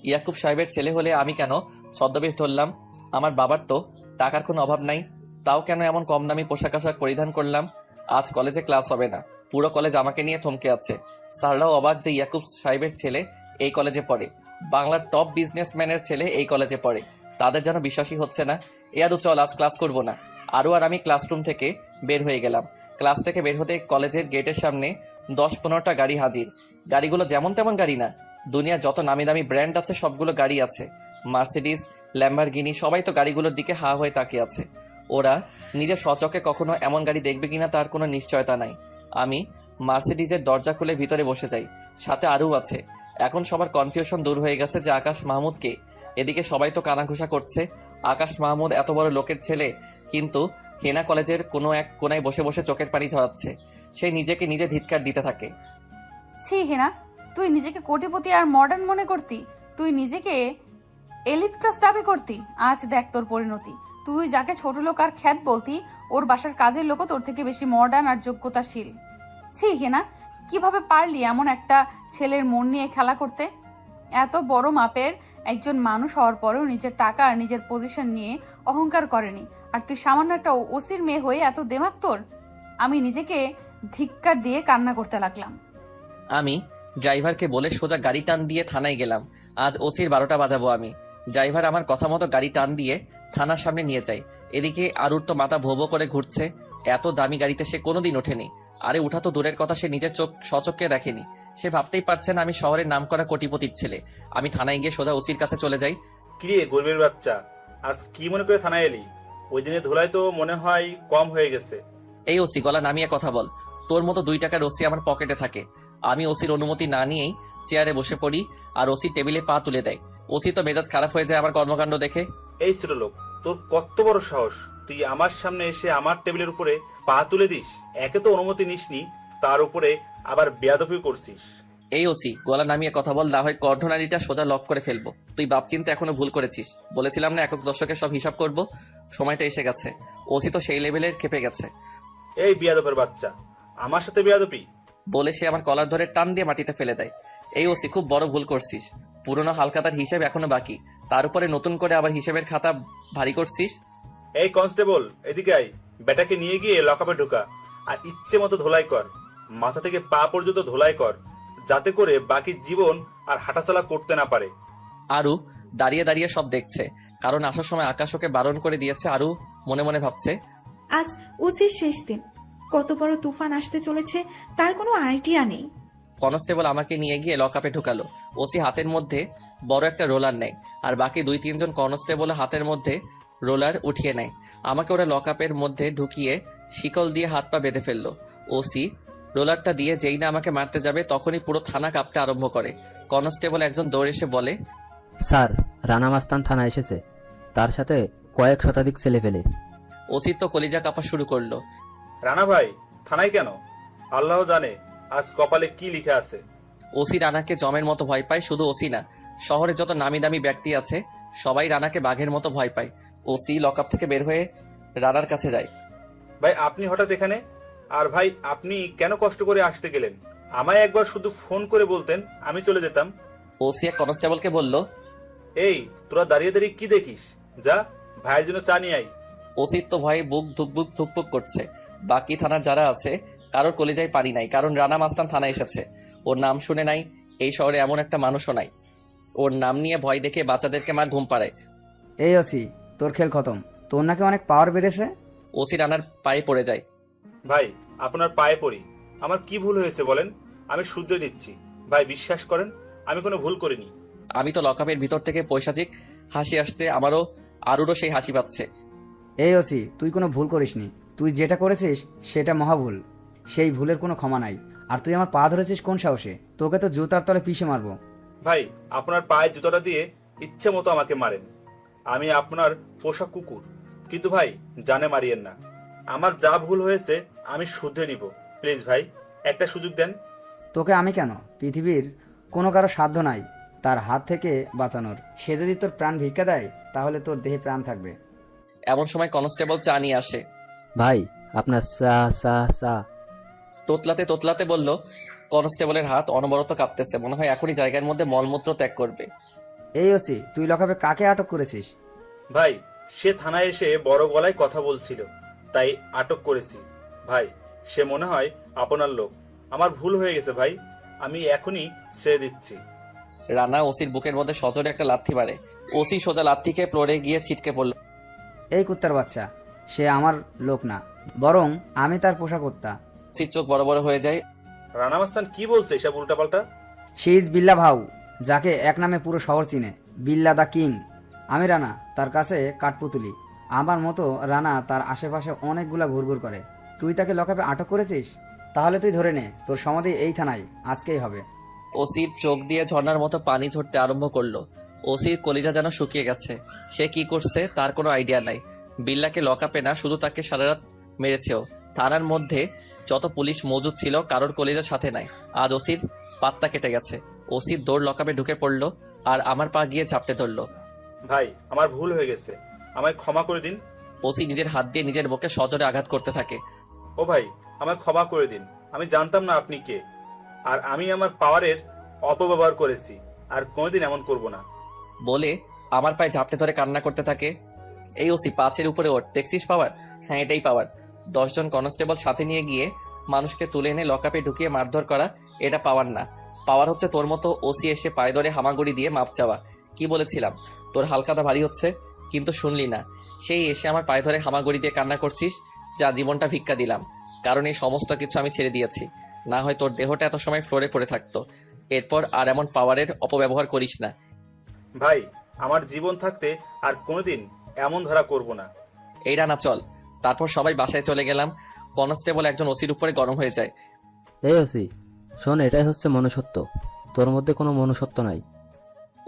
ইয়াকুব সাহেবের ছেলে হলে আমি কেন ছদ্মবেশ ধরলাম? আমার বাবার তো টাকার কোনো অভাব নাই, তাও কেন এমন কম দামি পোশাক আশাক পরিধান করলাম? আজ কলেজে ক্লাস হবে না, পুরো কলেজ আমাকে নিয়ে থমকে আছে। স্যাররাও অবাক যে ইয়াকুব সাহেবের ছেলে এই কলেজে পড়ে, বাংলার টপ বিজনেসম্যানের ছেলে এই কলেজে পড়ে। তাদের যেন বিশ্বাসই হচ্ছে না। আরু চল, আজ ক্লাস করব না। আরও আর আমি ক্লাসরুম থেকে বের হয়ে গেলাম। ক্লাস থেকে বের হতে কলেজের গেটের সামনে 10-15টা গাড়ি হাজির। গাড়িগুলো যেমন তেমন গাড়ি না, দুনিয়ার যত নামি দামি ব্র্যান্ড আছে সবগুলো গাড়ি আছে। মার্সিডিজ, ল্যাম্বরগিনি, সবাই তো গাড়িগুলোর দিকে হা হয়ে তাকিয়ে আছে। ওরা নিজের স্বচক্ষে কখনো এমন গাড়ি দেখবে কিনা তার কোনো নিশ্চয়তা নাই। আমি মার্সিডিজের দরজা খুলে ভিতরে বসে যাই, সাথে আরও আছে। এখন সবার কনফিউশন দূর হয়ে গেছে যে আকাশ মাহমুদকে। এদিকে সবাই তো কানাঘুষা করছে, আকাশ মাহমুদ এত বড় লোকের ছেলে, কিন্তু হেনা কলেজের কোনো এক কোনায় বসে বসে চোখের পানি ঝরাচ্ছে। সে নিজেকে নিজে ধিক্কার দিতে থাকে। ছি হেনা, তুই নিজেকে কোটিপতি আর মডার্ন মনে করতি, তুই নিজেকে এলিট ক্লাস দাবি করতি। আজ দেখ তোর পরিণতি। তুই যাকে ছোট লোক আর খ্যাত বলতি, ওর বাসার কাজের লোকও তোর থেকে বেশি মডার্ন আর যোগ্যতাশীল। ছি হেনা, কিভাবে পারলি এমন একটা ছেলের মন নিয়ে খেলা করতে? এত বড় মাপের একজন মানুষ হওয়ার পরেও নিজের টাকা আর নিজের পজিশন নিয়ে অহংকার করেনি, আর তুই সামান্য একটা ওসির মেয়ে হয়ে এত দেমাগ তোর। আমি নিজেকে ধিক্কার দিয়ে কান্না করতে লাগলাম। আমি ড্রাইভারকে বলে সোজা গাড়ি টান দিয়ে থানায় গেলাম। আজ ওসির 12টা বাজাবো আমি। ড্রাইভার আমার কথা মতো গাড়ি টান দিয়ে থানার সামনে নিয়ে যায়। এদিকে আরুর তো মাথা ভোবো করে ঘুরছে, এত দামি গাড়িতে সে কোনোদিন ওঠেনি। আরে উঠা তো দূরের কথা, সে নিজের স্বচক্ষে দেখেনি। সে ভাবতেই পারছে না আমি শহরের নামকরা কোটিপতির ছেলে। আমি থানায় গিয়ে সোজা ওসির কাছে চলে যাই। কিরে গরিবের বাচ্চা, আজ কি মনে করে থানায় এলি? ওই দিনে ধুলাই তো মনে হয় কম হয়ে গেছে। এই ওসি, গলা নামিয়ে কথা বল। তোর মতো 2 টাকার ওসি আমার পকেটে থাকে। আমি ওসির অনুমতি না নিয়েই চেয়ারে বসে পড়ি, আর ওসি টেবিলে পা তুলে দেয়। ওসি তো মেজাজ খারাপ হয়ে যায় আমার কর্মকাণ্ড দেখে। এই ছোট লোক, তোর কত বড় সাহস, তুই আমার সামনে এসে আমার টেবিলের উপরে পা তুলে দিস? একে তো অনুমতি নিসনি, তার উপরে আবার বেয়াদবি করছিস। এই ওসি, গলা নামিয়ে কথা বল, না হয় কর্ণনালীটা সোজা লক করে ফেলবো। তুই বাপ চিন্তা এখনো ভুল করেছিস। বলেছিলাম না একক দর্শকের সব হিসাব করব, সময়টা এসে গেছে। ওসি তো সেই লেভেলের খেপে গেছে। এই বিয়াদবের বাচ্চা, আমার সাথে বিয়াদবি? বলে সে আমার কলার ধরে টান দিয়ে মাটিতে ফেলে দেয়। এই ওসি, খুব বড় ভুল করছিস। পুরনো হালখাতার হিসেব এখনো বাকি, তার উপরে নতুন করে আবার হিসেবের খাতা ভারী করছিস। এই কনস্টেবল, এদিকে আয়। বেটাকে নিয়ে গিয়ে লকআপে ঢোকা, আর ইচ্ছে মতো ধোলাই কর। মাথা থেকে পা পর্যন্ত ধোলাই কর, যাতে করে বাকি জীবন আর হাঁটাচলা করতে না পারে। আরু দাঁড়িয়ে দাঁড়িয়ে সব দেখছে, কারণ আসার সময় আকাশ ওকে বারণ করে দিয়েছে। আরু মনে মনে ভাবছে, আজ ওসির শেষ দিন, কত বড় তুফান আসতে চলেছে তার কোনো আইডিয়া নেই। কনস্টেবল আমাকে নিয়ে গিয়ে লকআপে ঢুকালো। ওসি হাতের মধ্যে বড় একটা রোলার নেয়, আর বাকি 2-3 জন কনস্টেবল হাতের মধ্যে রোলার উঠিয়ে নেয়। আমাকে ওরা লকআপের মধ্যে ঢুকিয়ে শিকল দিয়ে হাত পা বেঁধে ফেললো। ওসি রোলারটা দিয়ে যেই না আমাকে মারতে যাবে, তখনই পুরো থানা কাঁপতে আরম্ভ করে। কনস্টেবল একজন দৌড়ে এসে বলে, স্যার, রানা মাস্তান থানা এসেছে, তার সাথে কয়েক শতাধিক ছেলে পেলে। ওসি তো কলিজা কাঁপা শুরু করলো। রানা ভাই থানায় কেন? আল্লাহ জানে আজ কপালে কি লিখে আছে। ওসি রানাকে জমের মতো ভয় পায়। শুধু ওসি না, শহরে যত নামি দামি ব্যক্তি আছে সবাই রানাকে বাঘের মতো ভয় পায়। ওসি লকআপ থেকে বের হয়ে রানার কাছে যায়। ভাই আপনি হঠাৎ এখানে? আর ভাই আপনি কেন কষ্ট করে আসতে গেলেন? আমায় একবার শুধু ফোন করে বলতেন, আমি চলে যেতাম। ওসি এক কনস্টেবলকে বলল, এই তোরা দাঁড়িয়ে দাঁড়িয়ে কি দেখিস? যা ভাইয়ের জন্য চা নিয়ে আই। ওসির তো ভয়ে বুক ধুকবুক ধুকপুক করছে। বাকি থানার যারা আছে কারোর কলিজায় পানি নাই, কারণ রানা মাস্তান থানায় এসেছে। ওর নাম শুনে নাই, এই শহরে এমন একটা মানুষও নাই। ওর নাম নিয়ে ভয় দেখে বাচ্চাদেরকে মা ঘুম পাড়ায়। এই ওসি, তোর খেল খতম, তোর নাকি অনেক পাওয়ার বেড়েছে। ওসি রানার পায়ে পড়ে যায়। ভাই আপনার পায়ে পড়ি, আমার কি ভুল হয়েছে বলেন, আমি শুধরে নিচ্ছি। ভাই বিশ্বাস করেন, আমি কোনো ভুল করিনি। আমি তো লকআপের ভিতর থেকে পৈশাচিক হাসি আসছে, আমারও আরুরও সেই হাসি পাচ্ছে। এই ওসি, তুই কোনো ভুল করিসনি, তুই যেটা করেছিস সেটা মহাভুল। সেই ভুলের কোনো ক্ষমা নাই। আর তুই আমার পা ধরেছিস কোন সাহসে? তোকে তো জুতার তলে পিষে মারবো। ভাই আপনার পায়ে জুতোটা দিয়ে ইচ্ছে মতো আমাকে মারেন, আমি আপনার পোষা কুকুর, কিন্তু ভাই জানে মারিয়েন না। আমার যা ভুল হয়েছে আমি শুধরে নিব। প্লিজ ভাই একটা সুযোগ দেন। তোকে আমি কেন, পৃথিবীর কোনো কারো সাধ্য নাই তার হাত থেকে বাঁচানোর। সে যদি তোর প্রাণ ভিক্ষা দেয় তাহলে তোর দেহে প্রাণ থাকবে। এমন সময় কনস্টেবল চা নিয়ে আসে। ভাই, আপনার চা চা চা। তোতলাতে তোতলাতে বলল। কনস্টেবলের হাত অনবরত কাঁপতেছে, মনে হয় এখনই জায়গার মধ্যে মলমূত্র ত্যাগ করবে। এই ওসি, তুই লকআপে কাকে আটক করেছিস? ভাই, সে থানায় এসে বড় গলায় কথা বলছিল, তাই আটক করেছি। ভাই, সে মনে হয় আপনার লোক। আমার ভুল হয়ে গেছে ভাই, আমি এখনই ছেড়ে দিচ্ছি। রানা ওসির বুকের মধ্যে সজোরে একটা লাথি মারে। ওসি সোজা লাথি খেয়ে ফ্লোরে গিয়ে ছিটকে পড়ল। এই কুত্তার বাচ্চা, সে আমার লোক না, বরং আমি তার পোষাকর্তা। ওসির চোখ বড় বড় হয়ে যায়। রানা মাস্তান কি বলছে এসব উল্টাপাল্টা? শি ইজ বিল্লা ভাউ, যাকে এক নামে পুরো শহর চিনে, বিল্লা দ্য কিং। আমি রানা, তার কাছে কাঠপুতুলি। আমার মতো রানা তার আশেপাশে অনেকগুলা ঘুরঘুর করে। তুই তাকে লকআপে আটক করেছিস? তাহলে তুই ধরে নে, তোর সমাধি এই থানায় আজকেই হবে। ওসির চোখ দিয়ে ঝর্ণার মতো পানি ঝরতে আরম্ভ করলো। ওসির কলিজা যেন শুকিয়ে গেছে। সে কি করছে তার কোনো আইডিয়া নাই। বিল্লাকে লকআপে না, শুধু তাকে সারা রাত মেরেছেও। থানার মধ্যে যত পুলিশ মজুদ ছিল কারোর কলিজার সাথে নাই। আজ ওসির পাত্তা কেটে গেছে। ওসির দৌড় লকআপে ঢুকে পড়লো আর আমার পা গিয়ে ঝাপটে ধরলো। ভাই, আমার ভুল হয়ে গেছে, আমায় ক্ষমা করে দিন। ওসি নিজের হাত দিয়ে নিজের বুকে সজোরে আঘাত করতে থাকে। ও ভাই, আমায় ক্ষমা করে দিন। আমি জানতাম না আপনি কে, আর আমি আমার পাওয়ারের অপব্যবহার করেছি, আর কোনোদিন এমন করব না। বলে আমার পায়ে ঝাপটে ধরে কান্না করতে থাকে। এই ওসি, পাঁচের উপরে ওঠ, দেখছিস পাওয়ার? হ্যাঁ, এটাই পাওয়ার। 10 জন কনস্টেবল সাথে নিয়ে গিয়ে মানুষকে তুলে এনে লকআপে ঢুকিয়ে মারধর করা, এটা পাওয়ার না। পাওয়ার হচ্ছে তোর মতো ওসি এসে পায়ে ধরে হামাগুড়ি দিয়ে মাপ চাওয়া। কি বলেছিলাম তোর হালকাটা ভারী হচ্ছে, কিন্তু শুনলি না। সেই এসে আমার পায়ে ধরে হামাগুড়ি দিয়ে কান্না করছিস। যা, জীবনটা ভিক্ষা দিলাম, কারণ এই সমস্ত কিছু আমি ছেড়ে দিয়েছি। না হয় তোর দেহটা এত সময় ফ্লোরে পড়ে থাকতো। এরপর আর এমন পাওয়ারের অপব্যবহার করিস না। ভাই, আমার জীবন থাকতে আর কোনোদিন এমন ধরা করব না। এই রানা, চল। তারপর সবাই বাসায় চলে গেলাম। কনস্টেবল একজন ওসির উপরে গরম হয়ে যায়। এই ওসি, শোন, এটাই হচ্ছে মনুষ্যত্ব। তোর মধ্যে কোনো মনুষ্যত্ব নাই।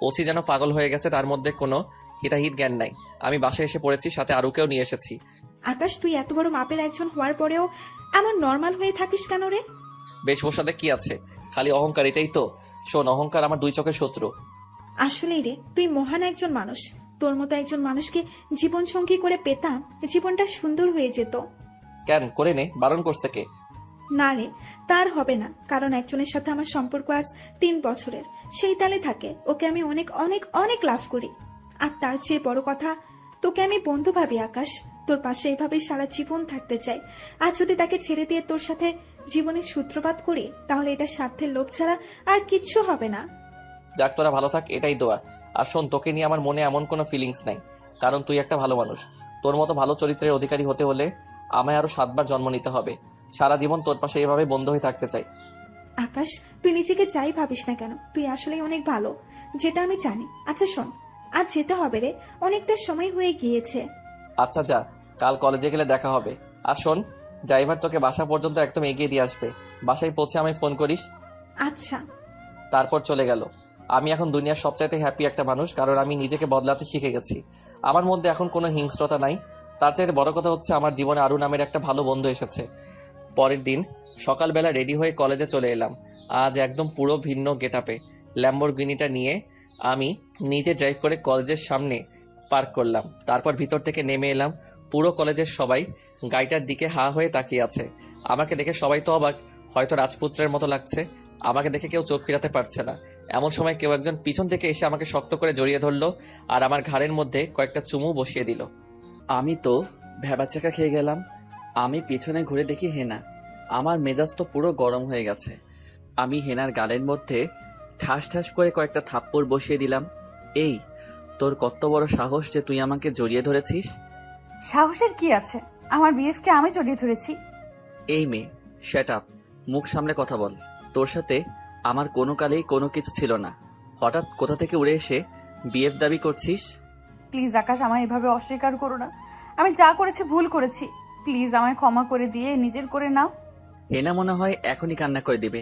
ওসি যেন পাগল হয়ে গেছে, তার মধ্যে কোনো হিতাহিত জ্ঞান নাই। আমি বাসায় এসে পড়েছি, সাথে আরুকেও নিয়ে এসেছি। আকাশ, তুই এত বড় মাপের একজন হওয়ার পরেও এমন নর্মাল হয়ে থাকিস কেন রে? বেশভূষাতে কি আছে, খালি অহংকার, এটাই তো। শোন, অহংকার আমার 2 চোখের শত্রু। আসলেই রে, তুই মহান একজন মানুষ। তোর মতো একজন মানুষকে জীবন সঙ্গী করে পেতাম, জীবনটা সুন্দর হয়ে যেত। কেন করে নে, বারণ করছে কে? না রে, তার হবে না, কারণ একজনের সাথে আমার সম্পর্ক আজ 3 বছরের। সেই তালে থাকে, ওকে আমি অনেক অনেক অনেক লাভ করি। আর তার চেয়ে বড় কথা, তোকে আমি বন্ধু ভাবি আকাশ। তোর পাশে এইভাবেই সারা জীবন থাকতে চাই। আর যদি তাকে ছেড়ে দিয়ে তোর সাথে জীবনের সূত্রপাত করি, তাহলে এটা স্বার্থের লোভ ছাড়া আর কিচ্ছু হবে না। যাক, তোরা ভালো থাক, এটাই দোয়া। আর শোন, তোকে নিয়ে আমার মনে এমন কোনো ফিলিংস নাই, কারণ তুই একটা ভালো মানুষ। তোর মতো ভালো চরিত্রের অধিকারী হতে হলে আমায় আরো 7 বার জন্ম নিতে হবে। সারা জীবন তোর পাশে এভাবে বন্ধু হয়ে থাকতে চাই। আকাশ, তুই নিজেকে যাই ভাবিস না কেন, তুই আসলেই অনেক ভালো, যেটা আমি জানি। আচ্ছা শোন, আজ যেতে হবে রে, অনেকটা সময় হয়ে গিয়েছে। আচ্ছা যা, কাল কলেজে গেলে দেখা হবে। আর শোন, ড্রাইভার তোকে বাসা পর্যন্ত একদম এগিয়ে দিয়ে আসবে। বাসায় পৌঁছে আমায় ফোন করিস। আচ্ছা। তারপর চলে গেল। আমি এখন দুনিয়ার সবচাইতে হ্যাপি একটা মানুষ, কারণ আমি নিজেকে বদলাতে শিখে গেছি। আমার মধ্যে এখন কোনো হিংস্রতা নাই। তার চাইতে বড় কথা হচ্ছে আমার জীবনে আরু নামের একটা ভালো বন্ধু এসেছে। পরের দিন সকালবেলা রেডি হয়ে কলেজে চলে এলাম। আজ একদম পুরো ভিন্ন গেটআপে। ল্যাম্বরগিনিটা নিয়ে আমি নিজে ড্রাইভ করে কলেজের সামনে পার্ক করলাম। তারপর ভিতর থেকে নেমে এলাম। পুরো কলেজের সবাই গাড়িটার দিকে হা হয়ে তাকিয়ে আছে। আমাকে দেখে সবাই তো অবাক, হয়তো রাজপুত্রের মতো লাগছে। আমাকে দেখে কেউ চোখ ফিরাতে পারছে না। এমন সময় কেউ একজন পিছন থেকে এসে আমাকে শক্ত করে জড়িয়ে ধরলো আর আমার ঘাড়ের মধ্যে কয়েকটা চুমু বসিয়ে দিল। আমি তো ভ্যাবাচাকা খেয়ে গেলাম। আমি পিছনে ঘুরে দেখি হেনা। আমার মেজাজ তো পুরো গরম হয়ে গেছে। আমি হেনার গালের মধ্যে ঠাস ঠাস করে কয়েকটা থাপ্পড় বসিয়ে দিলাম। এই, তোর কত বড় সাহস যে তুই আমাকে জড়িয়ে ধরেছিস? সাহসের কি আছে? আমার বিএফকে আমি জড়িয়ে ধরেছি। এই মেয়ে, শ্যাট আপ, মুখ সামলে কথা বল। তোর সাথে আমার কোনো কালেই কোনো কিছু ছিল না, হঠাৎ কোথা থেকে উড়ে এসে বিএফ দাবি করছিস? প্লিজ আকাশ, আমায় এভাবে অস্বীকার করো না। আমি যা করেছি ভুল করেছি। প্লিজ আমায় ক্ষমা করে দিয়ে নিজের করে নাও। হেনা মনে হয় এখনই কান্না করে দিবে।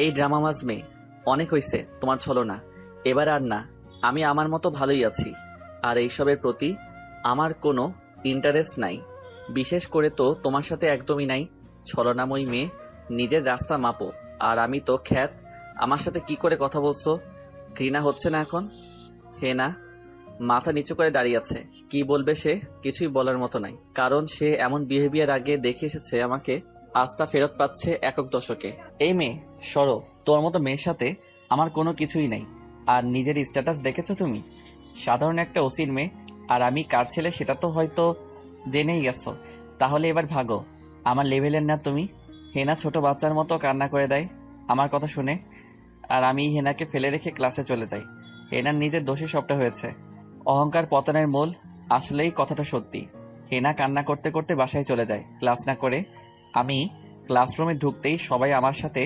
এই ড্রামামাজ মেয়ে, অনেক হয়েছে তোমার ছলনা, এবার আর না। আমি আমার মতো ভালোই আছি, আর এইসবের প্রতি আমার কোনো ইন্টারেস্ট নাই। বিশেষ করে তো তোমার সাথে একদমই নাই। ছলনাময়ী মেয়ে, নিজের রাস্তা মাপো। আর আমি তো খ্যাত, আমার সাথে কি করে কথা বলছো? ঘৃণা হচ্ছে না এখন? হেনা মাথা নিচু করে দাঁড়িয়ে আছে। কি বলবে সে? কিছুই বলার মতো নাই, কারণ সে এমন বিহেভিয়ার আগে দেখে এসেছে আমাকে। আস্থা ফেরত পাচ্ছে একক দশকে। এই মেয়ে, সরো। তোর মতো মেয়ের সাথে আমার কোনো কিছুই নাই। আর নিজের স্ট্যাটাস দেখেছো তুমি? সাধারণ একটা ওসির মেয়ে, আর আমি কার ছেলে সেটা তো হয়তো জেনেই গেছো। তাহলে এবার ভাগো, আমার লেভেলের না তুমি। হেনা ছোট বাচ্চার মতো কান্না করে দেয় আমার কথা শুনে, আর আমি হেনাকে ফেলে রেখে ক্লাসে চলে যাই। হেনার নিজের দোষে সবটা হয়েছে। অহংকার পতনের মূল। আসলেই কথাটা সত্যি। হেনা কান্না করতে করতে বাসায় চলে যায় ক্লাস না করে। আমি ক্লাসরুমে ঢুকতেই সবাই আমার সাথে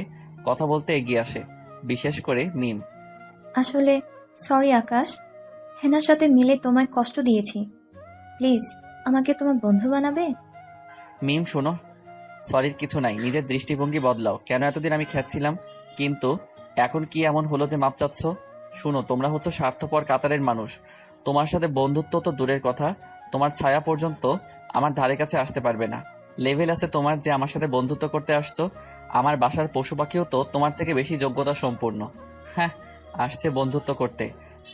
কথা বলতে এগিয়ে আসে, বিশেষ করে মিম। আসলে সরি আকাশ, হেনার সাথে মিলে তোমায় কষ্ট দিয়েছি। প্লিজ আমাকে তোমার বন্ধু বানাবে? মিম শোনো, সরির কিছু নাই, নিজের দৃষ্টিভঙ্গি বদলাও। কেন এতদিন আমি খেয়েছিলাম, কিন্তু এখন কি এমন হলো যে মাপ চাচ্ছ? শুনো, তোমরা হচ্ছে স্বার্থপর কাতারের মানুষ। তোমার সাথে বন্ধুত্ব তো দূরের কথা, তোমার ছায়া পর্যন্ত আমার ধারে কাছে আসতে পারবে না। লেভেল আছে তোমার যে আমার সাথে বন্ধুত্ব করতে আসছো। আমার বাসার পশু পাখিও তো তোমার থেকে বেশি যোগ্যতা সম্পূর্ণ। হ্যাঁ, আসছে বন্ধুত্ব করতে।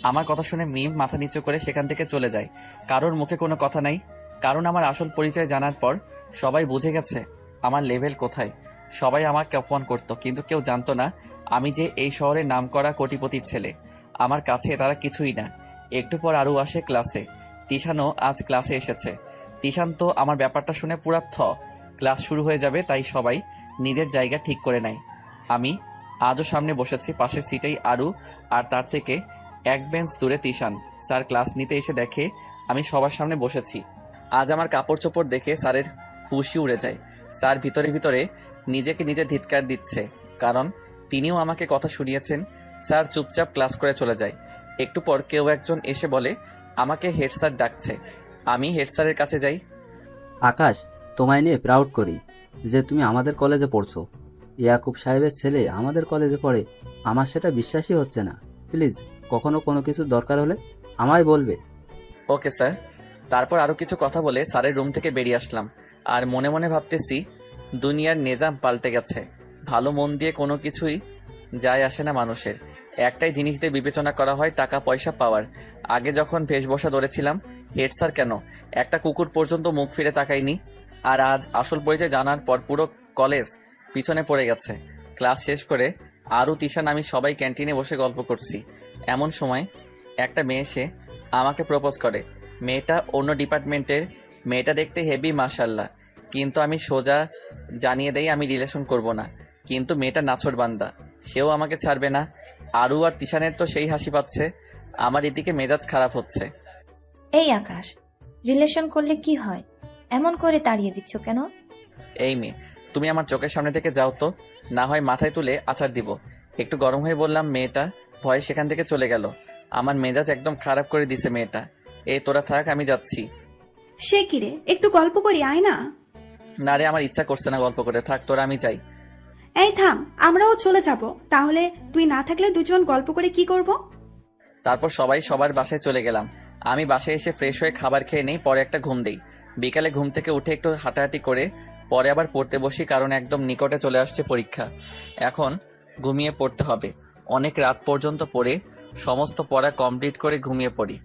আমার কথা শুনে মিম মাথা নিচু করে সেখান থেকে চলে যায়। কারোর মুখে কোনো কথা নাই, কারণ আমার আসল পরিচয় জানার পর সবাই বুঝে গেছে আমার লেভেল কোথায়। সবাই আমাকে অপমান করতো, কিন্তু কেউ জানতো না আমি যে এই শহরের নামকরা কোটিপতির ছেলে। আমার কাছে তারা কিছুই না। একটু পর আরও আসে ক্লাসে। তিশানও আজ ক্লাসে এসেছে। তিশান তো আমার ব্যাপারটা শুনে পুরা ক্লাস শুরু হয়ে যাবে তাই সবাই নিজের জায়গা ঠিক করে নেয়। আমি আজও সামনে বসেছি, পাশের সিটেই আরু, আর তার থেকে এক বেঞ্চ দূরে তিশান। স্যার ক্লাস নিতে এসে দেখে আমি সবার সামনে বসেছি। আজ আমার কাপড় চোপড় দেখে স্যারের হুশই উড়ে যায়। স্যার ভিতরে ভিতরে নিজেকে নিজে ধিৎকার দিচ্ছে, কারণ তিনিও আমাকে কথা শুনিয়েছেন। স্যার চুপচাপ ক্লাস করে চলে যায়। একটু পর কেউ একজন এসে বলে আমাকে হেড স্যার ডাকছে। আমি হেড স্যারের কাছে যাই। আকাশ, তোমায় নিয়ে প্রাউড করি যে তুমি আমাদের কলেজে পড়ছো। ইয়াকুব সাহেবের ছেলে আমাদের কলেজে পড়ে, আমার সেটা বিশ্বাসই হচ্ছে না। প্লিজ কখনো কোনো কিছু দরকার হলে আমায় বলবে। Okay sir. তারপর আরো কিছু কথা বলে স্যারের রুম থেকে বেরিয়ে আসলাম, আর মনে মনে ভাবতেছি দুনিয়ার নিজাম পাল্টে গেছে। ভালো মন দিয়ে কোনো কিছুই যায় আসে না মানুষের। একটাই জিনিস দিয়ে বিবেচনা করা হয়, টাকা পয়সা পাওয়ার। আগে যখন বেশভূষা ধরেছিলাম, হেড স্যার কেন একটা কুকুর পর্যন্ত মুখ ফিরে তাকায়নি। আর আজ আসল পরিচয় জানার পর পুরো কলেজ পিছনে পড়ে গেছে। ক্লাস শেষ করে আরও তিশান আমি সবাই ক্যান্টিনে বসে গল্প করছি। এমন সময় একটা মেয়ে এসে আমাকে প্রপোজ করে। মেয়েটা অন্য ডিপার্টমেন্টের। মেয়েটা দেখতে হেভি মাশাল্লাহ, কিন্তু আমি সোজা জানিয়ে দেই আমি রিলেশন করব না। কিন্তু মেয়েটা নাছোড়বান্দা, সেও আমাকে ছাড়বে না। আরু আর তিশানের তো সেই হাসি পাচ্ছে, আমার এদিকে মেজাজ খারাপ হচ্ছে। এই আকাশ, রিলেশন করলে কি হয়? এমন করে তাড়িয়ে দিচ্ছ কেন? এই মেয়ে, তুমি আমার চোখের সামনে থেকে যাও তো, না হয় মাথায় তুলে আছাড় দিব। একটু গরম হয়ে বললাম। মেয়েটা ভয়ে সেখান থেকে চলে গেল। আমার মেজাজ একদম খারাপ করে দিছে মেয়েটা। এই তোরা থাক, আমি যাচ্ছি। সে কিরে, একটু গল্প করি আয় না। না রে, আমার ইচ্ছা করছে না গল্প করে, থাক তোরা, আমি যাই। এই থাম, আমরাও চলে যাব। তাহলে তুই না থাকলে দুজন গল্প করে কি করব? তারপর সবাই সবার বাসায় চলে গেলাম। আমি বাসায় এসে ফ্রেশ হয়ে খাবার খেয়ে নেই, পরে একটা ঘুম দেই। বিকালে ঘুম থেকে উঠে একটু হাঁটাহাঁটি করে পরে আবার পড়তে বসি, কারণ একদম নিকটে চলে আসছে পরীক্ষা। এখন ঘুমিয়ে পড়তে হবে। অনেক রাত পর্যন্ত পড়ে সমস্ত পড়া কমপ্লিট করে ঘুমিয়ে পড়ি।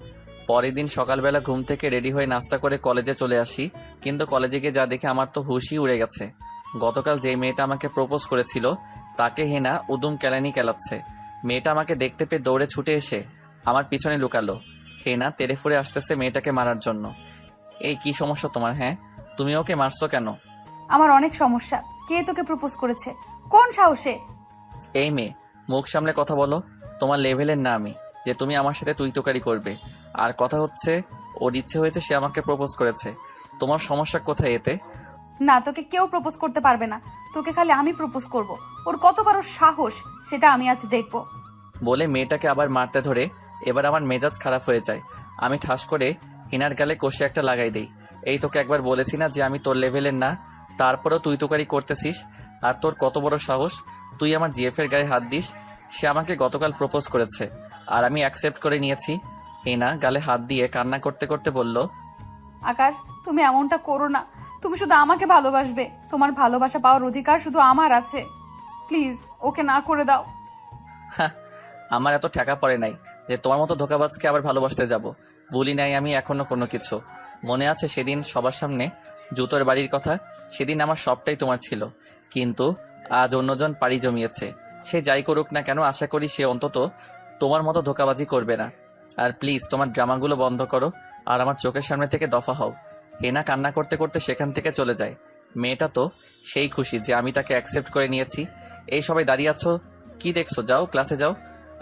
পরের দিন সকালবেলা ঘুম থেকে রেডি হয়ে নাস্তা করে কলেজে চলে আসি, কিন্তু কলেজে গিয়ে যা দেখে আমার তো হুশই উড়ে গেছে। গতকাল যে মেয়েটা আমাকে প্রপোজ করেছিল তাকে হেনা উদুম কেলানি কেলাচ্ছে। মেয়েটা আমাকে দেখতে পেয়ে দৌড়ে ছুটে এসে আমার পিছনে লুকালো। হেনা তেড়ে ফুড়ে আসতেছে মেয়েটাকে মারার জন্য। এই কি সমস্যা তোমার? হ্যাঁ, তুমি ওকে মারছো কেন? আমার অনেক সমস্যা। কে তোকে প্রপোজ করেছে? কোন সাহসে? এই মেয়ে, মুখ সামলে কথা বলো। তোমার লেভেলের না আমি যে তুমি আমার সাথে তুই তোকারি করবে। আর কথা হচ্ছে ওর ইচ্ছে হয়েছে, সে আমাকে প্রপোজ করেছে। তোমার সমস্যা কোথায় এতে? না, তোকে কেউ প্রপোজ করতে পারবে না। তোকে খালি আমি প্রপোজ করব। ওর কত বড় সাহস সেটা আমি আজ দেখব। বলে মেয়েটাকে আবার মারতে ধরে। এবার আমার মেজাজ খারাপ হয়ে যায়। আমি ঠাস করে হিনার গালে কষে একটা লাগাই দেই। এই তোকে একবার বলেছি না যে আমি তোর লেভেলের না? তারপরেও তুই তোকারি করতেছিস। আর তোর কত বড় সাহস তুই আমার জিএফের গায়ে হাত দিস? সে আমাকে গতকাল প্রপোজ করেছে আর আমি অ্যাকসেপ্ট করে নিয়েছি। হিনা গালে হাত দিয়ে কান্না করতে করতে বলল, আকাশ, তুমি এমনটা করো না। তুমি শুধু আমাকে ভালোবাসবে। তোমার ভালোবাসা পাওয়ার অধিকার শুধু আমার আছে। প্লিজ ওকে না করে দাও। হ্যাঁ, আমার এত ঠেকা পড়ে নাই যে তোমার মতো ধোকাবাজকে আবার ভালোবাসতে যাব। বলি নাই আমি এখনো কোনো কিছু। মনে আছে সেদিন সবার সামনে জুতোর বাড়ির কথা? সেদিন আমার সবটাই তোমার ছিল, কিন্তু আজ অন্যজন পাড়ি জমিয়েছে। সে যাই করুক না কেন, আশা করি সে অন্তত তোমার মতো ধোকাবাজি করবে না। আর প্লিজ তোমার ড্রামাগুলো বন্ধ করো আর আমার চোখের সামনে থেকে দফা হও। হেনা কান্না করতে করতে সেখান থেকে চলে যায়। মেয়েটা তো সেই খুশি যে আমি তাকে অ্যাকসেপ্ট করে নিয়েছি। এই সবাই দাঁড়িয়ে আছো, কি দেখছো? যাও ক্লাসে যাও।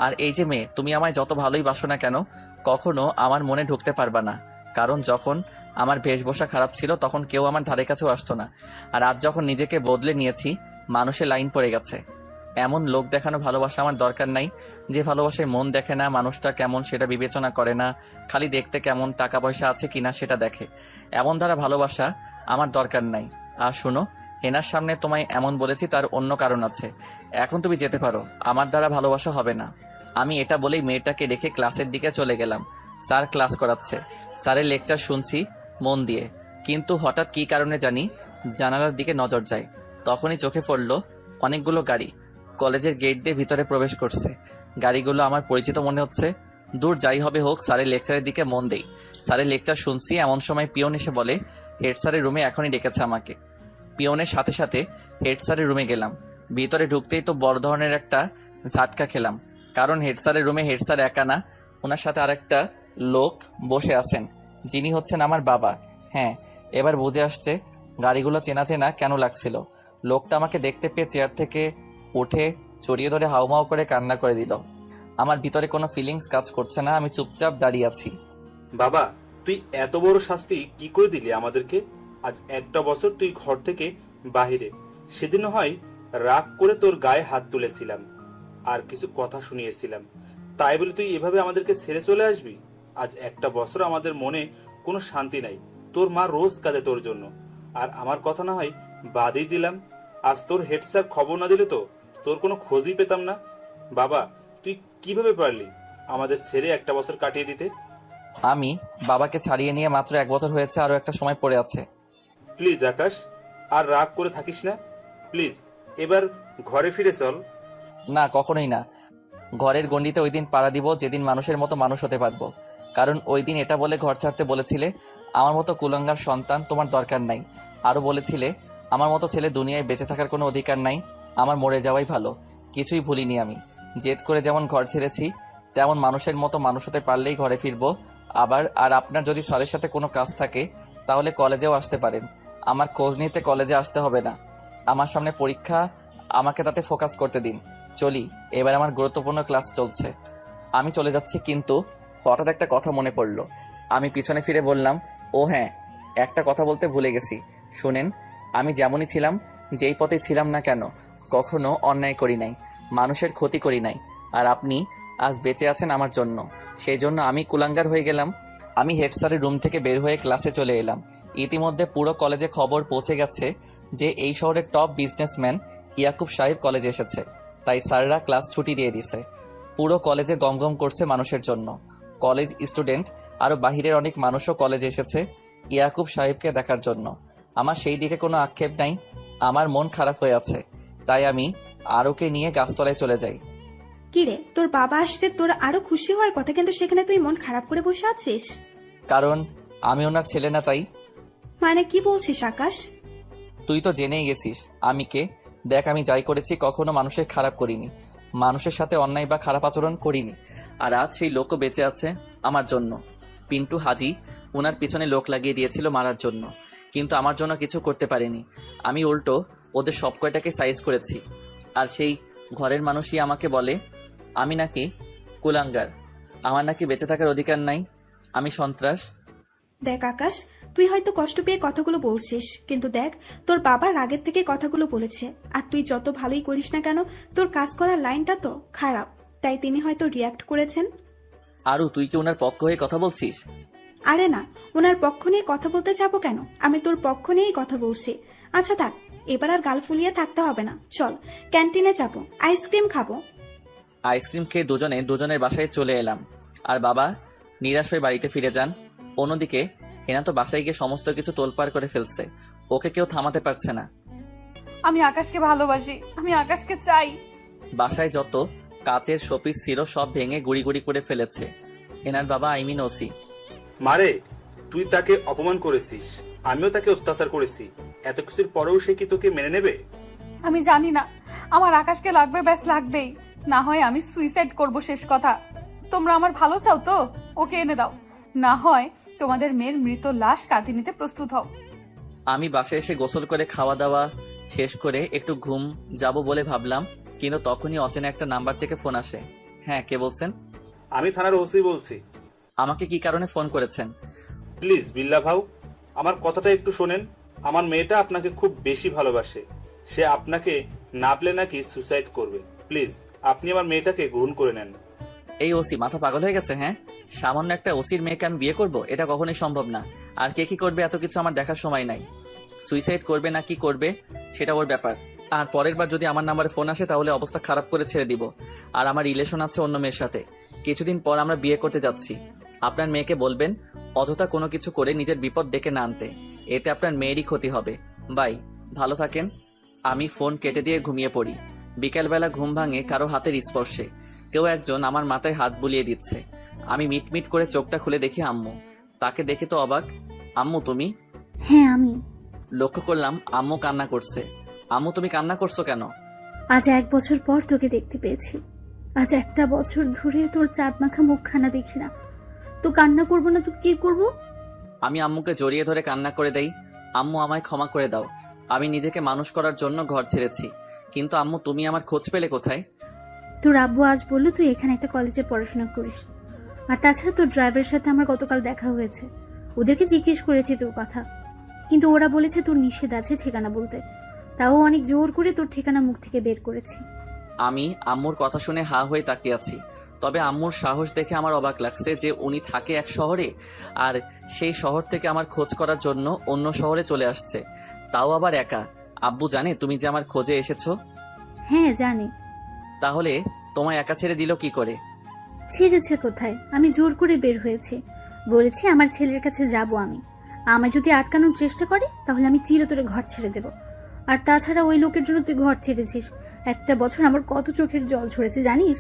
আর এই যে মেয়ে, তুমি আমায় যত ভালোই বাসো না কেন, কখনো আমার মনে ঢুকতে পারবা না। কারণ যখন আমার বেশভূষা খারাপ ছিল তখন কেউ আমার ধারে কাছেও আসতো না। আর আজ যখন নিজেকে বদলে নিয়েছি, মানুষের লাইন পড়ে গেছে। এমন লোক দেখানো ভালোবাসা আমার দরকার নাই, যে ভালোবাসায় মন দেখে না, মানুষটা কেমন সেটা বিবেচনা করে না, খালি দেখতে কেমন, টাকা পয়সা আছে কিনা সেটা দেখে। এমন দ্বারা ভালোবাসা আমার দরকার নাই। আর শুনো, হেনার সামনে তোমায় এমন বলেছি তার অন্য কারণ আছে। এখন তুমি যেতে পারো, আমার দ্বারা ভালোবাসা হবে না। আমি এটা বলেই মেয়েটাকে রেখে ক্লাসের দিকে চলে গেলাম। স্যার ক্লাস করাচ্ছে, স্যারের লেকচার শুনছি মন দিয়ে। কিন্তু হঠাৎ কী কারণে জানি জানালার দিকে নজর যায়। তখনই চোখে পড়ল অনেকগুলো গাড়ি কলেজের গেট দিয়ে ভিতরে প্রবেশ করছে। গাড়িগুলো আমার পরিচিত মনে হচ্ছে। দূর যাই হবে হোক, স্যারের লেকচারের দিকে মন দেই। স্যারের লেকচার শুনছি, এমন সময় পিয়ন এসে বলে হেড স্যারের রুমে এখনই ডেকেছে আমাকে। পিয়নের সাথে সাথে হেড স্যারের রুমে গেলাম। ভিতরে ঢুকতেই তো বড় ধরনের একটা ঝাটকা খেলাম। কারণ হেড স্যারের রুমে হেড স্যার একা না, ওনার সাথে আরেকটা লোক বসে আছেন, যিনি হচ্ছেন আমার বাবা। হ্যাঁ, এবার বুঝে আসছে গাড়িগুলো চেনা চেনা কেন লাগছিল। লোকটা আমাকে দেখতে পেয়ে চেয়ার থেকে উঠে জড়িয়ে ধরে হাউমাউ করে কান্না করে দিল। আমার ভিতরে কোনো ফিলিংস কাজ করছে না, আমি চুপচাপ দাঁড়িয়ে আছি। বাবা, তুই এত বড় শাস্তি কি করে দিলি আমাদেরকে? আজ একটা বছর তুই ঘর থেকে বাহিরে। সেদিন হয় রাগ করে তোর গায়ে হাত তুলেছিলাম আর কিছু কথা শুনিয়েছিলাম, তাই বলে তুই এভাবে আমাদেরকে ছেড়ে চলে আসবি? আজ একটা বছর আমাদের মনে কোনো শান্তি নাই। তোর মা রোজ কাঁদে তোর জন্য, আর আমার কথা না হয় বাদই দিলাম। আজ তোর হেড স্যার খবর না দিলে তো তোর কোনো খোঁজই পেতাম না। বাবা, তুই কিভাবে পারলি আমাদের ছেড়ে একটা বছর কাটিয়ে দিতে? আমি বাবাকে ছাড়িয়ে নিয়ে মাত্র 1 বছর হয়েছে, আরো একটা সময় পড়ে আছে। প্লিজ আকাশ, আর রাগ করে থাকিস না। প্লিজ এবার ঘরে ফিরে চল। না, কখনোই না। ঘরের গণ্ডিতে ওই দিন পাড়া দিব যেদিন মানুষের মতো মানুষ হতে পারবো। কারণ ওই দিন এটা বলে ঘর ছাড়তে বলেছিলে, আমার মতো কুলাঙ্গার সন্তান তোমার দরকার নাই। আরও বলেছিলে আমার মতো ছেলে দুনিয়ায় বেঁচে থাকার কোনো অধিকার নাই, আমার মরে যাওয়াই ভালো। কিছুই ভুলিনি আমি। জেদ করে যেমন ঘর ছেড়েছি, তেমন মানুষের মতো মানুষ হতে পারলেই ঘরে ফিরবো আবার। আর আপনার যদি স্যারের সাথে কোনো কাজ থাকে তাহলে কলেজেও আসতে পারেন। আমার খোঁজ নিতে কলেজে আসতে হবে না। আমার সামনে পরীক্ষা, আমাকে তাতে ফোকাস করতে দিন। চলি, এবার আমার গুরুত্বপূর্ণ ক্লাস চলছে। আমি চলে যাচ্ছি, কিন্তু হঠাৎ একটা কথা মনে পড়ল। আমি পিছনে ফিরে বললাম, ও হ্যাঁ, একটা কথা বলতে ভুলে গেছি। শুনেন, আমি যেমনই ছিলাম, যেই পথে ছিলাম না কেন, কখনো অন্যায় করি নাই, মানুষের ক্ষতি করি নাই। আর আপনি আজ বেঁচে আছেন আমার জন্য, সেই জন্য আমি কুলাঙ্গার হয়ে গেলাম। আমি হেড স্যারের রুম থেকে বের হয়ে ক্লাসে চলে এলাম। ইতিমধ্যে পুরো কলেজে খবর পৌঁছে গেছে যে এই শহরের টপ বিজনেসম্যান ইয়াকুব সাহেব কলেজে এসেছে। তাই স্যাররা ক্লাস ছুটি দিয়ে দিছে। পুরো কলেজে গমগম করছে মানুষের জন্য। কলেজ স্টুডেন্ট আরও বাহিরের অনেক মানুষও কলেজে এসেছে ইয়াকুব সাহেবকে দেখার জন্য। আমার সেই দিকে কোনো আক্ষেপ নাই, আমার মন খারাপ হয়ে আছে। তাই আমি আরোকে নিয়ে গাছতলায় চলে যাই। কিরে, তোর বাবা আসছে, তোর আরো খুশি হওয়ার কথা, কিন্তু সেখানে তুই মন খারাপ করে বসে আছিস। কারণ আমি ওনার ছেলে না, তাই। মানে কি বলছিস আকাশ? তুই তো জেনেই গেছিস আমি কে। দেখ, আমি যাই করেছি কখনো মানুষের খারাপ করিনি, মানুষের সাথে অন্যায় বা খারাপ আচরণ করিনি। আর আজ সেই লোকও বেঁচে আছে আমার জন্য। পিন্টু হাজি ওনার পিছনে লোক লাগিয়ে দিয়েছিল মারার জন্য, কিন্তু আমার জন্য কিছু করতে পারেনি। আমি উল্টো ওদের সব কয়টাকে সাইজ করেছি। আর সেই ঘরের মানুষই আমাকে বলে আমি নাকি কুলাঙ্গার, আমার নাকি বেঁচে থাকার অধিকার নাই, আমি সন্ত্রাস। দেখ আকাশ, তুই হয়তো কষ্ট পেয়ে কথাগুলো বলছিস, কিন্তু দেখ তোর বাবা রাগের থেকে কথাগুলো বলেছে। আর তুই যত ভালোই করিস না কেন, তোর কাজ করার লাইনটা তো খারাপ, তাই তিনি হয়তো রিয়াক্ট করেছেন। আরও তুই কি ওনার পক্ষ হয়ে কথা বলছিস? আরে না, ওনার পক্ষ নিয়ে কথা বলতে যাবো কেন, আমি তোর পক্ষ নিয়েই কথা বলছি। আচ্ছা থাক, এবার আর গাল ফুলিয়ে থাকতে হবে না, চল ক্যান্টিনে যাবো, আইসক্রিম খাবো। আইসক্রিম খেয়ে দুজনের বাসায় চলে এলাম। আর বাবা নিরাশ হয়ে বাড়িতে ফিরে যান। অন্যদিকে হেনা তো বাসায় গিয়ে সমস্ত কিছু তোলপাড় করে ফেলছে, ওকে কেউ থামাতে পারছে না। আমি আকাশকে ভালোবাসি, আমি আকাশকে চাই। বাসায় যত কাচের শোপিস ছিল সব ভেঙে গুড়ি গুড়ি করে ফেলেছে হেনার বাবা, ওসি। মারে, তুই তাকে অপমান করেছিস, আমিও তাকে অত্যাচার করেছি, এত কিছুর পরেও সে কি তোকে মেনে নেবে? আমি জানি না, আমার আকাশকে লাগবে, ব্যাস লাগবেই। না হয় আমি সুইসাইড করব, শেষ কথা। তোমরা আমার ভালো চাও তো ওকে এনে দাও, না হয় তোমাদের মেয়ের মৃত লাশ কাঁধে নিতে প্রস্তুত হও। আমি বাসায় এসে গোসল করে খাওয়া দাওয়া শেষ করে একটু ঘুম যাব বলে ভাবলাম, কিন্তু তখনই অচেনা একটা নাম্বার থেকে ফোন আসে। হ্যাঁ, কে বলছেন? আমি থানার ওসি বলছি। আমাকে কি কারণে ফোন করেছেন? প্লিজ বিল্লা ভাউ, আমার কথাটা একটু শোনেন। আমার মেয়েটা আপনাকে খুব বেশি ভালোবাসে। সে আপনাকে না পেলে নাকি সুসাইড করবে। প্লিজ আপনি আমার মেয়েটাকে গ্রহণ করে নেন। এই ওসি মাথা পাগল হয়ে গেছে? হ্যাঁ, সামান্য একটা ওসির মেয়েকে আমি বিয়ে করব? এটা কখনোই সম্ভব না। আর কে কি করবে এত কিছু আমার দেখার সময় নাই। সুইসাইড করবে না কি করবে সেটা ওর ব্যাপার। আর পরের বার যদি আমার নাম্বারে ফোন আসে তাহলে অবস্থা খারাপ করে ছেড়ে দিব। আর আমার রিলেশন আছে অন্য মেয়ের সাথে, কিছুদিন পর আমরা বিয়ে করতে যাচ্ছি। আপনার মেয়েকে বলবেন অযথা কোনো কিছু করে নিজের বিপদ ডেকে না আনতে, এতে আপনার মেয়েরই ক্ষতি হবে। বাই, ভালো থাকেন। আমি ফোন কেটে দিয়ে ঘুমিয়ে পড়ি। বিকেলবেলা ঘুম ভাঙে কারো হাতের স্পর্শে। কেউ একজন আমার মাথায় হাত বুলিয়ে দিচ্ছে। আমি মিটমিট করে চোখটা খুলে দেখি আম্মু। তাকে দেখে তো অবাক। আম্মু তুমি? হ্যাঁ আমি। লক্ষ্য করলাম আম্মু কান্না করছে। আম্মু তুমি কান্না করছো কেন? আজ 1 বছর পর তোকে দেখতে পেয়েছি। আজ 1টা বছর ধরে তোর চাঁদ মাখা মুখখানা দেখি না। তো কান্না করবো না তো কি করব? আমি আম্মুকে জড়িয়ে ধরে কান্না করে দেই। আম্মু আমায় ক্ষমা করে দাও। আমি নিজেকে মানুষ করার জন্য ঘর ছেড়েছি, কিন্তু আম্মু তুমি আমার খোঁজ পেলে কোথায়? তোর আব্বু আজ বললো তুই এখানে একটা কলেজে পড়াশোনা করিস। আর তাছাড়া তোর ড্রাইভারের সাথে আমার গতকাল দেখা হয়েছে। ওদেরকে জিজ্ঞেস করেছি তোর কথা, কিন্তু ওরা বলেছে তোর নিষেধ আছে ঠিকানা বলতে। তাও অনেক জোর করে তোর ঠিকানা মুখ থেকে বের করেছি। আমি আম্মুর কথা শুনে হা হয়ে তাকিয়ে আছি। তবে আম্মুর সাহস দেখে আমার অবাক লাগছে যে উনি থাকে এক শহরে আর সেই শহর থেকে আমার খোঁজ করার জন্য অন্য শহরে চলে আসছে, তাও আবার একা। আব্বু জানে তুমি যে আমার খোঁজে এসেছো? হ্যাঁ জানি। তাহলে তোমায় একা ছেড়ে দিল কি করে? ছেড়েছে কোথায়? আমি জোর করে বের হয়েছি। বলেছি আমার ছেলের কাছে যাব আমি। আমায় যদি আটকানোর চেষ্টা করে তাহলে আমি চিরতরে ঘর ছেড়ে দেব। আর তাছাড়া ওই লোকের জন্য তুই ঘর ছেড়েছিস। 1টা বছর আমার কত চোখের জল ঝরেছে জানিস?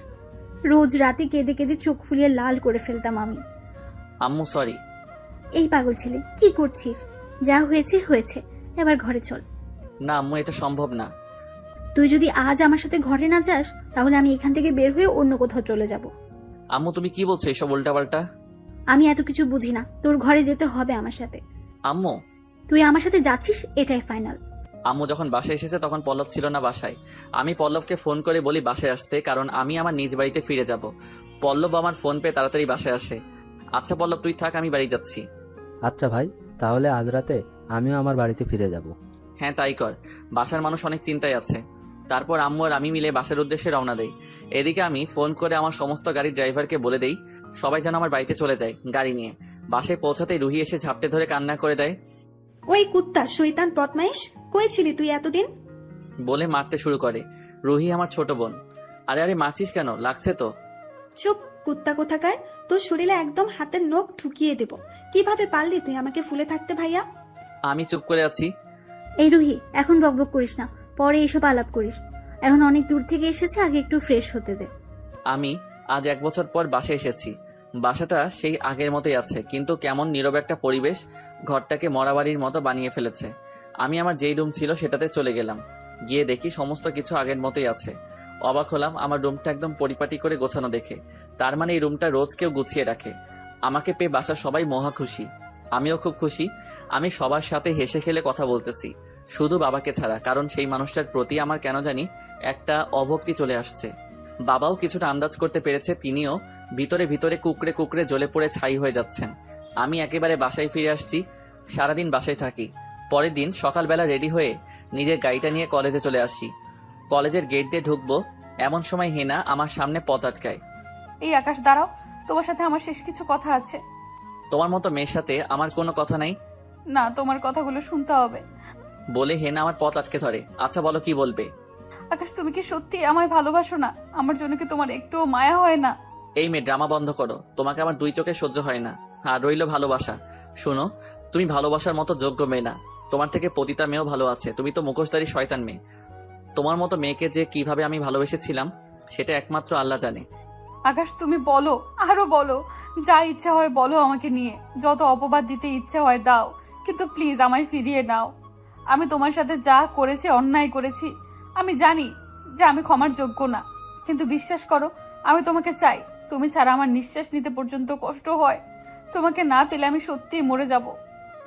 রোজ রাতে কেঁদে কেঁদে চোখ ফুলিয়ে লাল করে ফেলতাম আমি। আম্মু সরি। এই পাগল ছেলে কি করছিস? যা হয়েছে হয়েছে, এবার ঘরে চল। না আম্মু, এটা সম্ভব না। তুই যদি আজ আমার সাথে ঘরে না যাস তাহলে আমি এখান থেকে বের হয়ে অন্য কোথাও চলে যাব। আম্মু তুমি কি বলছো এসব উল্টাপাল্টা? আমি এত কিছু বুঝি না, তোর ঘরে যেতে হবে আমার সাথে। আম্মু। তুই আমার সাথে যাচ্ছিস, এটাই ফাইনাল। আম্মু যখন বাসায় এসেছে তখন পল্লব ছিল না বাসায়। আমি পল্লবকে ফোন করে বলি বাসায় আসতে, কারণ আমি আমার নিজ বাড়িতে ফিরে যাব। পল্লব আমার ফোন পেয়ে তাড়াতাড়ি বাসায় আসে। আচ্ছা পল্লব তুই থাক, আমি বাড়ি যাচ্ছি। আচ্ছা ভাই, তাহলে আজ রাতে আমিও আমার বাড়িতে ফিরে যাব। হ্যাঁ তাই কর, বাসার মানুষ অনেক চিন্তায় আছে। তারপর আম্মু আর আমি মিলে বাসার উদ্দেশ্যে রওনা দেই। এদিকে আমি ফোন করে আমার সমস্ত গাড়ির ড্রাইভারকে বলে দেই সবাই যেন আমার বাড়িতে চলে যায় গাড়ি নিয়ে। বাসায় পৌঁছাতেই রুহি এসে ঝাপটে ধরে কান্না করে দেয়। ওই কুত্তা শয়তান বদমাইশ, কই ছিলি তুই এতদিন? বলে মারতে শুরু করে। রুহি আমার ছোট বোন। আরে আরে মারছিস কেন? লাগছে তো। চুপ কুত্তা কোথাকার, তোর শরীরে একদম হাতের নখ ঢুকিয়ে দেব। কিভাবে পারলি তুই আমাকে ফুলে থাকতে ভাইয়া? আমি চুপ করে আছি। এই রুহি, এখন বকবক করিস না, পরে এসব আলাপ করিস। এখন অনেক দূর থেকে এসেছে, আগে একটু ফ্রেশ হতে দে। আমি আজ 1 বছর পর বাসায় এসেছি। বাসাটা সেই আগের মতোই আছে, কিন্তু কেমন নীরব একটা পরিবেশ ঘরটাকে মরাবাড়ির মতো বানিয়ে ফেলেছে। আমি আমার যেই রুম ছিল সেটাতে চলে গেলাম। গিয়ে দেখি সমস্ত কিছু আগের মতোই আছে। অবাক হলাম আমার রুমটা একদম পরিপাটি করে গোছানো দেখে। তার মানে এই রুমটা রোজ কেউ গুছিয়ে রাখে। আমাকে পেয়ে বাসার সবাই মহা খুশি, আমিও খুব খুশি। আমি সবার সাথে হেসে খেলে কথা বলতেছি, শুধু বাবাকে ছাড়া, কারণ সেই মানুষটার প্রতি আমার কেন জানি একটা অভক্তি চলে আসছে। বাবাও কিছুটা আন্দাজ করতে পেরেছে, তিনিও ভিতরে ভিতরে কুকড়ে কুকড়ে জ্বলে পড়ে ছাই হয়ে যাচ্ছেন। আমি একেবারে বাসায় ফিরে আসছি। সারাদিন বাসায় থাকি। পরের দিন সকালবেলা রেডি হয়ে নিজের গাড়িটা নিয়ে কলেজে চলে আসি। কলেজের গেট দিয়ে ঢুকবো এমন সময় হেনা আমার সামনে পথ আটকায়। এই আকাশ দাঁড়াও, তোমার সাথে আমার শেষ কিছু কথা আছে। তোমার মতো মেয়ের সাথে আমার কোনো কথা নাই। না, তোমার কথাগুলো শুনতে হবে। বলে হেনা আমার পথ আটকে ধরে। আচ্ছা বলো কি বলবে। আকাশ তুমি কি সত্যি আমায় ভালোবাসো না? আমার জন্য কি তোমার একটুও মায়া হয় না? এই মেয়ে ড্রামা বন্ধ করো, তোমাকে আমার 2 চোখে সহ্য হয় না। আর রইল ভালোবাসা, শোনো তুমি ভালোবাসার মতো যোগ্য মেয়ে না। তোমার থেকে পতিতা মেয়েও ভালো আছে, তুমি তো মুখোশধারী শয়তান মেয়ে। তোমার মতো মেয়েকে যে কিভাবে আমি ভালোবেসেছিলাম সেটা একমাত্র আল্লাহ জানে। আকাশ তুমি বলো, আরো বলো, যা ইচ্ছা হয় বলো আমাকে নিয়ে, যত অপবাদ দিতে ইচ্ছা হয় দাও, কিন্তু প্লিজ আমায় ফিরিয়ে নাও। আমি তোমার সাথে যা করেছি অন্যায় করেছি, আমি জানি যে আমি ক্ষমার যোগ্য না, কিন্তু বিশ্বাস করো, আমি তোমাকে চাই। তুমি ছাড়া আমার নিঃশ্বাস নিতে পর্যন্ত কষ্ট হয়। তোমাকে না পেলে আমি সত্যিই মরে যাব।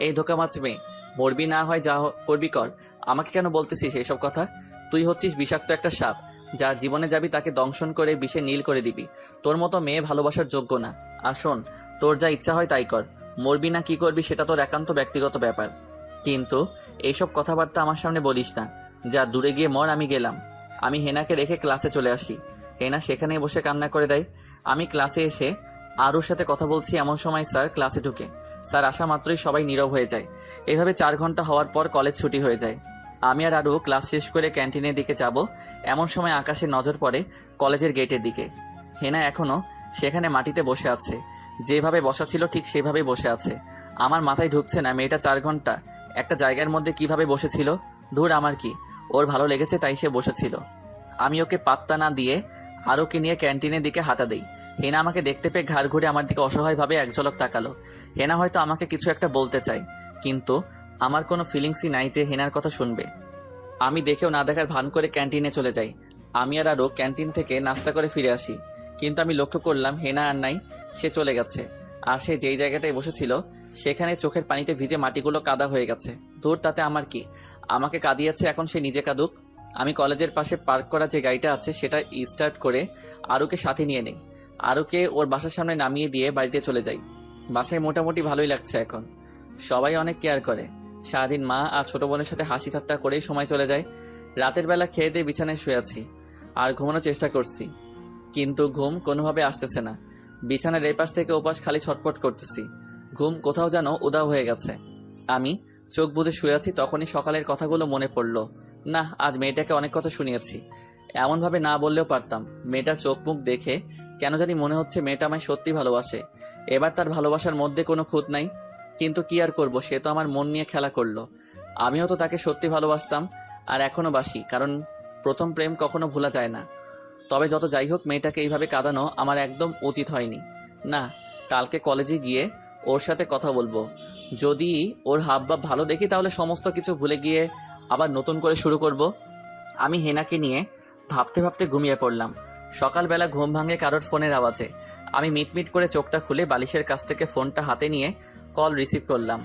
এই ধোকামাচ মেয়ে, মরবি না হয় যা করবি কর। আমাকে কেন বলতেছিস এইসব কথা? তুই হচ্ছিস বিষাক্ত একটা সাপ, যার জীবনে যাবি তাকে দংশন করে বিষে নীল করে দিবি। তোর মতো মেয়ে ভালোবাসার যোগ্য না। আর শোন, তোর যা ইচ্ছা হয় তাই কর। মরবি না কি করবি সেটা তোর একান্ত ব্যক্তিগত ব্যাপার, কিন্তু এইসব কথাবার্তা আমার সামনে বলিস না। যা দূরে গিয়ে মর, আমি গেলাম। আমি হেনাকে রেখে ক্লাসে চলে আসি। হেনা সেখানে বসে কান্না করে দেয়। আমি ক্লাসে এসে আরুর সাথে কথা বলছি, এমন সময় স্যার ক্লাসে ঢুকে। স্যার আসা মাত্রই সবাই নীরব হয়ে যায়। এভাবে 4 ঘন্টা হওয়ার পর কলেজ ছুটি হয়ে যায়। আমি আর আরু ক্লাস শেষ করে ক্যান্টিনের দিকে যাব, এমন সময় আকাশের নজর পড়ে কলেজের গেটের দিকে। হেনা এখনো সেখানে মাটিতে বসে আছে, যেভাবে বসা ছিল ঠিক সেভাবেই বসে আছে। আমার মাথায় ঢুকছে না মেয়েটা 4 ঘন্টা একটা জায়গার মধ্যে কিভাবে বসেছিল। ধুর, আমার কি, ওর ভালো লেগেছে তাই সে বসেছিল। আমি ওকে পাত্তা না দিয়ে আরুকে নিয়ে ক্যান্টিনের দিকে হাঁটা দেই। হেনা আমাকে দেখতে পেয়ে ঘাড় ঘুরে আমার দিকে অসহায়ভাবে এক ঝলক তাকালো। হেনা হয়তো আমাকে কিছু একটা বলতে চায়, কিন্তু আমার কোনো ফিলিংসই নাই যে হেনার কথা শুনবে। আমি দেখেও না দেখার ভান করে ক্যান্টিনে চলে যাই। আমি আর আরও ক্যান্টিন থেকে নাস্তা করে ফিরে আসি, কিন্তু আমি লক্ষ্য করলাম হেনা আর নাই, সে চলে গেছে। আর সে যেই জায়গাটায় বসেছিল সেখানে চোখের পানিতে ভিজে মাটিগুলো কাদা হয়ে গেছে। দূর, তাতে আমার কি, আমাকে কাঁদিয়েছে, এখন সে নিজে কাঁদুক। আমি কলেজের পাশে পার্ক করা যে গাড়িটা আছে সেটা স্টার্ট করে আরুকে সাথে নিয়ে নেই। আরুকে ওর বাসার সামনে নামিয়ে দিয়ে বাড়িতে চলে যাই। বাসায় মোটামুটি ভালোই লাগছে এখন, সবাই অনেক কেয়ার করে। সারাদিন মা আর ছোট বোনের সাথে হাসি ঠাট্টা করেই সময় চলে যায়। রাতের বেলা খেয়ে দিয়ে বিছানায় শুয়ে আছি আর ঘুমানোর চেষ্টা করছি, কিন্তু ঘুম কোনোভাবে আসতেছে না। বিছানার এই পাশ থেকে ওপাশ খালি ছটফট করতেছি, ঘুম কোথাও যেন উধাও হয়ে গেছে। আমি চোখ বুজে শুয়ে আছি, তখনই সকালের কথাগুলো মনে পড়লো। না, আজ মেয়েটাকে অনেক কথা শুনিয়েছি, এমনভাবে না বললেও পারতাম। মেয়েটার চোখ মুখ দেখে কেন জানি মনে হচ্ছে মেয়েটা আমায় সত্যি ভালোবাসে। এবার তার ভালোবাসার মধ্যে কোনো খুঁত নাই, কিন্তু কি আর করব, সে তো আমার মন নিয়ে খেলা করলো। আমিও তো তাকে সত্যি ভালোবাসতাম আর এখনো বাসি, কারণ প্রথম প্রেম কখনো ভোলা যায় না। তবে যত যাই হোক, মেয়েটাকে এইভাবে কাঁদানো আমার একদম উচিত হয়নি। না, কালকে কলেজে গিয়ে ওর সাথে কথা বলবো। যদি ওর হাবভাব ভালো দেখি তাহলে সমস্ত কিছু ভুলে গিয়ে আবার নতুন করে শুরু করব। আমি হেনাকে নিয়ে ভাবতে ভাবতে ঘুমিয়ে পড়লাম। সকালবেলা ঘুম ভাঙে কারোর ফোনের আওয়াজে। আমি মিটমিট করে চোখটা খুলে বালিশের কাছ থেকে ফোনটা হাতে নিয়ে কল রিসিভ করলাম।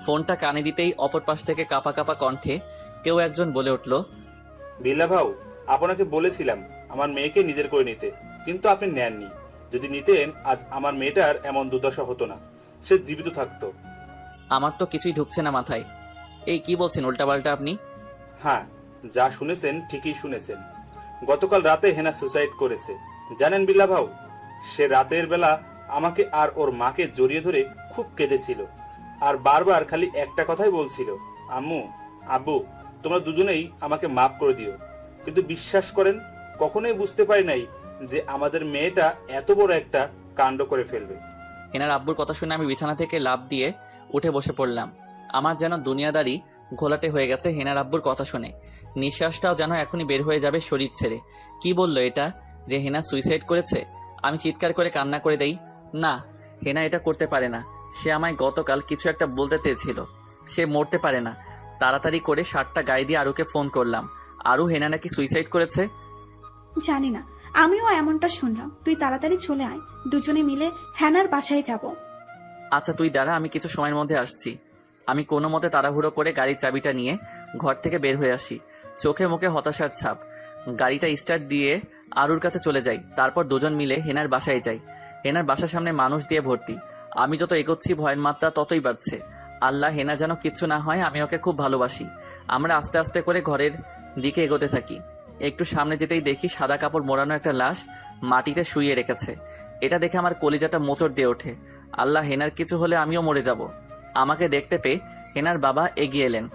ফোনটা কানে দিতেই অপর পাশ থেকে কাঁপা কাঁপা কণ্ঠে কেউ একজন বলে উঠল, বিল্লা ভাউ, আপনাকে বলেছিলাম আমার মেয়েকে নিজের করে নিতে, কিন্তু আপনি নেননি। যদি নিতেন আজ আমার মেয়েটার এমন দুর্দশা হতো না, সে জীবিত থাকতো। আমার তো কিছুই ঢুকছে না মাথায়। এই কি বলছেন উল্টাপাল্টা আপনি? হ্যাঁ, যা শুনেছেন ঠিকই শুনেছেন। গতকাল রাতে হেনা সুসাইড করেছে, জানেন বিল্লা ভাউ? সে রাতের বেলা আমাকে আর ওর মাকে জড়িয়ে ধরে খুব কেঁদেছিল, আর বারবার খালি একটা কথাই বলছিল, আম্মু, আব্বু, তোমরা দুজনেই আমাকে মাফ করে দিও। কিন্তু বিশ্বাস করেন, কখনোই বুঝতে পারি নাই যে আমাদের মেয়েটা এত বড় একটা কাণ্ড করে ফেলবে। হেনার আব্বুর কথা শুনে আমি বিছানা থেকে লাফ দিয়ে উঠে বসে পড়লাম। আমার যেন দুনিয়াদারি ঘোলাটে হয়ে গেছে হেনার আব্বুর কথা শুনে। নিঃশ্বাসটাও যেন এখনই বের হয়ে যাবে শরীর ছেড়ে। কি বললো এটা, যে হেনা সুইসাইড করেছে? আমি চিৎকার করে কান্না করে দেই, না, হেনা এটা করতে পারে না। সে আমায় গতকাল কিছু একটা বলতে চেয়েছিল, সে মরতে পারে না। তাড়াতাড়ি করে শার্টটা গায়ে দিয়ে আরুকে ফোন করলাম। আরু, হেনা নাকি সুইসাইড করেছে। জানি না, আমিও এমনটা শুনলাম। তুই তাড়াতাড়ি চলে আয়, দুজনে মিলে হ্যানার বাসায় যাব। আচ্ছা তুই দাঁড়া, আমি কিছু সময়ের মধ্যে আসছি। আমি কোনো মতে তাড়াহুড়ো করে গাড়ির চাবিটা নিয়ে ঘর থেকে বের হয়ে আসি, চোখে মুখে হতাশার ছাপ। গাড়িটা স্টার্ট দিয়ে আরুর কাছে চলে যাই, তারপর দুজন মিলে হেনার বাসায় যাই। হেনার বাসার সামনে মানুষ দিয়ে ভর্তি। আমি যত এগোচ্ছি ভয়ের মাত্রা ততই বাড়ছে। আল্লাহ, হেনা যেন কিচ্ছু না হয়, আমি ওকে খুব ভালোবাসি। আমরা আস্তে আস্তে করে ঘরের দিকে এগোতে থাকি। একটু সামনে যেতেই দেখি সাদা কাপড় মোড়ানো একটা লাশ মাটিতে শুইয়ে রেখেছে। এটা দেখে আমার কলিজাটা মোচড় দিয়ে ওঠে। আল্লাহ, হেনার কিছু হলে আমিও মরে যাব। আমাকে দেখতে পেয়ে হেনার বাবা এগিয়ে এলেন।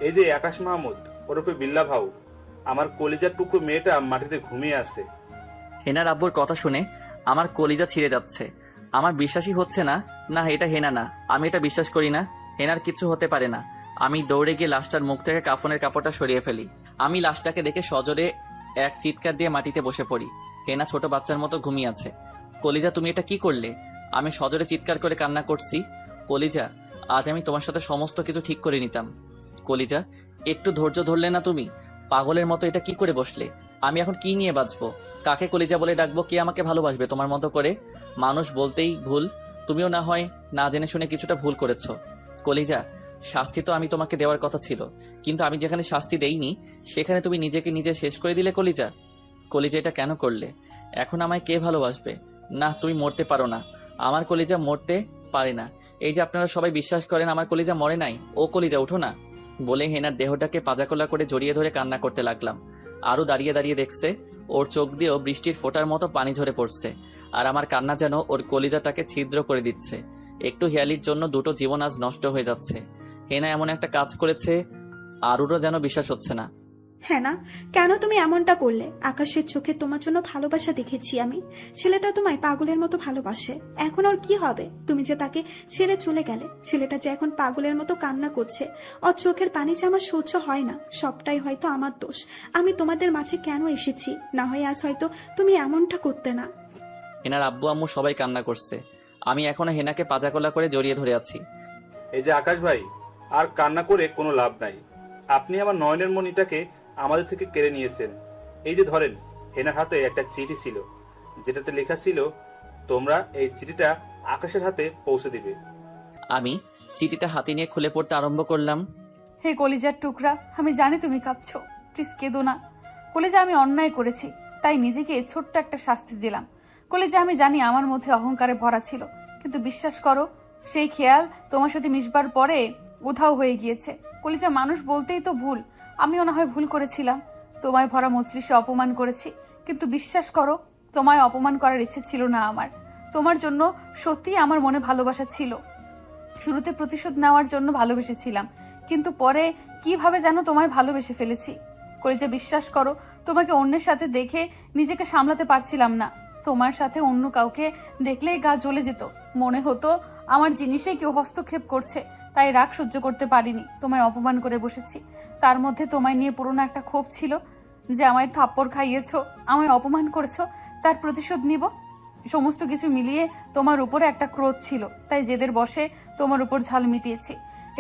এই যে আকাশ মাহমুদ ওরফে বিল্লা ভাউ, আমার কলিজার টুকরো মেয়েটা মাটিতে ঘুমিয়ে আছে। হেনার আব্বুর কথা শুনে আমার কলিজা ছিঁড়ে যাচ্ছে। আমার বিশ্বাসই হচ্ছে না, না এটা হেনা না, আমি এটা বিশ্বাস করি না। হেনার কিছু হতে পারে না। আমি দৌড়ে গিয়ে লাশটার মুখ থেকে কাফনের কাপড়টা সরিয়ে ফেলি। আমি লাশটাকে দেখে সজোরে এক চিৎকার দিয়ে মাটিতে বসে পড়ি। হেনা ছোট বাচ্চার মতো ঘুমিয়ে আছে। কলিজা, তুমি এটা কি করলে? আমি সজোরে চিৎকার করে কান্না করছি। কলিজা, আজ আমি তোমার সাথে সমস্ত কিছু ঠিক করে নিতাম। কলিজা, একটু ধৈর্য ধরলে না তুমি? পাগলের মতো এটা কি করে বসলে? আমি এখন কি নিয়ে বাঁচবো? কাকে কলিজা বলে ডাকবো? কে আমাকে ভালোবাসবে তোমার মতো করে? মানুষ বলতেই ভুল, তুমিও না হয় না জেনে শুনে কিছুটা ভুল করেছো। কলিজা, শাস্তি তো আমি তোমাকে দেওয়ার কথা ছিল, কিন্তু আমি যেখানে শাস্তি দেইনি সেখানে তুমি নিজেকে নিজে শেষ করে দিলে। কলিজা, কলিজা এটা কেন করলে? এখন আমায় কে ভালোবাসবে? না, তুমি মরতে পারো না। আমার কলিজা মরতে পারে না। এই যে আপনারা সবাই বিশ্বাস করেন আমার কলিজা মরে নাই, ও কলিজা উঠো না বলে হেনার দেহটাকে পাজাকোলা করে জড়িয়ে ধরে কান্না করতে লাগলাম। আরও দাঁড়িয়ে দাঁড়িয়ে দেখছে, ওর চোখ দিয়েও বৃষ্টির ফোঁটার মতো পানি ঝরে পড়ছে, আর আমার কান্না যেন ওর কলিজাটাকে ছিদ্র করে দিচ্ছে। একটু হেয়ালির জন্য দুটো জীবন আজ নষ্ট হয়ে যাচ্ছে। হেনা এমন একটা কাজ করেছে, আরুরও যেন বিশ্বাস হচ্ছে না। হ্যাঁ না, কেন তুমি এমনটা করলে? আকাশের চোখে তোমার জন্য ভালোবাসা দেখেছি আমি। ছেলেটা তোমায় পাগলের মতো ভালোবাসে। এখন ওর কি হবে? তুমি যে তাকে ছেড়ে চলে গেলে, ছেলেটা যে এখন পাগলের মতো কান্না করছে, ওর চোখের পানি যে আমার সহ্য হয় না। সবটাই হয়তো আমার দোষ। আমি তোমাদের মাঝে কেন এসেছি? না হয় আজ হয়তো তুমি এমনটা করতে না। হেনার আব্বু আম্মু সবাই কান্না করছে, আমি এখনো হেনাকে পাজাকোলা করে জড়িয়ে ধরে আছি। এই যে আকাশ ভাই, আর কান্না করে কোনো লাভ নাই। আপনি আমার নয়নের মণিটাকে আমাদের থেকে কেড়ে নিয়েছেন। এই যে ধরেন, হেনার হাতে একটা চিঠি ছিল, যেটাতে লেখা ছিল তোমরা এই চিঠিটা আকাশের হাতে পৌঁছে দিবে। আমি চিঠিটা হাতে নিয়ে খুলে পড়তে আরম্ভ করলাম। হে কলিজার টুকরা, আমি জানি তুমি কাঁদছো, প্লিজ কেঁদো না। কলিজা, আমি অন্যায় করেছি, তাই নিজেকে ছোট্ট একটা শাস্তি দিলাম। কলিজা, আমি জানি আমার মধ্যে অহংকারে ভরা ছিল, কিন্তু বিশ্বাস করো, সেই খেয়াল তোমার সাথে মিশবার পরে উধাও হয়ে গিয়েছে। কলিজা, মানুষ বলতেই তো ভুল, আমিও না হয় ভুল করেছিলাম, তোমায় ভরা মজলিসে অপমান করেছি, কিন্তু বিশ্বাস করো, তোমায় অপমান করার ইচ্ছে ছিল না আমার। তোমার জন্য সত্যিই আমার মনে ভালোবাসা ছিল। শুরুতে প্রতিশোধ নেওয়ার জন্য ভালোবেসেছিলাম, কিন্তু পরে কিভাবে যেন তোমায় ভালোবেসে ফেলেছি। কলিজা, বিশ্বাস করো, তোমাকে অন্যের সাথে দেখে নিজেকে সামলাতে পারছিলাম না। তোমার সাথে অন্য কাউকে দেখলেই গা জ্বলে যেত, মনে হতো আমার জিনিসে কেউ হস্তক্ষেপ করছে। তাই রাগ সহ্য করতে পারিনি, তোমায় অপমান করে বসেছি। তার মধ্যে তোমায় নিয়ে পুরনো একটা ক্ষোভ ছিল, যে আমায় থাপ্পড় খাইয়েছো, আমায় অপমান করেছো, তার প্রতিশোধ নিব। সমস্ত কিছু মিলিয়ে তোমার উপরে একটা ক্রোধ ছিল, তাই জেদের বসে তোমার উপর ঝাল মিটিয়েছি।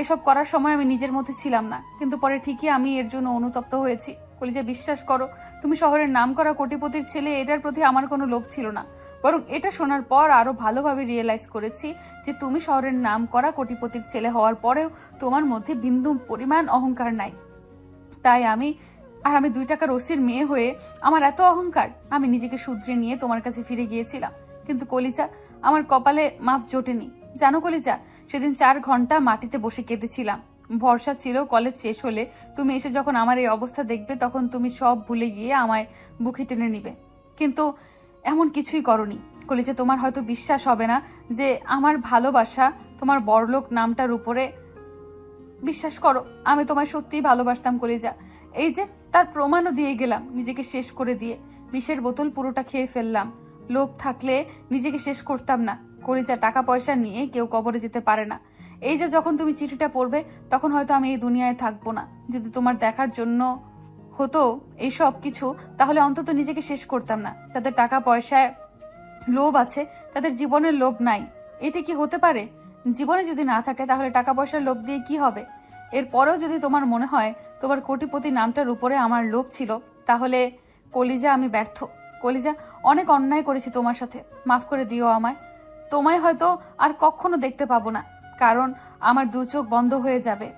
এসব করার সময় আমি নিজের মধ্যে ছিলাম না, কিন্তু পরে ঠিকই আমি এর জন্য অনুতপ্ত হয়েছি। কলিজা, বিশ্বাস করো, তুমি শহরের নামকরা কোটিপতির ছেলে, এটার প্রতি আমার কোনো লোভ ছিল না। বরং এটা শোনার পর আরো ভালোভাবে রিয়েলাইজ করেছি যে তুমি শহরের নামকরা কোটিপতির ছেলে হওয়ার পরেও তোমার মধ্যে বিন্দু পরিমাণ অহংকার নাই। তাই আমি 2 টাকার ওসির মেয়ে হয়ে আমার এত অহংকার, আমি নিজেকে শুধরে নিয়ে তোমার কাছে ফিরে গিয়েছিলাম। কিন্তু কলিজা, আমার কপালে মাফ জোটেনি। জানো কলিজা, সেদিন 4 ঘন্টা মাটিতে বসে কেঁদেছিলাম। ভরসা ছিল কলেজ শেষ হলে তুমি এসে যখন আমার এই অবস্থা দেখবে, তখন তুমি সব ভুলে গিয়ে আমায় বুকে টেনে নিবে, কিন্তু এমন কিছুই করনি। কলিজা, তোমার হয়তো বিশ্বাস হবে না যে আমার ভালোবাসা তোমার বড়লোক নামটার উপরে। বিশ্বাস করো, আমি তোমায় সত্যিই ভালোবাসতাম কলিজা। এই যে তার প্রমাণও দিয়ে গেলাম, নিজেকে শেষ করে দিয়ে। বিষের বোতল পুরোটা খেয়ে ফেললাম। লোভ থাকলে নিজেকে শেষ করতাম না কলিজা। টাকা পয়সা নিয়ে কেউ কবরে যেতে পারে না। এই যে যখন তুমি চিঠিটা পড়বে, তখন হয়তো আমি এই দুনিয়ায় থাকবো না। যদি তোমার দেখার জন্য হতো এই সব কিছু, তাহলে অন্তত নিজেকে শেষ করতাম না। যাদের টাকা পয়সায় লোভ আছে, তাদের জীবনের লোভ নাই, এটা কি হতে পারে? জীবনে যদি না থাকে, তাহলে টাকা পয়সার লোভ দিয়ে কি হবে? এরপরেও যদি তোমার মনে হয় তোমার কোটিপতি নামটার উপরে আমার লোভ ছিল, তাহলে কলিজা, আমি ব্যর্থ। কলিজা, অনেক অন্যায় করেছি তোমার সাথে, মাফ করে দিও আমায়। তোমায় হয়তো আর কখনো দেখতে পাবো না, কারণ আমার 2 চোখ বন্ধ হয়ে যাবে।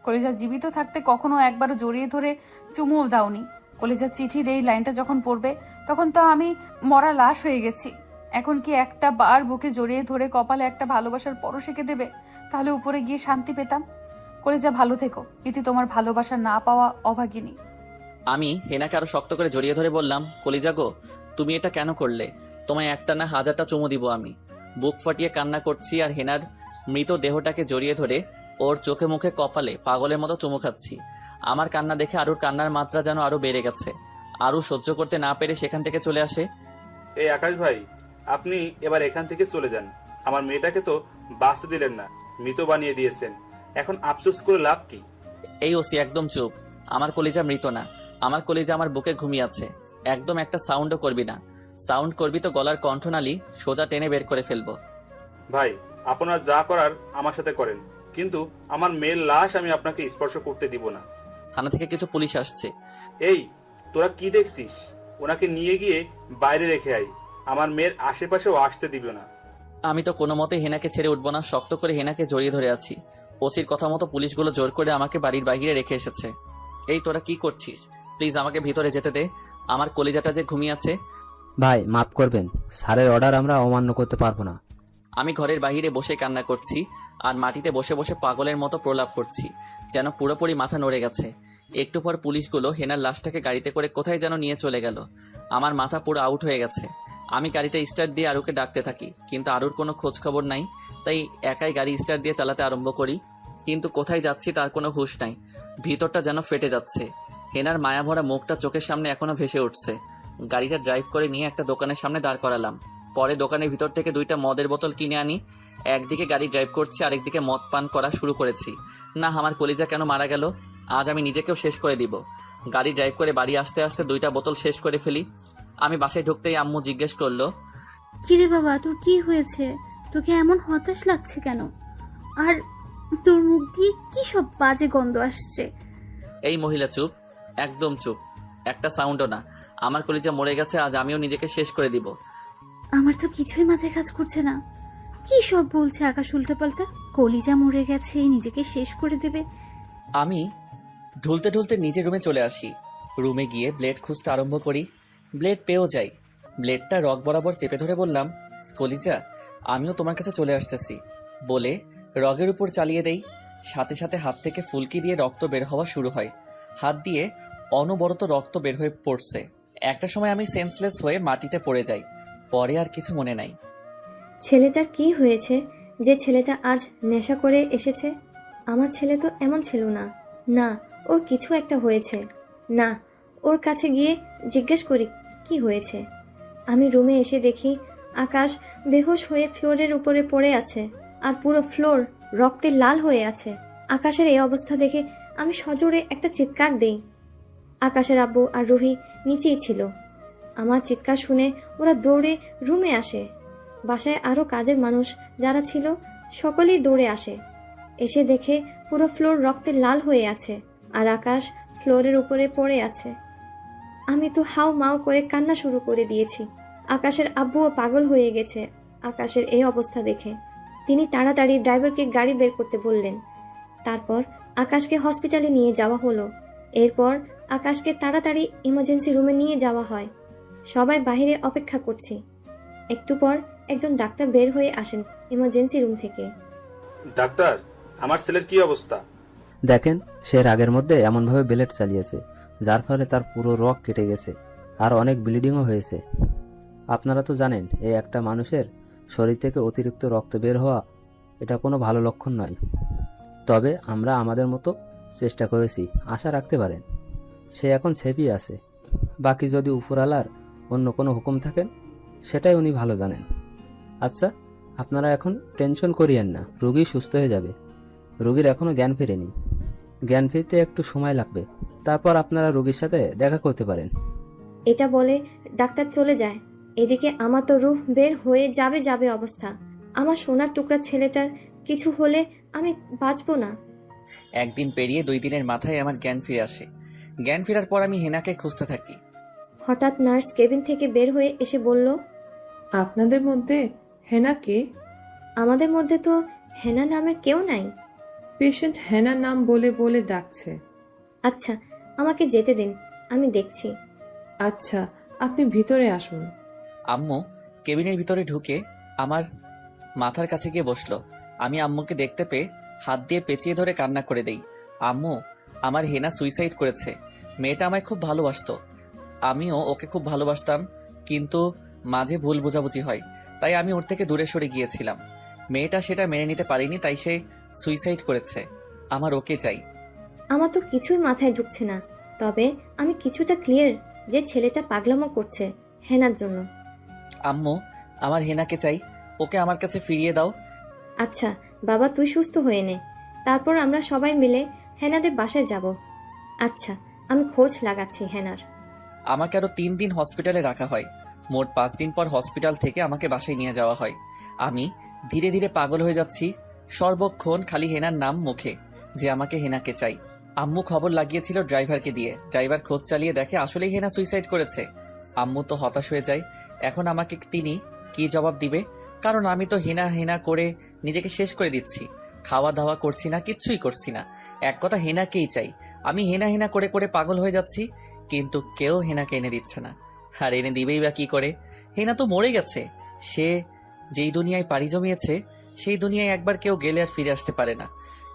কলিজা, জীবিত থাকতে কখনো একবারও জড়িয়ে ধরে চুমুও দাওনি। কলিজার চিঠির এই লাইনটা যখন পড়বে, তখন তো আমি মরা লাশ হয়ে গেছি। এখন কি একটা বার বুকে জড়িয়ে ধরে কপালে একটা ভালোবাসার পরশ এঁকে দেবে? তাহলে উপরে গিয়ে শান্তি পেতাম। কলিজা, ভালো থেকো। ইতি তোমার ভালোবাসা না পাওয়া অভাগিনী। আমি হেনাকে আরো শক্ত করে জড়িয়ে ধরে বললাম, কলিজা গো, তুমি এটা কেন করলে? তোমায় একটা না 1000টা চুমু দিব আমি। বুক ফাটিয়ে কান্না করছি আর হেনার মৃত দেহটাকে জড়িয়ে ধরে ওর চোখে মুখে কপালে পাগলের মতো চুমু খাচ্ছি। আমার কান্না দেখে আরুর কান্নার মাত্রা যেন আরো বেড়ে গেছে। আরু সহ্য করতে না পেরে সেখান থেকে চলে আসে। এই আকাশ ভাই, আপনি এবার এখান থেকে চলে যান। আমার মেয়েটাকে তো বাঁচতে দিলেন না, মৃত বানিয়ে দিয়েছেন। এখন আফসোস করে লাভ কি? এই ওসি, একদম চুপ। আমার কলিজা মৃত না, আমার কলিজা আমার বুকে ঘুমিয়ে আছে। একদম একটা সাউন্ডও করবি না। সাউন্ড করবি তো গলার কণ্ঠনালী সোজা টেনে বের করে ফেলবো। ভাই, আপনার যা করার আমার সাথে করেন, কিন্তু আমার মেয়ের লাশ আমি আপনাকে স্পর্শ করতে দিব না। থানা থেকে কিছু পুলিশ আসছে। এই, তোরা কি দেখছিস? ওনাকে নিয়ে গিয়ে বাইরে রেখে আই। আমার মেয়ের আশেপাশেও আসতে দিবে না। আমি তো কোনো মতে হেনাকে ছেড়ে উঠবো না, শক্ত করে হেনাকে জড়িয়ে ধরে আছি। ওসির কথা মতো পুলিশগুলো জোর করে আমাকে বাড়ির বাইরে রেখে এসেছে। এই তোরা কি করছিস? প্লিজ আমাকে ভিতরে যেতে দে, আমার কলিজাটা যে ঘুমিয়ে আছে। ভাই মাফ করবেন, স্যারের অর্ডার আমরা অমান্য করতে পারবো না। আমি ঘরের বাইরে বসে কান্না করছি আর মাটিতে বসে বসে পাগলের মতো প্রলাপ করছি, যেন পুরোপুরি মাথা নড়ে গেছে। একটু পর পুলিশগুলো হেনার লাশটাকে গাড়িতে করে কোথায় যেন নিয়ে চলে গেল। আমার মাথা পুরো আউট হয়ে গেছে। আমি গাড়িটা স্টার্ট দিয়ে আরুকে ডাকতে থাকি, কিন্তু আরুর কোনো খোঁজ খবর নাই। তাই একাই গাড়ি স্টার্ট দিয়ে চালাতে আরম্ভ করি, কিন্তু কোথায় যাচ্ছি তার কোনো হুঁশ নাই। ভিতরটা যেন ফেটে যাচ্ছে। হেনার মায়াভরা মুখটা চোখের সামনে এখনো ভেসে উঠছে। গাড়িটা ড্রাইভ করে নিয়ে একটা দোকানের সামনে দাঁড় করালাম। পরে দোকানের ভিতর থেকে 2টা মদের বোতল কিনে আনি। একদিকে গাড়ি ড্রাইভ করছি, আরেকদিকে মদ পান করা শুরু করেছি। না, আমার কলিজা কেন মারা গেল? আজ আমি নিজেকেও শেষ করে দিব। গাড়ি ড্রাইভ করে বাড়ি আসতে আসতে 2টা বোতল শেষ করে ফেলি। আমি বাসায় ঢুকতেই আম্মু জিজ্ঞেস করলো, কিরে বাবা, তোর কি হয়েছে? তোকে এমন হতাশ লাগছে কেন? আর তোর মুখ দিয়ে কি সব বাজে গন্ধ আসছে? এই মহিলা চুপ, একদম চুপ, একটা সাউন্ডও না। আমার কলিজা মরে গেছে, আজ আমিও নিজেকে শেষ করে দিব। আমার তো কিছুই মাথায় কাজ করছে না। কি সব বলছে আকাশ উল্টাপাল্টা? কলিজা মরে গেছে, নিজেকে শেষ করে দেবে? আমি ঢুলতে ঢুলতে নিজের রুমে চলে আসি। রুমে গিয়ে ব্লেড খুঁজতে আরম্ভ করি। ব্লেড পেয়েও যাই। ব্লেডটা রক বরাবর চেপে ধরে বললাম, কলিজা আমিও তোমার কাছে চলে আসতেছি বলে রগের উপর চালিয়ে দেই। সাথে সাথে হাত থেকে ফুলকি দিয়ে রক্ত বের হওয়া শুরু হয়। হাত দিয়ে অনবরত রক্ত বের হয়ে পড়ছে। একটা সময় আমি সেন্সলেস হয়ে মাটিতে পড়ে যাই। পরে আর কিছু মনে নাই। ছেলেটার কি হয়েছে যে ছেলেটা আজ নেশা করে এসেছে? আমার ছেলে তো এমন ছিল না। না, ওর কিছু একটা হয়েছে। না, ওর কাছে গিয়ে জিজ্ঞেস করি কি হয়েছে। আমি রুমে এসে দেখি আকাশ বেহুশ হয়ে ফ্লোরের উপরে পড়ে আছে, আর পুরো ফ্লোর রক্তে লাল হয়ে আছে। আকাশের এই অবস্থা দেখে আমি সজোরে একটা চিৎকার দেই। আকাশের আব্বু আর রুহি নিচেই ছিল। আমার চিৎকার শুনে ওরা দৌড়ে রুমে আসে। বাসায় আরও কাজের মানুষ যারা ছিল সকলেই দৌড়ে আসে। এসে দেখে পুরো ফ্লোর রক্তে লাল হয়ে আছে, আর আকাশ ফ্লোরের উপরে পড়ে আছে। আমি তো হাউ মাউ করে কান্না শুরু করে দিয়েছি। আকাশের আব্বুও পাগল হয়ে গেছে আকাশের এই অবস্থা দেখে। তিনি তাড়াতাড়ি ড্রাইভারকে গাড়ি বের করতে বললেন। তারপর আকাশকে হসপিটালে নিয়ে যাওয়া হলো। এরপর আকাশকে তাড়াতাড়ি ইমার্জেন্সি রুমে নিয়ে যাওয়া হয়। সবাই বাইরে অপেক্ষা করছি। একটু পর একজন ডাক্তার বের হয়ে আসেন ইমার্জেন্সি রুম থেকে। ডাক্তার, আমার ছেলের কি অবস্থা? দেখেন, সে রাগের মধ্যে এমনভাবে ব্লেড চালিয়েছে যার ফলে তার পুরো রগ কেটে গেছে, আর অনেক ব্লিডিংও হয়েছে। আপনারা তো জানেন, এই একটা মানুষের শরীর থেকে অতিরিক্ত রক্ত বের হওয়া এটা কোনো ভালো লক্ষণ নয়। তবে আমরা আমাদের মতো চেষ্টা করেছি, আশা রাখতে পারেন। সে এখন সেফই আছে। বাকি যদি উপরালার অন্য কোনো হুকুম থাকেন সেটাই উনি ভালো জানেন। আচ্ছা, আপনারা এখন টেনশন করিয়েন না, রোগী সুস্থ হয়ে যাবে। রোগীর এখনও জ্ঞান ফেরেনি। জ্ঞান ফিরতে একটু সময় লাগবে, তারপর আপনারা রোগীর সাথে দেখা করতে পারেন। এটা বলে ডাক্তার চলে যায়। এদিকে আমার তো রূহ বের হয়ে যাবে অবস্থা। আমার সোনার টুকরা ছেলেটার কিছু হলে আমি বাঁচবো না। একদিন পেরিয়ে 2 দিনের মাথায় আমার জ্ঞান ফিরে আসে। জ্ঞান ফেরার পর আমি হেনাকে খুঁজতে থাকি। হঠাৎ নার্স কেবিন থেকে বের হয়ে এসে বলল, আপনাদের মধ্যে হেনা কে? আমাদের মধ্যে তো হেনা নামের কেউ নাই। পেশেন্ট হেনা নাম বলে বলে ডাকছে। আচ্ছা, আমাকে যেতে দিন, আমি দেখছি। আচ্ছা, আপনি ভিতরে আসুন। আম্মু কেবিনের ভিতরে ঢুকে আমার মাথার কাছে গিয়ে বসলো। আমি আম্মুকে দেখতে পেয়ে হাত দিয়ে পেঁচিয়ে ধরে কান্না করে দেই। আম্মু, আমার হেনা সুইসাইড করেছে। মেয়েটা আমায় খুব ভালোবাসতো, আমিও ওকে খুব ভালোবাসতাম, কিন্তু মাঝে ভুল বোঝাবুঝি হয়, তাই আমি ওর থেকে দূরে সরে গিয়েছিলাম। মেয়েটা সেটা মেনে নিতে পারেনি, তাই সে সুইসাইড করেছে। আমার ওকে চাই। আমার তো কিছুই মাথায় ঢুকছে না, তবে আমি কিছুটা ক্লিয়ার যে ছেলেটা পাগলামো করছে হেনার জন্য। আম্মু, আমার হেনাকে চাই, ওকে আমার কাছে ফিরিয়ে দাও। আচ্ছা বাবা, তুই সুস্থ হয়ে নে, তারপর আমরা সবাই মিলে হেনাদের বাসায় যাব। আচ্ছা, আমি খোঁজ লাগাচ্ছি হেনার। আমাকে আরো 3 দিন হসপিটালে রাখা হয়। মোট 5 দিন পর হসপিটাল থেকে আমাকে বাসায় নিয়ে যাওয়া হয়। আমি ধীরে ধীরে পাগল হয়ে যাচ্ছি। সর্বক্ষণ খালি হেনার নাম মুখে, যে আমাকে হেনাকে চাই। আম্মু খবর লাগিয়েছিল ড্রাইভারকে দিয়ে। ড্রাইভার খোঁজ চালিয়ে দেখে আসলেই হেনা সুইসাইড করেছে। আম্মু তো হতাশ হয়ে যায়। এখন আমাকে তিনি কি জবাব দিবে? কারণ আমি তো হেনা হেনা করে নিজেকে শেষ করে দিচ্ছি। খাওয়া দাওয়া করছি না, কিচ্ছুই করছি না। এক কথা হেনাকেই চাই। আমি হেনা হেনা করে করে পাগল হয়ে যাচ্ছি, কিন্তু কেউ হেনাকে এনে দিচ্ছে না। আর এনে দিবেই বা কি করে? হেনা তো মরে গেছে। সে যেই দুনিয়ায় পাড়ি জমিয়েছে, সেই দুনিয়ায় একবার কেউ গেলে আর ফিরে আসতে পারে না।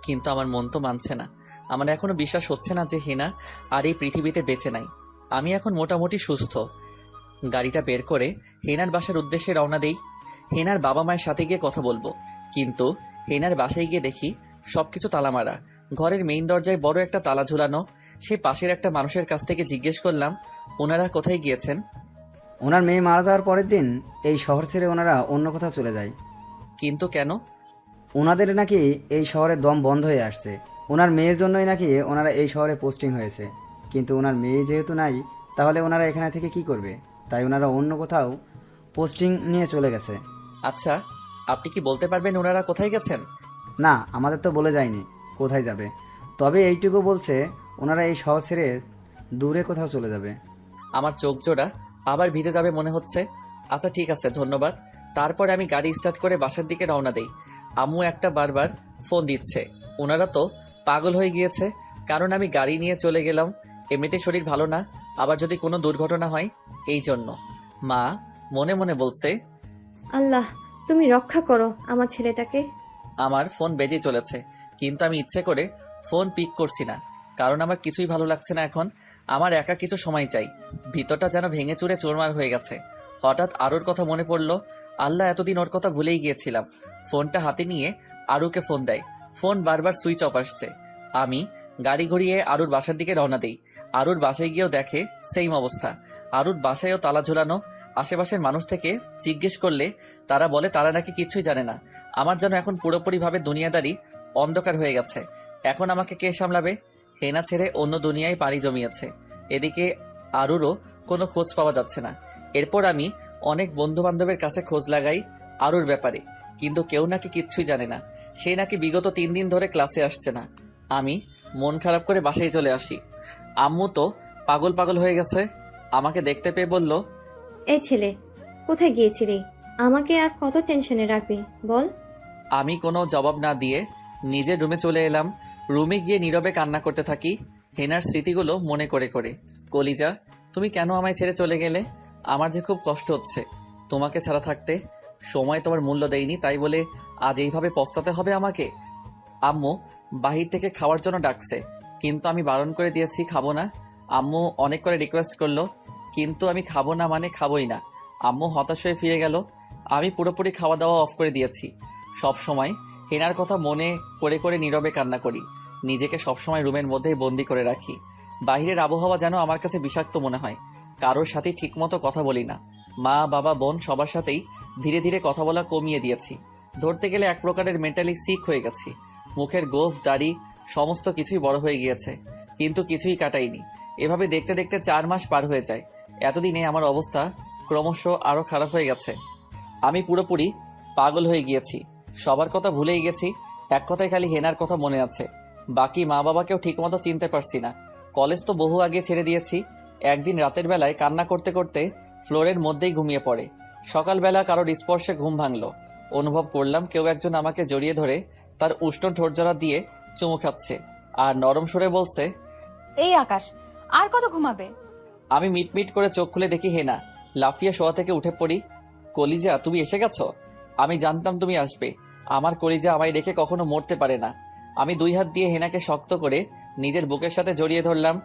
কিন্তু আমার মন তো মানছে না। আমার এখনো বিশ্বাস হচ্ছে না যে হেনা আর এই পৃথিবীতে বেঁচে নাই। আমি এখন মোটামুটি সুস্থ। গাড়িটা বের করে হেনার বাসার উদ্দেশ্যে রওনা দেই। হেনার বাবা মায়ের সাথে গিয়ে কথা বলবো, কিন্তু হেনার বাসায় গিয়ে দেখি সবকিছু তালা মারা। ঘরের মেইন দরজায় বড় একটা তালা ঝুলানো। সে পাশের একটা মানুষের কাছ থেকে জিজ্ঞেস করলাম, ওনারা কোথায় গিয়েছেন? ওনার মেয়ে মারা যাওয়ার পরের দিন এই শহর ছেড়ে ওনারা অন্য কোথাও চলে যায়। কিন্তু কেন? ওনাদের নাকি এই শহরে দম বন্ধ হয়ে আসছে। ওনার মেয়ের জন্যই নাকি ওনারা এই শহরে পোস্টিং হয়েছে। কিন্তু ওনার মেয়ে যেহেতু নাই, তাহলে ওনারা এখানে থেকে কি করবে? তাই ওনারা অন্য কোথাও পোস্টিং নিয়ে চলে গেছে। আচ্ছা, আপনি কি বলতে পারবেন ওনারা কোথায় গেছেন? না, আমাদের তো বলে যায়নি কোথায় যাবে। তবে এইটুকু বলছে ওনারা এই শহর ছেড়ে দূরে কোথাও চলে যাবে। আমার চোখ জোড়া আবার ভিজে যাবে মনে হচ্ছে। আচ্ছা ঠিক আছে, ধন্যবাদ। তারপরে আমি গাড়ি স্টার্ট করে বাসার দিকে রওনা দেই। আম্মু একটা বারবার ফোন দিচ্ছে। ওনারা তো পাগল হয়ে গিয়েছে, কারণ আমি গাড়ি নিয়ে চলে গেলাম। এমনিতে শরীর ভালো না, আবার যদি কোনো দুর্ঘটনা হয়, এই জন্য। মা মনে মনে বলছে, আল্লাহ, তুমি রক্ষা করো আমার ছেলেটাকে। আমার ফোন বেজে চলেছে, কিন্তু আমি ইচ্ছে করে ফোন পিক করছি না, কারণ আমার কিছুই ভালো লাগছে না এখন। আমার একা কিছু সময় চাই। ভিতরটা যেন ভেঙে চুরে চোরমার হয়ে গেছে। হঠাৎ আরুর কথা মনে পড়ল। আল্লাহ, এতদিন ওর কথা ভুলেই গিয়েছিলাম। ফোনটা হাতে নিয়ে আরুকে ফোন দেয়। ফোন বারবার সুইচ অফ আসছে। আমি গাড়ি ঘুরিয়ে আরুর বাসার দিকে রওনা দেই। আরুর বাসায় গিয়েও দেখে সেম অবস্থা। আরুর বাসায়ও তালা ঝুলানো। আশেপাশের মানুষ থেকে জিজ্ঞেস করলে তারা বলে তারা নাকি কিছুই জানে না। আমার যেন এখন পুরোপুরিভাবে দুনিয়াদারি অন্ধকার হয়ে গেছে। এখন আমাকে কে সামলাবে? হেনা ছেড়ে অন্য দুনিয়ায় পাড়ি জমিয়েছে। এদিকে আরুরও কোনো খোঁজ পাওয়া যাচ্ছে না। এরপর আমি অনেক বন্ধু বান্ধবের কাছে খোঁজ লাগাই আরুর ব্যাপারে, কিন্তু কেউ নাকি কিচ্ছুই জানে না। সে নাকি বিগত 3 দিন ধরে ক্লাসে আসছে না। আমি মন খারাপ করে বাসায় চলে আসি। আম্মু তো পাগল পাগল হয়ে গেছে। আমাকে দেখতে পেয়ে বলল, এই ছেলে, কোথায় গিয়েছিলি? আমাকে আর কত টেনশনে রাখবি বল। আমি কোনো জবাব না দিয়ে নিজের রুমে চলে এলাম। রুমে গিয়ে নীরবে কান্না করতে থাকি, হেনার স্মৃতিগুলো মনে করে করে। কলিজা, তুমি কেন আমায় ছেড়ে চলে গেলে? আমার যে খুব কষ্ট হচ্ছে তোমাকে ছাড়া থাকতে। সময় তোমার মূল্য দেয়নি, তাই বলে আজ এইভাবে পস্তাতে হবে আমাকে? আম্মু বাহির থেকে খাওয়ার জন্য ডাকছে, কিন্তু আমি বারণ করে দিয়েছি, খাবো না। আম্মু অনেক করে রিকোয়েস্ট করলো, কিন্তু আমি খাবো না মানে খাবোই না। আম্মু হতাশ হয়ে ফিরে গেল। আমি পুরোপুরি খাওয়া দাওয়া অফ করে দিয়েছি। সব সময় হেনার কথা মনে করে করে নীরবে কান্না করি। নিজেকে সবসময় রুমের মধ্যেই বন্দি করে রাখি। বাইরের আবহাওয়া যেন আমার কাছে বিষাক্ত মনে হয়। কারোর সাথে ঠিকমতো কথা বলি না। মা বাবা বোন সবার সাথেই ধীরে ধীরে কথা বলা কমিয়ে দিয়েছি। ধরতে গেলে এক প্রকারের মেন্টালি সিক হয়ে গেছি। মুখের গোঁফ দাড়ি সমস্ত কিছুই বড় হয়ে গিয়েছে, কিন্তু কিছুই কাটাইনি। এভাবে দেখতে দেখতে 4 মাস পার হয়ে যায়। এতদিনে আমার অবস্থা ক্রমশ আরো খারাপ হয়ে গেছে। আমি পুরোপুরি পাগল হয়ে গিয়েছি। সবার কথা ভুলেই গেছি। এক কথায় খালি হেনার কথা মনে আছে। বাকি মা বাবাকেও ঠিকমতো চিনতে পারছি না। কলেজ তো বহু আগে ছেড়ে দিয়েছি। একদিন রাতের বেলায় কান্না করতে করতে ফ্লোরের মধ্যেই ঘুমিয়ে পড়ে। সকালবেলা কারোর স্পর্শে ঘুম ভাঙলো। অনুভব করলাম কেউ একজন আমাকে জড়িয়ে ধরে তার উষ্ণ ঠোঁটজোড়া দিয়ে চুমু খাচ্ছে, আর নরম সুরে বলছে, এই আকাশ, আর কত ঘুমাবে? আমি মিটমিট করে চোখ খুলে দেখি হেনা। লাফিয়ে শোয়া থেকে উঠে পড়ি। কলিজা, তুমি এসে গেছো? আমি জানতাম তুমি আসবে। আমার কলিজা আমায় রেখে কখনো মরতে পারে না। আমি 2 হাত দিয়ে হেনাকে শক্ত করে নিজের বুকের সাথে জড়িয়ে ধরলাম।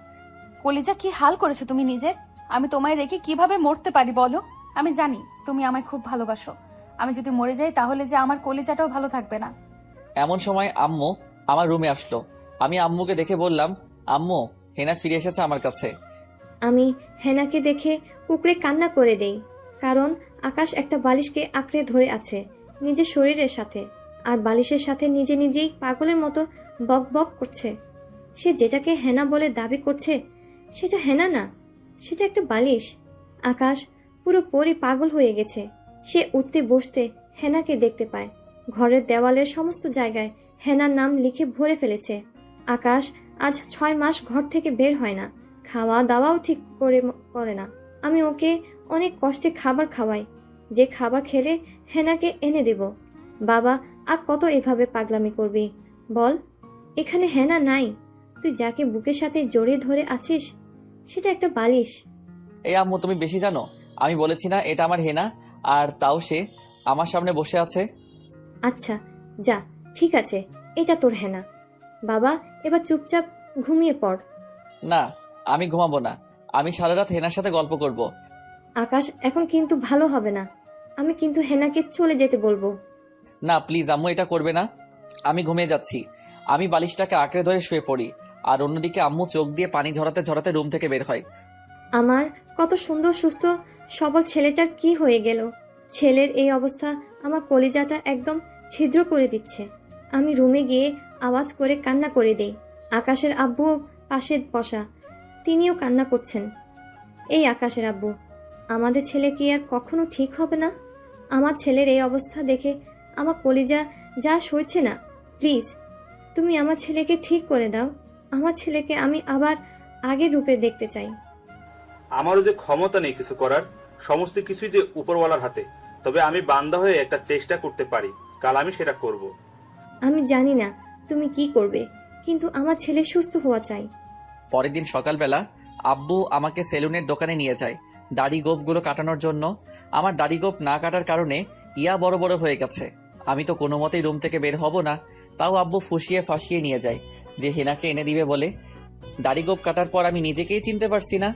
কলিজা, কি হাল করেছো তুমি নিজের? আমি তোমায় রেখে কিভাবে মরতে পারি বলো? আমি জানি তুমি আমায় খুব ভালোবাসো। আমি যদি মরে যাই তাহলে যে আমার কলিজাটাও ভালো থাকবে না। এমন সময় আম্মু আমার রুমে আসলো। আমি আম্মুকে দেখে বললাম, আম্মু, হেনা ফিরে এসেছে আমার কাছে। আমি হেনাকে দেখে কুকড়ে কান্না করে দেই, কারণ আকাশ একটা বালিশকে আঁকড়ে ধরে আছে নিজের শরীরের সাথে, আর বালিশের সাথে নিজে নিজেই পাগলের মতো বক বক করছে। সে যেটাকে হেনা বলে দাবি করছে সেটা হেনা না, সেটা একটা বালিশ। আকাশ পুরোপুরি পাগল হয়ে গেছে। সে উঠতে বসতে হেনাকে দেখতে পায়। ঘরের দেওয়ালের সমস্ত জায়গায় হেনার নাম লিখে ভরে ফেলেছে। আকাশ আজ 6 মাস ঘর থেকে বের হয় না, খাওয়া দাওয়াও ঠিক করে না। আমি ওকে অনেক কষ্টে খাবার খাওয়াই, যে খাবার খেলে হেনাকে এনে দেব। বাবা আর কত এভাবে পাগলামি করবি বল? এখানে হেনা নাই, তুই যাকে বুকের সাথে জড়িয়ে ধরে আছিস সেটা একটা বালিশ। এই আম্মু, তুমি বেশি জানো। আমি বলেছি না এটা আমার হেনা, আর তাও সে আমার সামনে বসে আছে। আচ্ছা যা, ঠিক আছে, এটা তোর হেনা। বাবা এবার চুপচাপ ঘুমিয়ে পড়। না, আমি ঘুমাবো না। আমি সারা রাত হেনার সাথে গল্প করব। আকাশ, এখন কিন্তু ভালো হবে না। আমি কিন্তু হেনাকে চলে যেতে বলবো। না প্লিজ আম্মু, এটা করবে না। আমি ঘুমিয়ে যাচ্ছি। আমি বালিশটাকে আঁকড়ে ধরে শুয়ে পড়ি, আর অন্যদিকে আম্মু চোখ দিয়ে পানি ঝরাতে ঝরাতে রুম থেকে বের হয়। আমার কত সুন্দর সুস্থ সবল ছেলেটার কি হয়ে গেল? ছেলের এই অবস্থা আমার কলিজাটা একদম ছিদ্র করে দিচ্ছে। আমি রুমে গিয়ে আওয়াজ করে কান্না করে দেই। আকাশের আব্বু পাশে বসা, তিনিও কান্না করছেন। এই আকাশের আব্বু, আমাদের ছেলে কি আর কখনো ঠিক হবে না? আমার ছেলের এই অবস্থা দেখে আমার কলিজা যা সইছে না। প্লিজ তুমি আমার ছেলেকে ঠিক করে দাও। আমার ছেলেকে আমি আবার আগের রূপে দেখতে চাই। আমারও যে ক্ষমতা নেই কিছু করার, সমস্ত কিছুই যে উপরওয়ালার হাতে। তবে আমি বান্দা হয়ে একটা চেষ্টা করতে পারি, কাল আমি সেটা করব। আমি জানি না তুমি কি করবে, কিন্তু আমার ছেলে সুস্থ হওয়া চাই। পরের দিন সকালবেলা আব্বু আমাকে সেলুনের দোকানে নিয়ে যায় দাড়ি গোপগুলো কাটানোর জন্য। আমার দাড়ি গোপ না কাটার কারণে ইয়া বড় বড় হয়ে গেছে। আমি তো কোনো মতেই রুম থেকে বের হব না, তাও আব্বু ফুসিয়ে ফাঁসিয়ে নিয়ে যায় যে হেনাকে এনে দিবে বলে। দাড়ি গোপ কাটার পর আমি নিজেকেই চিনতে পারছি না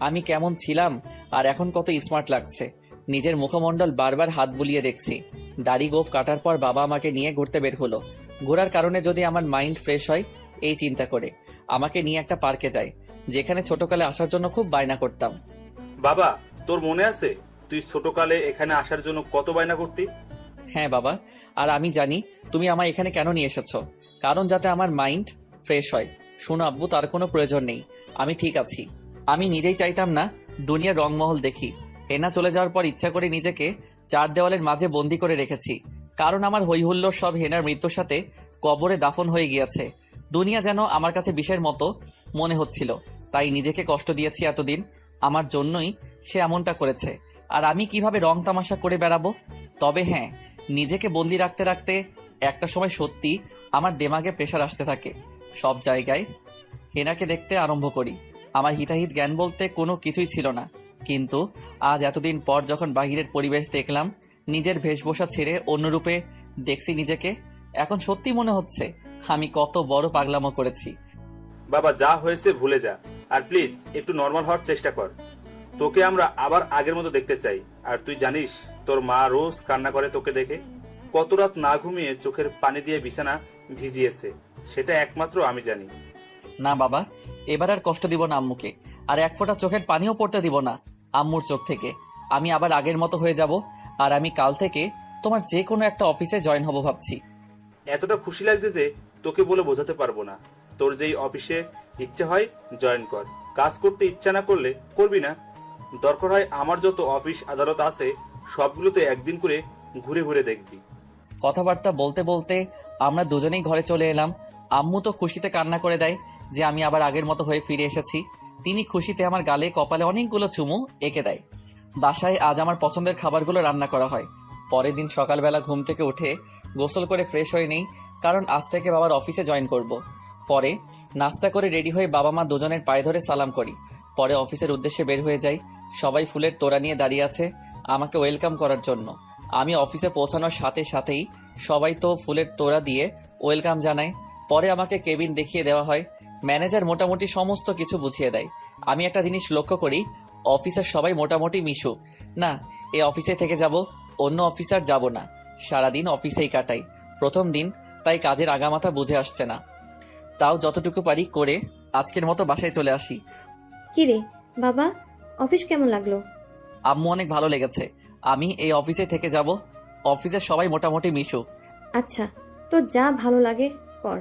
আমি কেমন ছিলাম আর এখন কত স্মার্ট লাগছে। নিজের মুখমণ্ডল বারবার হাত বুলিয়ে দেখছি। দাড়ি গোপ কাটার পর বাবা আমাকে নিয়ে ঘুরতে বের হলো। ঘোরার কারণে যদি আমার মাইন্ড ফ্রেশ হয় এই চিন্তা করে আমাকে নিয়ে একটা পার্কে যায়, যেখানে ছোটকালে আসার জন্য খুব বায়না করতাম। বাবা, তোর মনে আছে তুই ছোটকালে এখানে আসার জন্য কত বায়না করতি? হ্যাঁ বাবা, আর আমি জানি তুমি আমায় এখানে কেন নিয়ে এসেছো, কারণ যাতে আমার মাইন্ড ফ্রেশ হয়। শোনো আব্বু, তার কোনো প্রয়োজন নেই, আমি ঠিক আছি। আমি নিজেই চাইতাম না দুনিয়ার রংমহল দেখি। হেনা চলে যাওয়ার পর ইচ্ছা করে নিজেকে চার দেওয়ালের মাঝে বন্দি করে রেখেছি, কারণ আমার হৈহুল্লোর সব হেনার মৃত্যুর সাথে কবরে দাফন হয়ে গিয়েছে। দুনিয়া যেন আমার কাছে বিষের মতো মনে হচ্ছিল, তাই নিজেকে কষ্ট দিয়েছি এতদিন। আমার জন্যই সে এমনটা করেছে, আর আমি কিভাবে রং তামাশা করে বেড়াবো? তবে হ্যাঁ, নিজেকে বন্দি রাখতে রাখতে একটা সময় সত্যি আমার দেমাগে প্রেশার আসতে থাকে। সব জায়গায় হেনাকে দেখতে আরম্ভ করি। আমার হিতাহিত জ্ঞান বলতে কোনো কিছুই ছিল না, কিন্তু আজ এতদিন পর যখন বাহিরের পরিবেশ দেখলাম, নিজের বেশভূষা ছেড়ে অন্য রূপে দেখছি নিজেকে, এখন সত্যি মনে হচ্ছে আমি কত বড় পাগলামো করেছি। বাবা, যা হয়েছে ভুলে যা, আর প্লিজ একটু নর্মাল হওয়ার চেষ্টা কর। তোকে আমরা আবার আগের মতো দেখতে চাই। আর তুই জানিস তোর মা রোজ কান্না করে তোকে দেখে, কত রাত না ঘুমিয়ে চোখের পানি দিয়ে বিছানা ভিজিয়েছে, সেটা একমাত্র আমি জানি। না বাবা, এবার আর কষ্ট দিব না আম্মুকে, আর এক ফোঁটা চোখের পানিও পড়তে দিব না আম্মুর চোখ থেকে। আমি আবার আগের মতো হয়ে যাব, আর আমি কাল থেকে তোমার যে কোনো একটা অফিসে জয়েন হব ভাবছি। এতটা খুশি লাগছে যে তোকে বলে বোঝাতে পারবো না। তোর যেই অফিসে ইচ্ছে হয় জয়েন কর, কাজ করতে ইচ্ছা না করলে করবি না। দরকার হয় আমার যত অফিস আদালত আছে সবগুলোতে একদিন করে ঘুরে ঘুরে দেখবি। কথাবার্তা বলতে বলতে আমরা দুজনেই ঘরে চলে এলাম। আম্মু তো খুশিতে কান্না করে দেয় যে আমি আবার আগের মতো হয়ে ফিরে এসেছি। তিনি খুশিতে আমার গালে কপালে অনেকগুলো চুমু এঁকে দেয়। বাসায় আজ আমার পছন্দের খাবারগুলো রান্না করা হয়। পরের দিন সকালবেলা ঘুম থেকে উঠে গোসল করে ফ্রেশ হয়ে নেই, কারণ আজ থেকে বাবার অফিসে জয়েন করব। পরে নাস্তা করে রেডি হয়ে বাবা মা দুজনের পায়ে ধরে সালাম করি। পরে অফিসের উদ্দেশ্যে বের হয়ে যাই। সবাই ফুলের তোড়া নিয়ে দাঁড়িয়ে আছে আমাকে ওয়েলকাম করার জন্য। আমি অফিসে পৌঁছানোর সাথে সাথেই সবাই তো ফুলের তোড়া দিয়ে ওয়েলকাম জানায়। পরে আমাকে কেবিন দেখিয়ে দেওয়া হয়। ম্যানেজার মোটামুটি সমস্ত কিছু বুঝিয়ে দেয়। আমি একটা জিনিস লক্ষ্য করি, অফিসের সবাই মোটামুটি মিশুক। না, এই অফিসে থেকে যাব, অন্য অফিসার যাব না, সারাদিন অফিসেই কাটাই। প্রথম দিন, তাই কাজের আগামাথা বুঝে আসছে না। তাও যতটুকু পারি করে আজকের মতো বাসায় চলে আসি। কিরে বাবা, অফিস কেমন লাগলো? আম্মু অনেক ভালো লেগেছে, আমি এই অফিসে থেকে যাব, অফিসের সবাই মোটামুটি মিশুক। আচ্ছা, তো যা ভালো লাগে কর।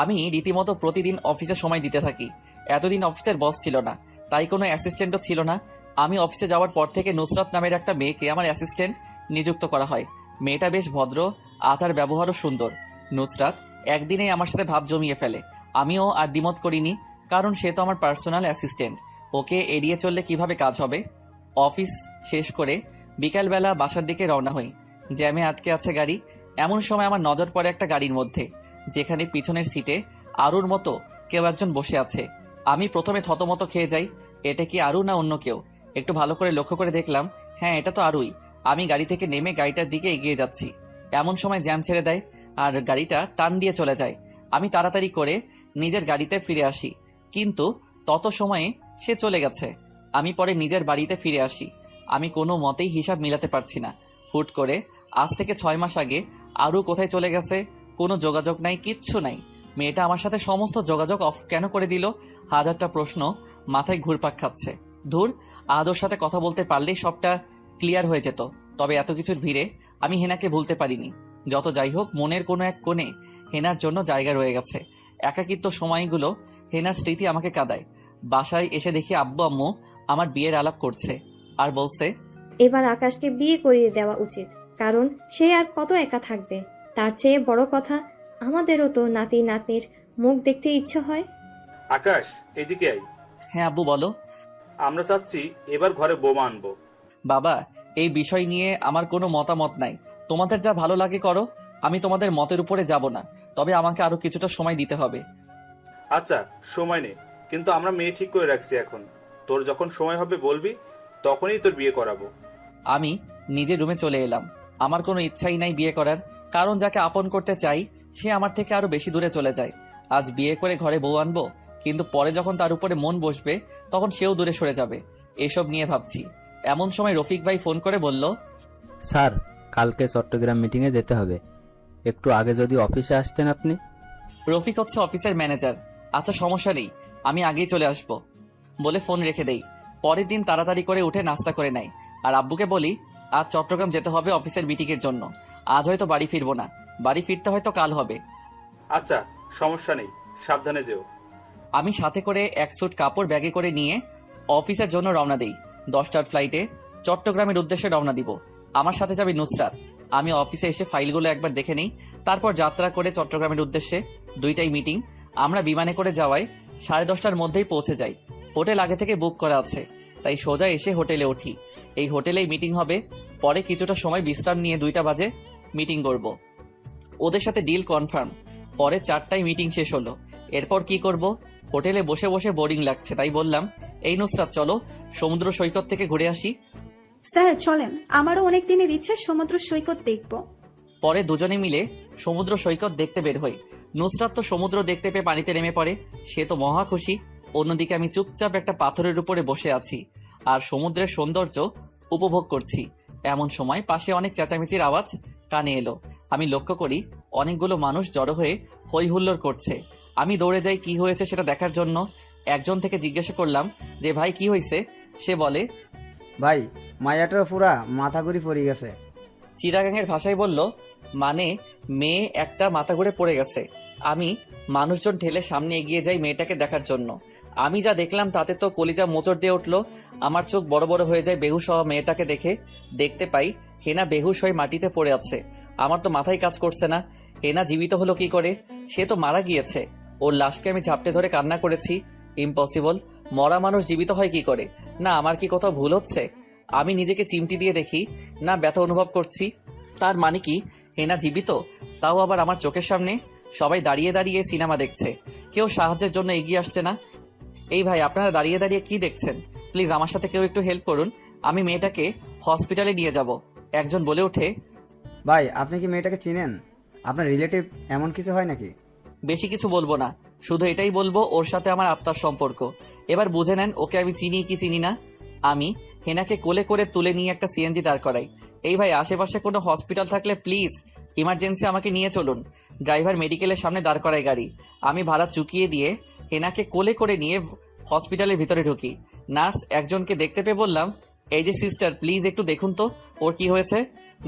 আমি রীতিমতো প্রতিদিন অফিসে সময় দিতে থাকি। এতদিন অফিসের বস ছিল না, তাই কোনো অ্যাসিস্ট্যান্টও ছিল না। আমি অফিসে যাওয়ার পর থেকে নুসরাত নামের একটা মেয়েকে আমার অ্যাসিস্ট্যান্ট নিযুক্ত করা হয়। মেয়েটা বেশ ভদ্র, আচার ব্যবহারও সুন্দর। নুসরাত একদিনেই আমার সাথে ভাব জমিয়ে ফেলে। আমিও আর দ্বিমত করিনি, কারণ সে তো আমার পার্সোনাল অ্যাসিস্ট্যান্ট। ওকে এড়িয়ে চললে কিভাবে কাজ হবে। অফিস শেষ করে বিকালবেলা বাসার দিকে রওনা হই। জ্যামে আটকে আছে গাড়ি। এমন সময় আমার নজর পড়ে একটা গাড়ির মধ্যে, যেখানে পিছনের সিটে আরুর মতো কেউ একজন বসে আছে। আমি প্রথমে থতমত খেয়ে যাই, এটা কি আরু না অন্য কেউ। একটু ভালো করে লক্ষ্য করে দেখলাম, হ্যাঁ এটা তো আরুই। আমি গাড়ি থেকে নেমে গাড়িটার দিকে এগিয়ে যাচ্ছি। এমন সময় জ্যাম ছেড়ে দেয় আর গাড়িটা টান দিয়ে চলে যায়। আমি তাড়াতাড়ি করে নিজের গাড়িতে ফিরে আসি, কিন্তু তত সময়ে সে চলে গেছে। আমি পরে নিজের বাড়িতে ফিরে আসি। আমি কোনো মতেই হিসাব মিলাতে পারছি না। হুট করে আজ থেকে 6 মাস আগে আরু কোথায় চলে গেছে, কোনো যোগাযোগ নাই, কিচ্ছু নাই। মেয়েটা আমার সাথে সমস্ত যোগাযোগ অফ কেন করে দিল? হাজারটা প্রশ্ন মাথায় ঘুরপাক খাচ্ছে। ধুর, আদর সাথে কথা বলতে পারলেই সবটা ক্লিয়ার হয়ে যেত। তবে এত কিছুর ভিড়ে আমি হেনাকে ভুলতে পারিনি। যত যাই হোক, মনের কোনো এক কোণে হেনার জন্য জায়গা রয়ে গেছে। একাকিত্ব সময়গুলো হেনার স্মৃতি আমাকে কাঁদায়। বাসায় এসে দেখি আব্বু আম্মু আমার বিয়ের আলাপ করছে আর বলছে, এবার আকাশকে বিয়ে করিয়ে দেওয়া উচিত, কারণ সে আর কত একা থাকবে। তার চেয়ে বড় কথা, আমাদেরও তো নাতি নাতনির মুখ দেখতে ইচ্ছে হয়। আকাশ, এদিকে আই। হ্যাঁ আব্বু বলো। আমরা চাচ্ছি এবার ঘরে বোমা আনবো। বাবা, এই বিষয় নিয়ে আমার কোনো মতামত নাই। তোমাদের যা ভালো লাগে করো, আমি তোমাদের মতের উপরে যাব না। তবে আমাকে আরো কিছুটা সময় দিতে হবে। আচ্ছা, সময় নেই, কিন্তু আমরা মেয়ে ঠিক করে রাখছি এখন। তোর যখন সময় হবে বলবি, তখনই তোর বিয়ে করাবো। আমি নিজের রুমে চলে এলাম। আমার কোনো ইচ্ছাই নাই বিয়ে করার, কারণ যাকে আপন করতে চাই সে আমার থেকে আরো বেশি দূরে চলে যায়। আজ বিয়ে করে ঘরে বউ আনবো, কিন্তু পরে যখন তার উপরে মন বসবে তখন সেও দূরে সরে যাবে। এসব নিয়ে ভাবছি। এমন সময় রফিক ভাই ফোন করে বলল, স্যার, কালকে চট্টগ্রাম মিটিংয়ে যেতে হবে, একটু আগে যদি অফিসে আসতেন আপনি। রফিক হচ্ছে অফিসের ম্যানেজার। আচ্ছা সমস্যা নেই, আমি আগেই চলে আসব বলে ফোন রেখে দেই। পরের দিন তাড়াতাড়ি করে উঠে নাস্তা করে নেয় আর আব্বুকে বলি, আজ চট্টগ্রাম যেতে হবে অফিসের মিটিংয়ের জন্য। আজ হয়তো বাড়ি ফিরবো না, বাড়ি ফিরতে হয়তো কাল হবে। আচ্ছা, সমস্যা নেই, সাবধানে যেও। আমি সাথে করে এক স্যুট কাপড় ব্যাগে করে নিয়ে অফিসের জন্য রওনা দেই। 10টার ফ্লাইটে চট্টগ্রামের উদ্দেশ্যে রওনা দিব। আমার সাথে যাবে নুসরাত। আমি অফিসে এসে ফাইলগুলো একবার দেখে নেই, তারপর যাত্রা করে চট্টগ্রামের উদ্দেশ্যে। 2টাই মিটিং। আমরা বিমানে করে যাওয়ায় 10:30টার মধ্যেই পৌঁছে যাই। হোটেল আগে থেকে বুক করা আছে, তাই সোজা এসে হোটেলে উঠি। এই হোটেলেই মিটিং হবে। পরে কিছুটা সময় বিশ্রাম নিয়ে 2টা বাজে মিটিং করব। ওদের সাথে ডিল কনফার্ম। পরে 4টায় মিটিং শেষ হলো। এরপর কি করব? হোটেলে বসে বসে বোরিং লাগছে, তাই বললাম, এই নুসরাত চলো সমুদ্র সৈকত থেকে ঘুরে আসি। স্যার চলেন, আমারও অনেক দিনের ইচ্ছা সমুদ্র সৈকত দেখব। পরে দুজনে মিলে সমুদ্র সৈকত দেখতে বের হই। নুসরাত তো সমুদ্র দেখতে পেয়ে পানিতে নেমে পড়ে, সে তো মহা খুশি। অন্যদিকে আমি চুপচাপ একটা পাথরের উপরে বসে আছি আর সমুদ্রের সৌন্দর্য উপভোগ করছি। এমন সময় পাশে অনেক চেঁচামেচির আওয়াজ কানে এলো। আমি লক্ষ্য করি অনেকগুলো মানুষ জড়ো হয়ে হই হুল্লোড় করছে। আমি দৌড়ে যাই কি হয়েছে সেটা দেখার জন্য। একজন থেকে জিজ্ঞাসা করলাম যে ভাই কি হয়েছে? সে বলে, ভাই, মায়াটার পুরা মাথা ঘুরি পড়ে গেছে। চিরাগাঙের ভাষায় বলল, মানে মেয়ে একটা মাথা ঘুরে পড়ে গেছে। আমি মানুষজন ঠেলে সামনে এগিয়ে যাই মেয়েটাকে দেখার জন্য। আমি যা দেখলাম তাতে তো কলিজা মোচড় দিয়ে উঠল। আমার চোখ বড় বড় হয়ে যায় বেহুশ হওয়া মেয়েটাকে দেখে। দেখতে পাই হেনা বেহুশ হয়ে মাটিতে পড়ে আছে। আমার তো মাথায় কাজ করছে না, হেনা জীবিত হলো কি করে? সে তো মারা গিয়েছে। ওর লাশকে আমি ঝাপটে ধরে কান্না করেছি। ইম্পসিবল, মরা মানুষ জীবিত হয় কি করে? না আমার কি কোথাও ভুল হচ্ছে? আমি নিজেকে চিমটি দিয়ে দেখি, না ব্যথা অনুভব করছি। তার মানে কি হেনা জীবিত? তাও আবার আমার চোখের সামনে। সবাই দাঁড়িয়ে দাঁড়িয়ে সিনেমা দেখছে, কেউ সাহায্যের জন্য এগিয়ে আসছে না। এই ভাই, আপনারা দাঁড়িয়ে দাঁড়িয়ে কি দেখছেন? প্লিজ আমার সাথে কেউ একটু হেল্প করুন, আমি মেয়েটাকে হসপিটালে নিয়ে যাব। একজন বলে ওঠে, ভাই, আপনি কি মেয়েটাকে চিনেন? আপনার রিলেটিভ এমন কিছু হয় নাকি? বেশি কিছু বলবো না, শুধু এটাই বলবো ওর সাথে আমার আত্মার সম্পর্ক। এবার বুঝে নেন ওকে আমি চিনি কি চিনি না। আমি হেনাকে কোলে করে তুলে নিয়ে একটা সিএনজি দাঁড় করাই। এই ভাই, আশেপাশে কোনো হসপিটাল থাকলে প্লিজ ইমার্জেন্সি আমাকে নিয়ে চলুন। ড্রাইভার মেডিকেলের সামনে দাঁড় করায় গাড়ি। আমি ভাড়া চুকিয়ে দিয়ে হেনাকে কোলে করে নিয়ে হসপিটালের ভিতরে ঢুকি। নার্স একজনকে দেখতে পেয়ে বললাম, এই যে সিস্টার, প্লিজ একটু দেখুন তো ওর কি হয়েছে।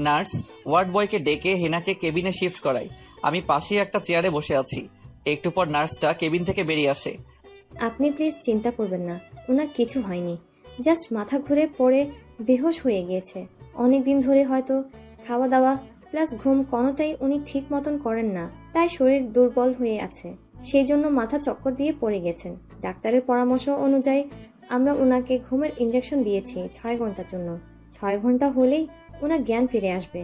নার্স ওয়ার্ড বয়কে ডেকে হেনাকে কেবিনে শিফট করায়। আমি পাশে একটা চেয়ারে বসে আছি। একটু পর নার্সটা কেবিন থেকে বেরিয়ে আসে। আপনি প্লিজ চিন্তা করবেন না, ওনার কিছু হয়নি, জাস্ট মাথা ঘুরে পড়ে বেহোশ হয়ে গিয়েছে। অনেক দিন ধরে হয়তো খাওয়া দাওয়া প্লাস ঘুম কোনোটাই উনি ঠিক মতন করেন না, তাই শরীর দুর্বল হয়ে আছে। সেই জন্য মাথা চক্কর দিয়ে পড়ে গেছেন। ডাক্তারের পরামর্শ অনুযায়ী আমরা ওনাকে ঘুমের ইঞ্জেকশন দিয়েছি 6 ঘন্টার জন্য। 6 ঘন্টা হলেই ওনার জ্ঞান ফিরে আসবে।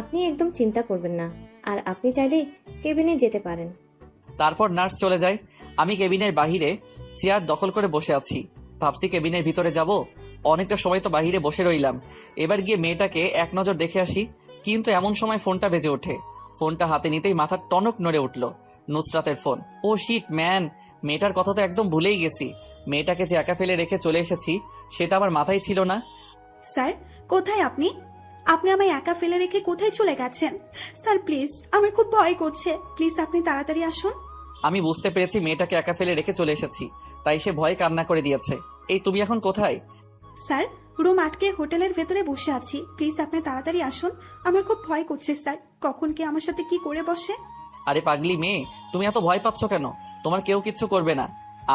আপনি একদম চিন্তা করবেন না, আর আপনি চাইলে কেবিনে যেতে পারেন। তারপর নার্স চলে যায়। আমি কেবিনের বাহিরে চেয়ার দখল করে বসে আছি। ভাবছি কেবিনের ভিতরে যাব, অনেকটা সময় তো বাহিরে বসে রইলাম, এবার গিয়ে মেয়েটাকে এক নজর দেখে আসি। কিন্তু এমন সময় ফোনটা বেজে ওঠে। ফোনটা হাতে নিতেই মাথা টনক নড়ে উঠল। নুসরাতের ফোন। ও শিট ম্যান, মেয়েটার কথা তো একদম ভুলেই গেছি। মেয়েটাকে যে একা ফেলে রেখে চলে এসেছি সেটা আমার মাথায় ছিল না। স্যার, কোথায় আপনি? আপনি আমায় একা ফেলে রেখে কোথায় চলে গেছেন? স্যার প্লিজ, আমার খুব ভয় করছে, প্লিজ আপনি তাড়াতাড়ি আসুন। আমি বুঝতে পেরেছি মেয়েটাকে একা ফেলে রেখে চলে এসেছি, তাই সে ভয়ে কান্না করে দিয়েছে। এই তুমি এখন কোথায়? স্যার, রুম আটকে হোটেলের ভেতরে বসে আছি, প্লিজ আপনি তাড়াতাড়ি আসুন। আমার খুব ভয় করছে স্যার, কখন কে আমার সাথে কি করে বসে। আরে পাগলি মেয়ে, তুমি এত ভয় পাচ্ছ কেন? তোমার কেউ কিচ্ছু করবে না,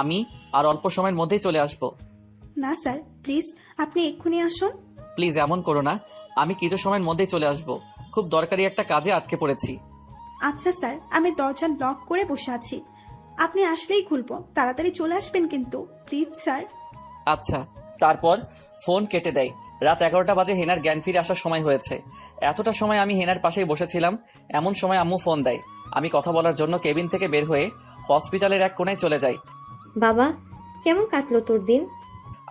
আমি আর অল্প সময়ের মধ্যেই চলে আসবো। না স্যার, প্লিজ আপনি এক্ষুনি আসুন। প্লিজ এমন করো না, আমি কিছু সময়ের মধ্যেই চলে আসবো, খুব দরকারি একটা কাজে আটকে পড়েছি। আচ্ছা স্যার, আমি দরজা লক করে বসে আছি, আপনি আসলেই খুলবো, তাড়াতাড়ি চলে আসবেন কিন্তু, প্লিজ স্যার। আচ্ছা। তারপর ফোন কেটে দেয়। রাত 11টা বাজে, হেনার জ্ঞান ফিরে আসার সময় হয়েছে। এতটা সময় আমি হেনার পাশেই বসেছিলাম। এমন সময় আম্মু ফোন দেয়। আমি কথা বলার জন্য কেবিন থেকে বের হয়ে হসপিটালের এক কোণায় চলে যাই। বাবা, কেমন কাটলো তোর দিন?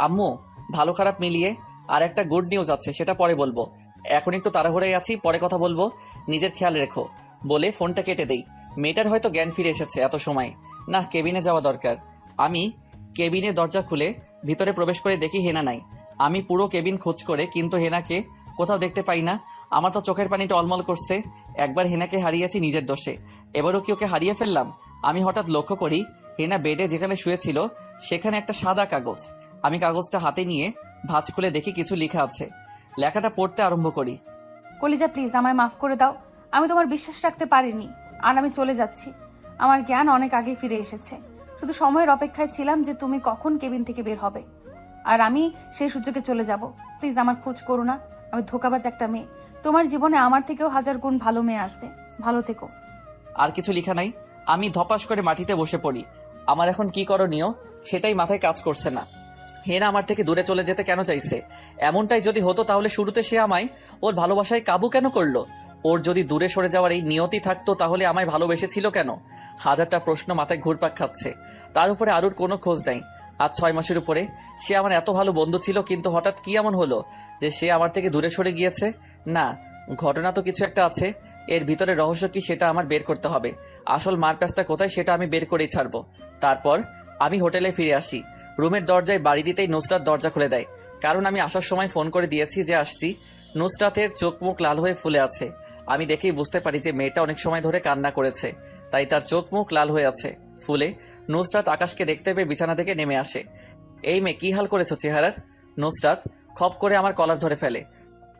আম্মু, ভালো খারাপ মিলিয়ে আর একটা গুড নিউজ আছে, সেটা পরে বলবো, এখন একটু তাড়াহুড়োয় আছি, পরে কথা বলবো, নিজের খেয়াল রেখো বলে ফোনটা কেটে দেই। মেয়েটার হয়তো জ্ঞান ফিরে এসেছে এত সময়, না কেবিনে যাওয়া দরকার। আমি কেবিনের দরজা খুলে ভিতরে প্রবেশ করে দেখি হেনা নাই। আমি পুরো কেবিন খোঁজ করে কিন্তু হেনাকে কোথাও দেখতে পাই না। আমার তো চোখের পানিটা অলমল করছে। একবার হেনাকে হারিয়েছি নিজের দোষে, এবারও কি ওকে হারিয়ে ফেললাম? আমি হঠাৎ লক্ষ্য করি হেনা বেডে যেখানে শুয়েছিল সেখানে একটা সাদা কাগজ। আমি কাগজটা হাতে নিয়ে ভাঁজ খুলে দেখি কিছু লেখা আছে। লেখাটা পড়তে আরম্ভ করি। কলিজা প্লিজ আমায় মাফ করে দাও, আমি তোমার বিশ্বাস রাখতে পারিনি, আর আমি চলে যাচ্ছি। আমার জ্ঞান অনেক আগে ফিরে এসেছে, শুধু সময়ের অপেক্ষায় ছিলাম যে তুমি কখন কেবিন থেকে বের হবে, আর আমি সেই সুযোগে চলে যাব। প্লিজ আমার খোঁজ করো না, আমি ধোকাবাজ একটা মেয়ে। তোমার জীবনে আমার থেকেও 1000 গুণ ভালো মেয়ে আসবে। ভালো থেকো। আর কিছু লেখা নাই। আমি ধপাস করে মাটিতে বসে পড়ি। আমার এখন কি করণীয় সেটাই মাথায় কাজ করছে না। হেনা আমার থেকে দূরে চলে যেতে কেন চাইছে? এমনটাই যদি হতো তাহলে শুরুতে সে আমায় ওর ভালোবাসায় কাবু কেন করলো? ওর যদি দূরে সরে যাওয়ার এই নিয়তি থাকতো তাহলে আমায় ভালোবেসেছিল কেন? হাজারটা প্রশ্ন মাথায় ঘুরপাক খাচ্ছে। তার উপরে আরুর কোনো খোঁজ নাই। আজ 6 মাসের উপরে সে আমার এত ভালো বন্ধু ছিল, কিন্তু হঠাৎ কি এমন হলো যে সে আমার থেকে দূরে সরে গিয়েছে? না, ঘটনা তো কিছু একটা আছে। এর ভিতরে রহস্য কি সেটা আমার বের করতে হবে। আসল মারপ্যাচটা কোথায় সেটা আমি বের করেই ছাড়বো। তারপর আমি হোটেলে ফিরে আসি। রুমের দরজায় বাড়ি দিতেই নুসরাত দরজা খুলে দেয়, কারণ আমি আসার সময় ফোন করে দিয়েছি যে আসছি। নুসরাতের চোখ মুখ লাল হয়ে ফুলে আছে। আমি দেখেই বুঝতে পারি যে মেয়েটা অনেক সময় ধরে কান্না করেছে, তাই তার চোখ মুখ লাল হয়ে আছে ফুলে। নুসরাত আকাশকে দেখতে পেয়ে বিছানা থেকে নেমে আসে। এই মেয়ে, কি হাল করেছো চেহারার? নুসরাত খপ করে আমার কলার ধরে ফেলে।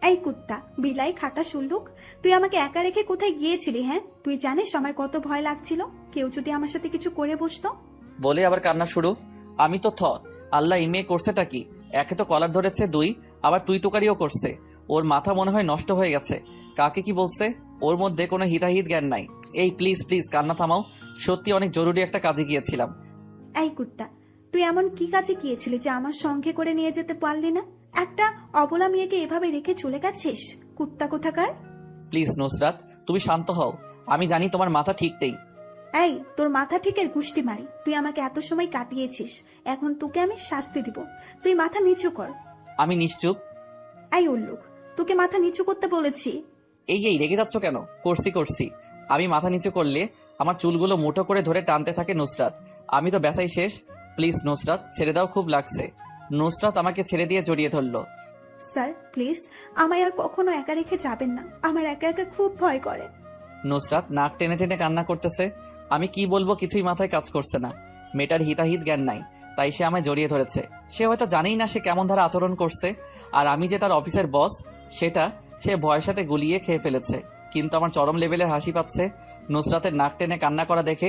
এই কুত্তা, বিলাই, খাটা শুল্লুক, তুই আমাকে একা রেখে কোথায় গিয়েছিলি? হ্যাঁ, তুই জানিস আমার কত ভয় লাগছিল কেউ যদি আমার সাথে কিছু করে বসতো। বলে আবার কান্না শুরু। আমি তো আল্লাহ, এই মেয়ে করছেটা কি? একে তো কলার ধরেছে, 2 আবার তুই তুকারিও করছে। ওর মাথা মনে হয় নষ্ট হয়ে গেছে। কাকে কি বলছে? ওর মধ্যে কোনো হিতাহিত জ্ঞান নাই। এই প্লিজ প্লিজ কান্না থামাও, সত্যি অনেক জরুরি একটা কাজে গিয়েছিলাম। এই কুত্তা, তুই এমন কি কাজে গিয়েছিলি যে আমার সঙ্গে করে নিয়ে যেতে পারলি না? একটা অবলা মেয়েকে এভাবে রেখে চলে গেছিস, কুত্তা কোথাকার। প্লিজ নুসরাত, তুমি শান্ত হও। আমি জানি তোমার মাথা ঠিক নেই। এই, তোর মাথা ঠিকের গুষ্টি মারি। তুই আমাকে এত সময় কাটিয়েছিস, এখন তোকে আমি শাস্তি দিব। তুই মাথা নিচু কর। আমি নিশ্চুপ। এই উল্লুক, তোকে মাথা নিচু করতে বলেছি। এই রেগে যাচ্ছ কেন? করছি। আমি মাথা নিচু করলে আমার চুলগুলো মুঠো করে ধরে টানতে থাকে নুসরাত। আমি তো ব্যথাই শেষ। প্লিজ নুসরাত, ছেড়ে দাও, খুব লাগছে। নুসরাত আমাকে ছেড়ে দিয়ে জড়িয়ে ধরলো। স্যার প্লিজ, আমায় আর কখনো একা রেখে যাবেন না, আমার একা একা খুব ভয় করে। নুসরাত নাক টেনে টেনে কান্না করতেছে। আমি কি বলবো কিছুই মাথায় কাজ করছে না। মেয়েটার হিতাহিত জ্ঞান নাই, তাই সে আমায় জড়িয়ে ধরেছে। সে হয়তো জানেই না সে কেমন ধারা আচরণ করছে, আর আমি যে তার অফিসের বস সেটা সে ভয়ের সাথে গুলিয়ে খেয়ে ফেলেছে। কিন্তু আমার চরম লেভেলের হাসি পাচ্ছে নুসরাতের নাক টেনে কান্না করা দেখে।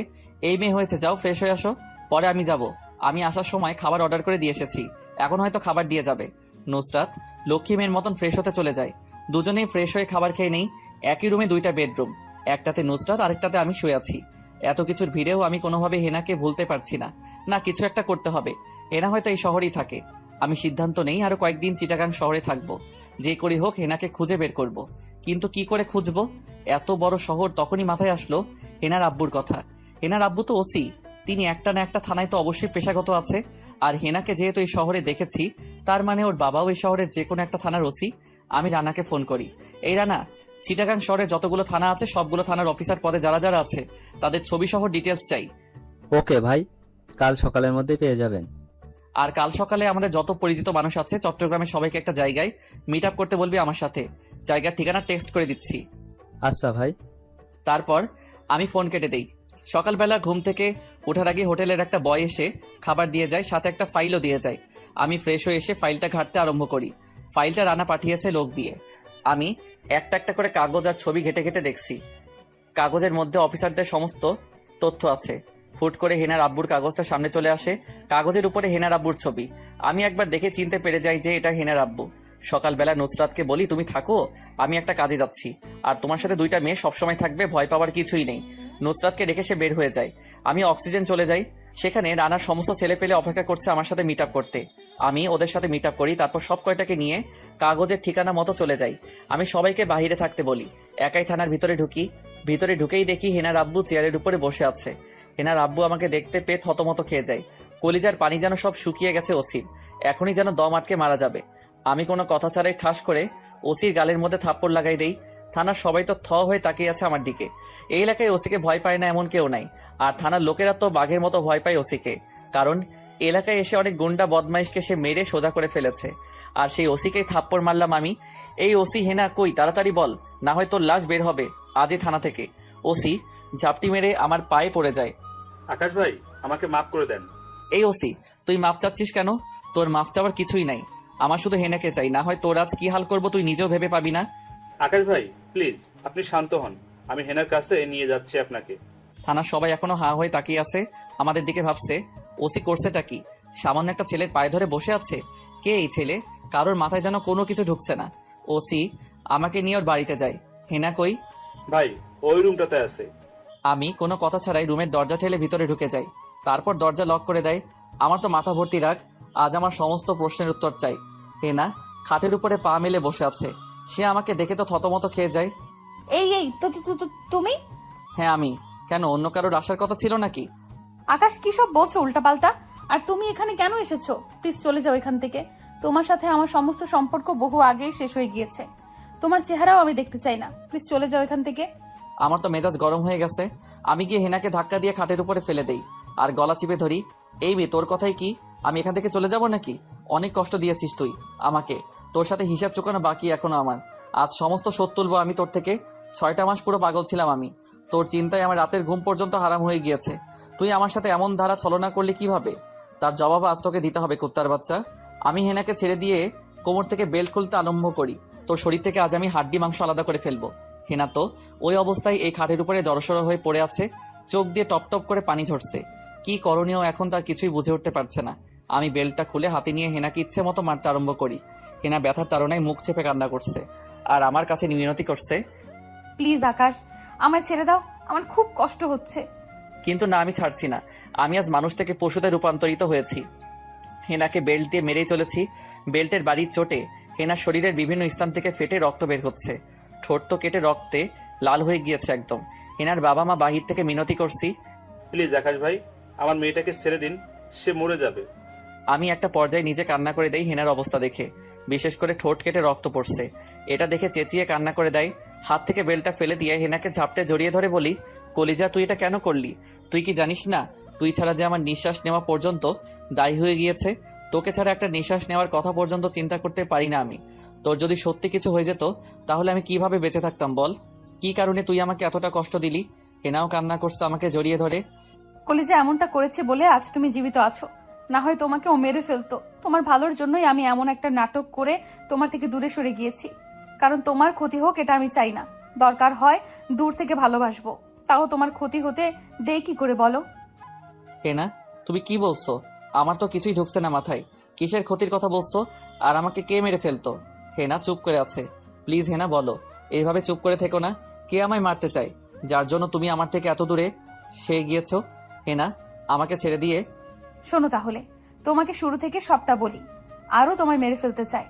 এই মেয়ে হয়েছে, যাও ফ্রেশ হয়ে আসো, পরে আমি যাব। আমি আসার সময় খাবার অর্ডার করে দিয়ে এসেছি, এখন হয়তো খাবার দিয়ে যাবে। নুসরাত লক্ষ্মী মেয়ের মতন ফ্রেশ হতে চলে যায়। দুজনেই ফ্রেশ হয়ে খাবার খেয়ে নেই। একই রুমে 2টা বেডরুম, একটাতে নুসরাত আরেকটাতে আমি শুয়ে আছি। এত কিছুর ভিড়েও আমি কোনোভাবে হেনাকে ভুলতে পারছি না। না, কিছু একটা করতে হবে। হেনা হয়তো এই শহরেই থাকে। আমি সিদ্ধান্ত নেই আরো কয়েকদিন চিটাগাং শহরে থাকবো। যে করে হোক হেনাকে খুঁজে বের করব। কিন্তু কি করে খুঁজবো? এত বড় শহর। তখনই মাথায় আসলো হেনার আব্বুর কথা। হেনার আব্বু তো ওসি। তিনি একটা না একটা থানায় তো অবশ্যই পেশাগত আছে। আর হেনাকে যেহেতু এই শহরে দেখেছি, তার মানে ওর বাবাও এই শহরের যে কোনো একটা থানার ওসি। আমি রানাকে ফোন করি। এই রানা, চিটাগাং শহরে যতগুলো থানা আছে সবগুলো থানার অফিসার পদে যারা যারা আছে তাদের ছবি সহ ডিটেলস চাই। ওকে ভাই, কাল সকালের মধ্যে পেয়ে যাবেন। আর কাল সকালে আমাদের যত পরিচিত মানুষ আছে চট্টগ্রামে সবাইকে একটা জায়গায় মিট আপ করতে বলবি আমার সাথে। জায়গার ঠিকানা টেক্সট করে দিচ্ছি। আচ্ছা ভাই। তারপর আমি ফোন কেটে দেই। সকালবেলা ঘুম থেকে ওঠার আগে হোটেলের একটা বয় এসে খাবার দিয়ে যায়, সাথে একটা ফাইলও দিয়ে যায়। আমি ফ্রেশ হয়ে এসে ফাইলটা ঘাঁটতে আরম্ভ করি। ফাইলটা রানা পাঠিয়েছে লোক দিয়ে। আমি একটা একটা করে কাগজ আর ছবি ঘেটে ঘেটে দেখছি। কাগজের মধ্যে অফিসারদের সমস্ত তথ্য আছে। হুট করে হেনার আব্বুর কাগজটা সামনে চলে আসে। কাগজের উপরে হেনার আব্বুর ছবি। আমি একবার দেখে চিনতে পেরে যাই যে এটা হেনার আব্বু। সকালবেলা নুসরাতকে বলি, তুমি থাকো, আমি একটা কাজে যাচ্ছি, আর তোমার সাথে 2টা মেয়ে সবসময় থাকবে, ভয় পাওয়ার কিছুই নেই। নুসরাতকে ডেকে সে বের হয়ে যায়। আমি অক্সিজেন চলে যাই। সেখানে রানার সমস্ত ছেলে পেলে অপেক্ষা করছে আমার সাথে মিট আপ করতে। আমি ওদের সাথে মিট আপ করি। তারপর সব কয়টাকে নিয়ে কাগজের ঠিকানা মতো চলে যাই। আমি সবাইকে বাইরে থাকতে বলি। একাই থানার ভিতরে ঢুকি। ভিতরে ঢুকেই দেখি হেনার আব্বু চেয়ারের উপরে বসে আছে। হেনার আব্বু আমাকে দেখতে পেয়ে থতমত খেয়ে যায়। কলিজার পানি যেন সব শুকিয়ে গেছে ওসির। এখনই যেন দম আটকে মারা যাবে। আমি কোনো কথা ছাড়াই ঠাস করে ওসির গালের মধ্যে থাপ্পড় লাগাই দেই। থানার সবাই তো হয়ে তাকিয়ে আছে আমার দিকে। এই এলাকায় ওসিকে ভয় পায় না এমন কেউ নাই। আর থানার লোকেরা তো বাঘের মতো ভয় পায় ওসিকে, কারণ এলাকায় এসে অনেক গুন্ডা বদমাইশকে সে মেরে সোজা করে ফেলেছে। আর সেই ওসিকেই থাপ্পড় মারলাম আমি। এই ওসি হেনা কই, তাড়াতাড়ি বল, না হয় তোর লাশ বের হবে আজই থানা থেকে। ওসি ঝাপটি মেরে আমার পায়ে পড়ে যায়। আকাশ ভাই, আমাকে মাফ করে দেন। এই ওসি, তুই মাফ চাচ্ছিস কেন? তোর মাফ চাওয়ার কিছুই নাই। আমার শুধু হেনাকে চাই, না হয় তোর আজ কি হাল করবো তুই নিজেও ভেবে পাবি না। আকাশ ভাই প্লিজ, আপনি শান্ত হন। আমি হেনার কাছে নিয়ে যাচ্ছি আপনাকে। থানার সবাই এখনো হাঁ হয়ে তাকিয়ে আছে আমাদের দিকে, ভাবছে ওসি করছেটা কি? সামান্য একটা ছেলের পায়ে ধরে বসে আছে। কে এই ছেলে? কারোর মাথায় যেন কোনো কিছু ঢুকছে না। ওসি আমাকে নিয়ে ওর বাড়িতে যায়। হেনা কই? ভাই ওই রুমটাতে আছে। আমি কোনো কথা ছাড়াই রুমের দরজা ঠেলে ভিতরে ঢুকে যাই। তারপর দরজা লক করে দেয়। আমার তো মাথা ভর্তি রাগ। আজ আমার সমস্ত প্রশ্নের উত্তর চাই। হেনা খাটের উপরে পা মেলে বসে আছে। সে আমাকে দেখে তো থতমত খেয়ে যায়। এই এই তুমি? হ্যাঁ আমি। কেন, অন্য কারোর আসার কথা ছিল নাকি? আকাশ, কি সব বলছো উল্টাপাল্টা? আর তুমি এখানে কেন এসেছো? প্লিজ চলে যাও এখান থেকে। তোমার সাথে আমার সমস্ত সম্পর্ক বহু আগেই শেষ হয়ে গিয়েছে। তোমার চেহারাও আমি দেখতে চাই না। প্লিজ চলে যাও এখান থেকে। আমার তো মেজাজ গরম হয়ে গেছে। আমি গিয়ে হেনাকে ধাক্কা দিয়ে খাটের উপরে ফেলে দেই আর গলা চিপে ধরি। এই মেয়ে, তোর কথাই কি? আমি এখান থেকে চলে যাব নাকি? অনেক কষ্ট দিয়েছিস তুই আমাকে। তোর সাথে হিসাব চুকানো বাকি এখনো আমার। আজ সমস্ত শোধ তুলবো আমি তোর থেকে। 6টা মাস পুরো পাগল ছিলাম আমি। তোর চিন্তায় আমার রাতের ঘুম পর্যন্ত হারাম হয়ে গিয়েছে। তুই আমার সাথে এমন ধারা ছলনা করলি কিভাবে? তার জবাব আজ তোকে দিতে হবে, কুত্তার বাচ্চা। আমি হেনাকে ছেড়ে দিয়ে কোমর থেকে বেল্ট খুলতে আরম্ভ করি। তোর শরীর থেকে আজ আমি হাড্ডি মাংস আলাদা করে ফেলবো। হেনা তো ওই অবস্থায় এই খাটের উপরে জড়সড় হয়ে পড়ে আছে। চোখ দিয়ে টপ টপ করে পানি ঝরছে। কি করণীয় এখন তার কিছুই বুঝে উঠতে পারছে না। আমি বেল্টটা খুলে হাতে নিয়ে হেনাকে ইচ্ছে মতো মারতে আরম্ভ করি। হেনা ব্যথার তাড়নায় মুখ চেপে কান্না করছে আর আমার কাছে মিনতি করছে, প্লিজ আকাশ, আমায় ছেড়ে দাও, আমার খুব কষ্ট হচ্ছে। কিন্তু না, আমি ছাড়ছি না। আমি আজ মানুষ থেকে পশুতে রূপান্তরিত হয়েছি। হেনাকে বেল্ট দিয়ে মেরেই চলেছি। বেল্টের বাড়ির চোটে হেনার শরীরের বিভিন্ন স্থান থেকে ফেটে রক্ত বের হচ্ছে। ঠোঁট তো কেটে রক্তে লাল হয়ে গিয়েছে একদম। হেনার বাবা মা বাহির থেকে মিনতি করছি, প্লিজ আকাশ ভাই, আমার মেয়েটাকে ছেড়ে দিন, সে মরে যাবে। আমি একটা পর্যায়ে নিজে কান্না করে দেই হেনার অবস্থা দেখে। বিশেষ করে ঠোঁট কেটে রক্ত পড়ছে, এটা দেখে চেঁচিয়ে কান্না করে দেয়। হাত থেকে বেলটা ফেলে দিয়ে হেনাকে ঝাপটে জড়িয়ে ধরে বলি, কলিজা তুই এটা কেন করলি? তুই কি জানিস না তুই ছাড়া যে আমার নিঃশ্বাস নেওয়া পর্যন্ত দায়ী হয়ে গিয়েছে? তোকে ছাড়া একটা নিঃশ্বাস নেওয়ার কথা পর্যন্ত চিন্তা করতে পারি না আমি। তোর যদি সত্যি কিছু হয়ে যেত তাহলে আমি কিভাবে বেঁচে থাকতাম বল? কি কারণে তুই আমাকে এতটা কষ্ট দিলি? হেনাও কান্না করছে আমাকে জড়িয়ে ধরে। কলিজা এমনটা করেছে বলে আজ তুমি জীবিত আছো, না হয় তোমাকে ও মেরে ফেলতো। তোমার ভালোর জন্যই আমি এমন একটা নাটক করে তোমার থেকে দূরে সরে গিয়েছি, কারণ তোমার ক্ষতি হোক এটা আমি চাই না। দরকার হয় দূর থেকে ভালোবাসবো, তাও তোমার ক্ষতি হতে দেই কি করে বলো? হেনা, তুমি কি বলছো? আমার তো কিছুই ঢুকছে না মাথায়। কিসের ক্ষতির কথা বলছো? আর আমাকে কে মেরে ফেলতো? হেনা চুপ করে আছে। প্লিজ হেনা বলো, এইভাবে চুপ করে থেকো না। কে আমায় মারতে চায়? যার জন্য তুমি আমার থেকে এত দূরে? সে গিয়েছো হেনা আমাকে ছেড়ে দিয়ে? শোনো তাহলে, তোমাকে শুরু থেকে সবটা বলি, আরও তোমায় মেরে ফেলতে চাই।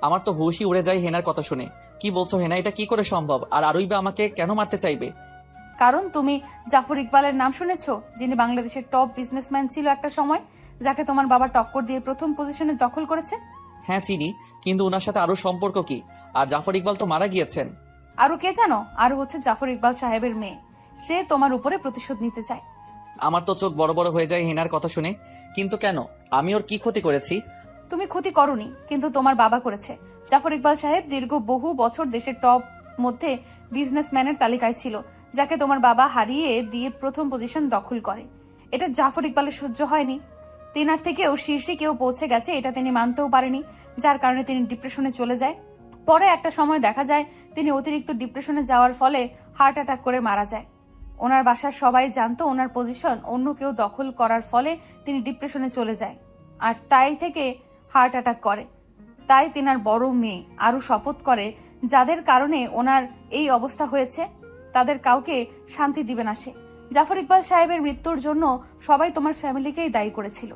আমার তো হুশই উড়ে যায় হেনার কথা শুনে। কি বলছো হেনা, এটা কি করে সম্ভব? আর আরুই বা আমাকে কেন মারতে চাইবে? কারণ তুমি জাফর ইকবালের নাম শুনেছো, যিনি বাংলাদেশের টপ বিজনেসম্যান ছিল একটা সময়, যাকে তোমার বাবা টক্কর দিয়ে প্রথম পজিশনে দখল করেছে। হ্যাঁ চিনি, কিন্তু ওনার সাথে আরো সম্পর্ক কি? আর জাফর ইকবাল তো মারা গিয়েছেন। আরও কে জানো? আরও হচ্ছে জাফর ইকবাল সাহেবের মেয়ে। সে তোমার উপরে প্রতিশোধ নিতে চায়। আমার তো চোখ বড় বড় হয়ে যায় হেনার কথা শুনে। কিন্তু কেন? আমি ওর কি ক্ষতি করেছি? তুমি ক্ষতি করনি, কিন্তু তোমার বাবা করেছে। জাফর ইকবাল সাহেব দীর্ঘ বহু বছর দেশের টপ মধ্যে বিজনেসম্যানের তালিকায় ছিল, যাকে তোমার বাবা হারিয়ে দিয়ে প্রথম পজিশন দখল করে। এটা জাফর ইকবালের সহ্য হয়নি। তিনার থেকেও শীর্ষে কেউ পৌঁছে গেছে, এটা তিনি মানতেও পারেনি, যার কারণে তিনি ডিপ্রেশনে চলে যায়। পরে একটা সময় দেখা যায় তিনি অতিরিক্ত ডিপ্রেশনে যাওয়ার ফলে হার্ট অ্যাটাক করে মারা যায়। ওনার বাসার সবাই জানতো ওনার পজিশন অন্য কেউ দখল করার ফলে তিনি ডিপ্রেশনে চলে যায়, আর তাই থেকে হার্ট অ্যাটাক করে। তাই তিনার বড় মেয়ে আরও শপথ করে, যাদের কারণে ওনার এই অবস্থা হয়েছে তাদের কাউকে শান্তি দিবে না সে। জাফর ইকবাল সাহেবের মৃত্যুর জন্য সবাই তোমার ফ্যামিলিকেই দায়ী করেছিল।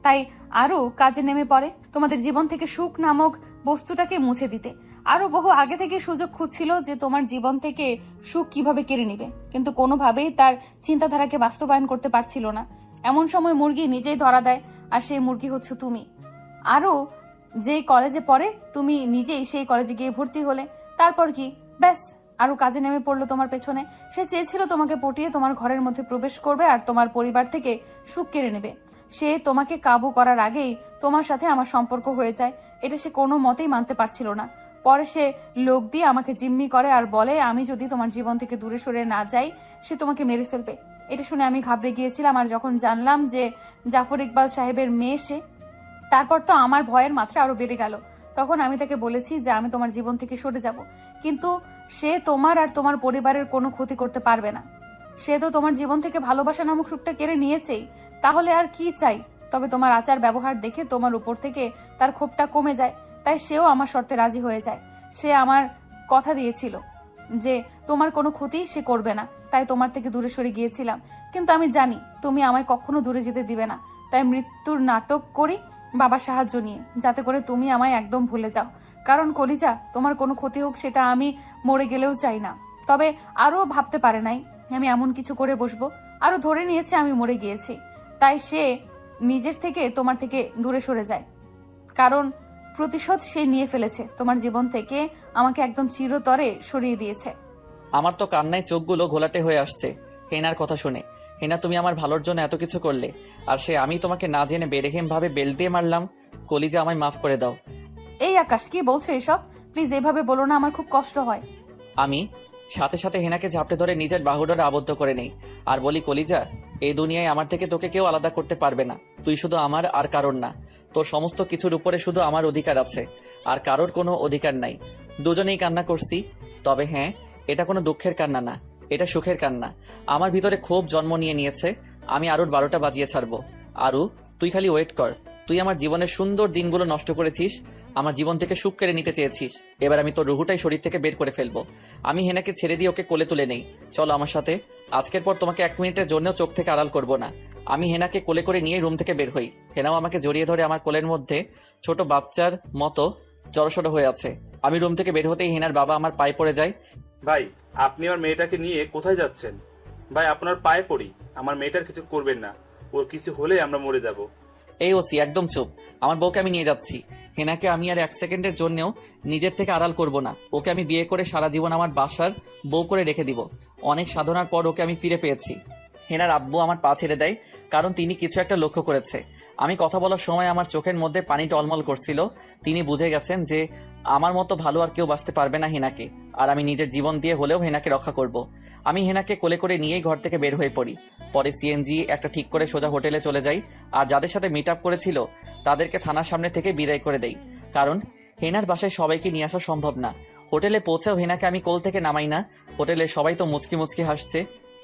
তাই আরও কাজে নেমে পড়ে তোমাদের জীবন থেকে সুখ নামক বস্তুটাকে মুছে দিতে। আরো বহু আগে থেকে সুযোগ খুঁজছিল যে তোমার জীবন থেকে সুখ কিভাবে কেড়ে নিবে, কিন্তু কোনোভাবেই তার চিন্তাধারাকে বাস্তবায়ন করতে পারছিল না। এমন সময় মুরগি নিজেই ধরা দেয়, আর সেই মুরগি হচ্ছে তুমি। আরও যে কলেজে পড়ে, তুমি নিজেই সেই কলেজে গিয়ে ভর্তি হলে। তারপর কি, ব্যাস, আরো কাজে নেমে পড়লো তোমার পেছনে। সে চেয়েছিল তোমাকে পটিয়ে তোমার ঘরের মধ্যে প্রবেশ করবে আর তোমার পরিবার থেকে সুখ কেড়ে নেবে। সে তোমাকে কাবু করার আগেই তোমার সাথে আমার সম্পর্ক হয়ে যায়। এটা সে কোনো মতেই মানতে পারছিল না। পরে সে লোক দিয়ে আমাকে জিম্মি করে আর বলে আমি যদি তোমার জীবন থেকে দূরে সরে না যাই সে তোমাকে মেরে ফেলবে। এটা শুনে আমি ঘাবড়ে গিয়েছিলাম, আর যখন জানলাম যে জাফর ইকবাল সাহেবের মেয়ে সে, তারপর তো আমার ভয়ের মাত্রা আরো বেড়ে গেল। তখন আমি তাকে বলেছি যে আমি তোমার জীবন থেকে সরে যাব, কিন্তু সে তোমার আর তোমার পরিবারের কোনো ক্ষতি করতে পারবে না। সে তো তোমার জীবন থেকে ভালোবাসা নামক সুখটা কেড়ে নিয়েছেই, তাহলে আর কি চাই? তবে তোমার আচার ব্যবহার দেখে তোমার উপর থেকে তার ক্ষোভটা কমে যায়, তাই সেও আমার শর্তে রাজি হয়ে যায়। সে আমার কথা দিয়েছিল যে তোমার কোনো ক্ষতি সে করবে না, তাই তোমার থেকে দূরে সরে গিয়েছিলাম। কিন্তু আমি জানি তুমি আমায় কখনো দূরে যেতে দিবে না, তাই মৃত্যুর নাটক করি বাবার সাহায্য নিয়ে, যাতে করে তুমি আমায় একদম ভুলে যাও। কারণ কলিজা, তোমার কোনো ক্ষতি হোক সেটা আমি মরে গেলেও চাই না। তবে আরও ভাবতে পারে নাই আমি এমন কিছু করে বসবো। আরও ধরে নিয়েছে আমি মরে গিয়েছি, তাই সে নিজের থেকে তোমার থেকে দূরে সরে যায়। কারণ প্রতিশোধ সে নিয়ে ফেলেছে, তোমার জীবন থেকে আমাকে একদম চিরতরে সরিয়ে দিয়েছে। আমার তো কান্নায় চোখগুলো ঘোলাটে হয়ে আসছে হেনার কথা শুনে। হেনা, তুমি আমার ভালোর জন্য এত কিছু করলে, আর সে আমি তোমাকে না জেনে বেরেহেম ভাবে বেল্ট দিয়ে মারলাম। কলিজা, আমায় মাফ করে দাও। এই আকাশ, কি বলছো এসব? প্লিজ এভাবে বলো না, আমার খুব কষ্ট হয়। আমি সাথে সাথে হেনাকে ঝাপটে ধরে নিজের বাহুডোরে আবদ্ধ করে নেই আর বলি, কলিজা, এই দুনিয়ায় আমার থেকে তোকে কেউ আলাদা করতে পারবে না। তুই শুধু আমার, আর কারোর না। তোর সমস্ত কিছুর উপরে শুধু আমার অধিকার আছে, আর কারোর কোনো অধিকার নাই। দুজনেই কান্না করছি, তবে হ্যাঁ, এটা কোনো দুঃখের কান্না না, এটা সুখের কান্না। আমার ভিতরে ক্ষোভ জন্ম নিয়েছে। আমি আরুর 12টা বাজিয়ে ছাড়বো। আরু, তুই খালি ওয়েট কর। তুই আমার জীবনের সুন্দর দিনগুলো নষ্ট করেছিস, আমার জীবন থেকে সুখ কেড়ে নিতে চেয়েছিস। এবার আমি তোর রুহুটাই শরীর থেকে বের করে ফেলবো। আমি হেনাকে ছেড়ে দিয়ে ওকে কোলে তুলে নেই। চলো আমার সাথে। আজকের পর তোমাকে 1 মিনিটের জন্যও চোখ থেকে আড়াল করবো না। আমি হেনাকে কোলে করে নিয়ে রুম থেকে বের হই। হেনাও আমাকে জড়িয়ে ধরে আমার কোলের মধ্যে ছোট বাচ্চার মতো জড়সড় হয়ে আছে। আমি রুম থেকে বের হতেই হেনার বাবা আমার পায়ে পড়ে যায়। ভাই, আপনি আমার মেয়েটাকে নিয়ে কোথায় যাচ্ছেন? ভাই, আপনার পায়ে পড়ি, আমার মেয়েটার কিছু করবেন না। ওর কিছু হলে আমরা মরে যাব। এই ওসি, একদম চুপ। আমার বউকে আমি নিয়ে যাচ্ছি। হেনাকে আমি আর 1 সেকেন্ডের জন্যও নিজের থেকে আড়াল করব না। ওকে আমি বিয়ে করে সারা জীবন আমার বাসার বউ করে রেখে দিব। অনেক সাধনার পর ওকে আমি ফিরে পেয়েছি। হেনার আব্বু আমার পা ছেড়ে দেয়, কারণ তিনি কিছু একটা লক্ষ্য করেছে। আমি কথা বলার সময় আমার চোখের মধ্যে পানি টলমল করছিল। তিনি বুঝে গেছেন যে আমার মতো ভালো আর কেউ বাঁচতে পারবে না হেনাকে, আর আমি নিজের জীবন দিয়ে হলেও হেনাকে রক্ষা করব। আমি হেনাকে কোলে করে নিয়েই ঘর থেকে বের হয়ে পড়ি। পরে সিএনজি একটা ঠিক করে সোজা হোটেলে চলে যাই, আর যাদের সাথে মিট আপ করেছিল তাদেরকে থানার সামনে থেকে বিদায় করে দেই। কারণ হেনার বাসায় সবাইকে নিয়ে আসা সম্ভব না। হোটেলে পৌঁছেও হেনাকে আমি কোল থেকে নামাই না। হোটেলে সবাই তো মুচকি মুচকি হাসছে